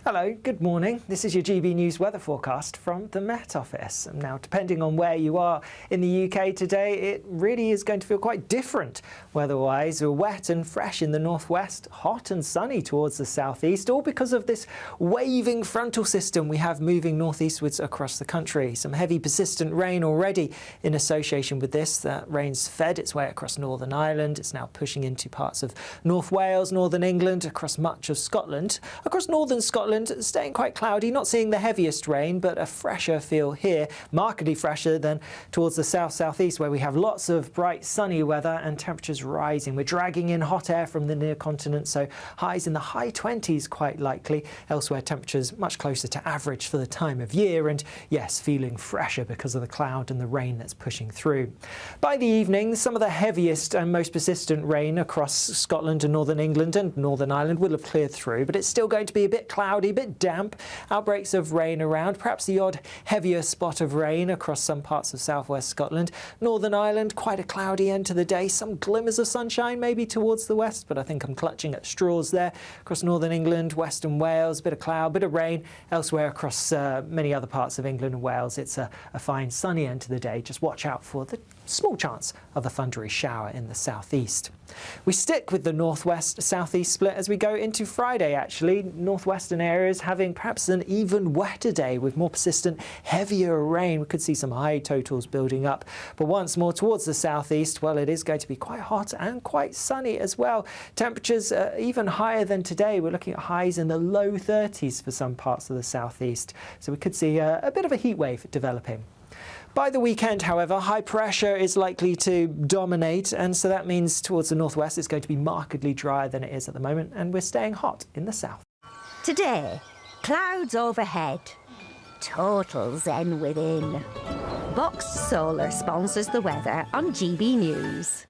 Speaker 10: Hello, good morning. This is your GB News weather forecast from the Met Office. Now, depending on where you are in the UK today, it really is going to feel quite different weather-wise. We're wet and fresh in the northwest, hot and sunny towards the southeast, all because of this waving frontal system we have moving northeastwards across the country. Some heavy persistent rain already in association with this. That rain's fed its way across Northern Ireland. It's now pushing into parts of North Wales, Northern England, across much of Scotland. Across northern Scotland, staying quite cloudy, not seeing the heaviest rain, but a fresher feel here, markedly fresher than towards the south-southeast, where we have lots of bright sunny weather and temperatures rising. We're dragging in hot air from the near continent, so highs in the high 20s quite likely. Elsewhere, temperatures much closer to average for the time of year, and yes, feeling fresher because of the cloud and the rain that's pushing through. By the evening, some of the heaviest and most persistent rain across Scotland and Northern England and Northern Ireland will have cleared through, but it's still going to be a bit cloudy, a bit damp, outbreaks of rain around, perhaps the odd heavier spot of rain across some parts of southwest Scotland. Northern Ireland, quite a cloudy end to the day, some glimmers of sunshine maybe towards the west, but I think I'm clutching at straws there. Across Northern England, Western Wales, bit of cloud, bit of rain. Elsewhere across many other parts of England and Wales, it's a fine sunny end to the day. Just watch out for the small chance of a thundery shower in the southeast. We stick with the northwest-southeast split as we go into Friday, actually. Northwestern areas having perhaps an even wetter day with more persistent, heavier rain. We could see some high totals building up. But once more towards the southeast, well, it is going to be quite hot and quite sunny as well. Temperatures even higher than today. We're looking at highs in the low 30s for some parts of the southeast. So we could see a bit of a heat wave developing. By the weekend, however, high pressure is likely to dominate, and so that means towards the northwest it's going to be markedly drier than it is at the moment, and we're staying hot in the south.
Speaker 3: Today, clouds overhead, total zen within. Boxed Solar sponsors the weather on GB News.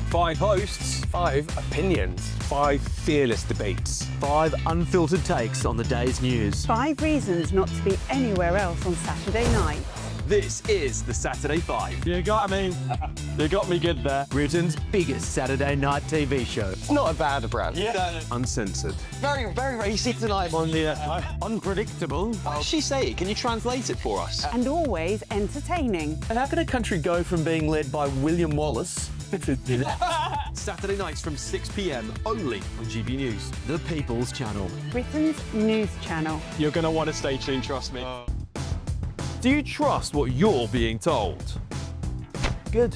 Speaker 19: 5 hosts, 5 opinions, 5 fearless debates, 5 unfiltered takes on the day's news.
Speaker 20: 5 reasons not to be anywhere else on Saturday night.
Speaker 19: This is the Saturday 5. You got me good there. Britain's biggest Saturday night TV show.
Speaker 21: It's not a bad brand.
Speaker 19: Yeah. Uncensored.
Speaker 21: Very, very racy tonight.
Speaker 19: On the unpredictable.
Speaker 21: What did she say? Can you translate it for us?
Speaker 20: And always entertaining.
Speaker 19: And how can a country go from being led by William Wallace Saturday nights from 6 p.m. only on GB News, the People's Channel.
Speaker 20: Britain's news channel.
Speaker 19: You're going to want to stay tuned, trust me. Do you trust what you're being told? Good,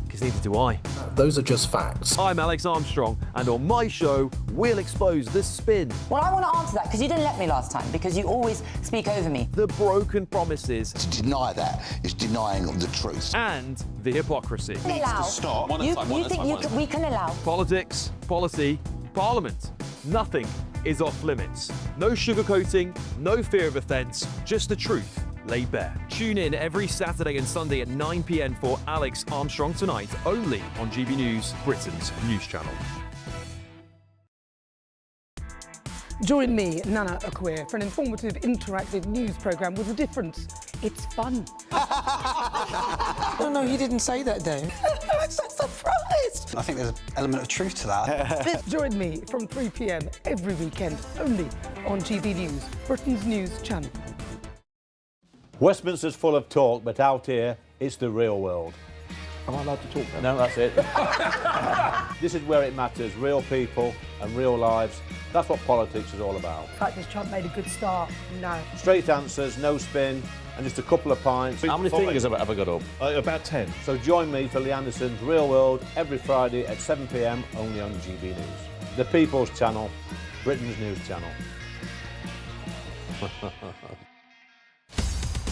Speaker 19: because neither do I.
Speaker 8: Those are just facts.
Speaker 19: I'm Alex Armstrong, and on my show, we'll expose the spin.
Speaker 22: Well, I want to answer that, because you didn't let me last time, because you always speak over me.
Speaker 19: The broken promises.
Speaker 23: To deny that is denying the truth.
Speaker 19: And the hypocrisy.
Speaker 22: We can allow. You think we can allow.
Speaker 19: Politics, policy, parliament. Nothing is off limits. No sugarcoating, no fear of offence, just the truth laid bare. Tune in every Saturday and Sunday at 9 p.m. for Alex Armstrong Tonight, only on GB News, Britain's news channel.
Speaker 24: Join me, Nana Akwe, for an informative, interactive news programme with a difference. It's fun.
Speaker 21: No, he didn't say that, Dave.
Speaker 24: I'm so surprised.
Speaker 21: I think there's an element of truth to that.
Speaker 24: Join me from 3 p.m. every weekend, only on GB News, Britain's news channel.
Speaker 26: Westminster's full of talk, but out here, it's the real world. Am I allowed to talk then? No, that's it. This is where it matters, real people and real lives. That's what politics is all about.
Speaker 24: In fact, has Trump made a good start? No.
Speaker 26: Straight answers, no spin, and just a couple of pints.
Speaker 8: How many fingers have I got up?
Speaker 26: About 10. So join me for Lee Anderson's Real World every Friday at 7 p.m. only on GB News. The People's Channel, Britain's news channel.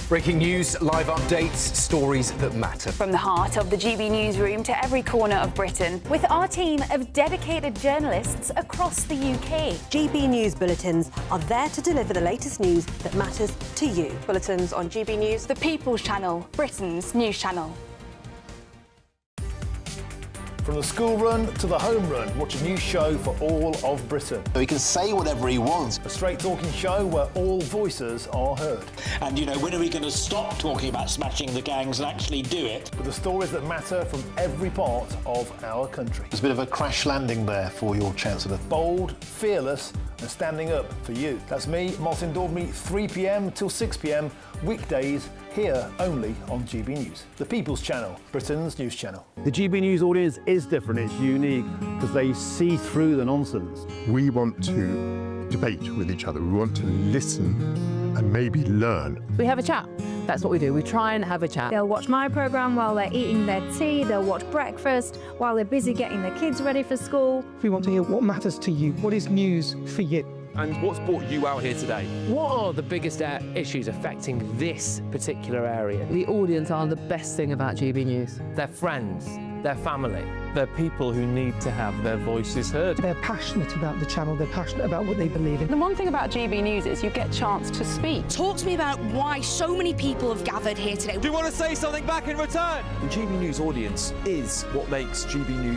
Speaker 27: Breaking news, live updates, stories that matter.
Speaker 28: From the heart of the GB newsroom to every corner of Britain, with our team of dedicated journalists across the UK.
Speaker 29: GB News bulletins are there to deliver the latest news that matters to you.
Speaker 28: Bulletins on GB News, the People's Channel, Britain's news channel.
Speaker 1: From the school run to the home run, watch a new show for all of Britain.
Speaker 23: He can say whatever he wants.
Speaker 1: A straight talking show where all voices are heard.
Speaker 9: And, you know, when are we going to stop talking about smashing the gangs and actually do it?
Speaker 1: With the stories that matter from every part of our country.
Speaker 11: There's a bit of a crash landing there for your Chancellor.
Speaker 1: Bold, fearless and standing up for you. That's me, Martin Daubney, 3 p.m. till 6 p.m, weekdays, here only on GB News. The People's Channel, Britain's news channel.
Speaker 12: The GB News audience is different, it's unique, because they see through the nonsense.
Speaker 13: We want to debate with each other, we want to listen and maybe learn.
Speaker 14: We have a chat. That's what we do. We try and have a chat.
Speaker 15: They'll watch my programme while they're eating their tea, they'll watch breakfast while they're busy getting their kids ready for school.
Speaker 16: We want to hear what matters to you, what is news for you.
Speaker 19: And what's brought you out here today?
Speaker 25: What are the biggest issues affecting this particular area? The audience are the best thing about GB News. They're friends, they're family.
Speaker 30: They're people who need to have their voices heard.
Speaker 16: They're passionate about the channel, they're passionate about what they believe in.
Speaker 31: The one thing about GB News is you get a chance to speak.
Speaker 32: Talk to me about why so many people have gathered here today.
Speaker 19: Do you want to say something back in return?
Speaker 26: The GB News audience is what makes GB News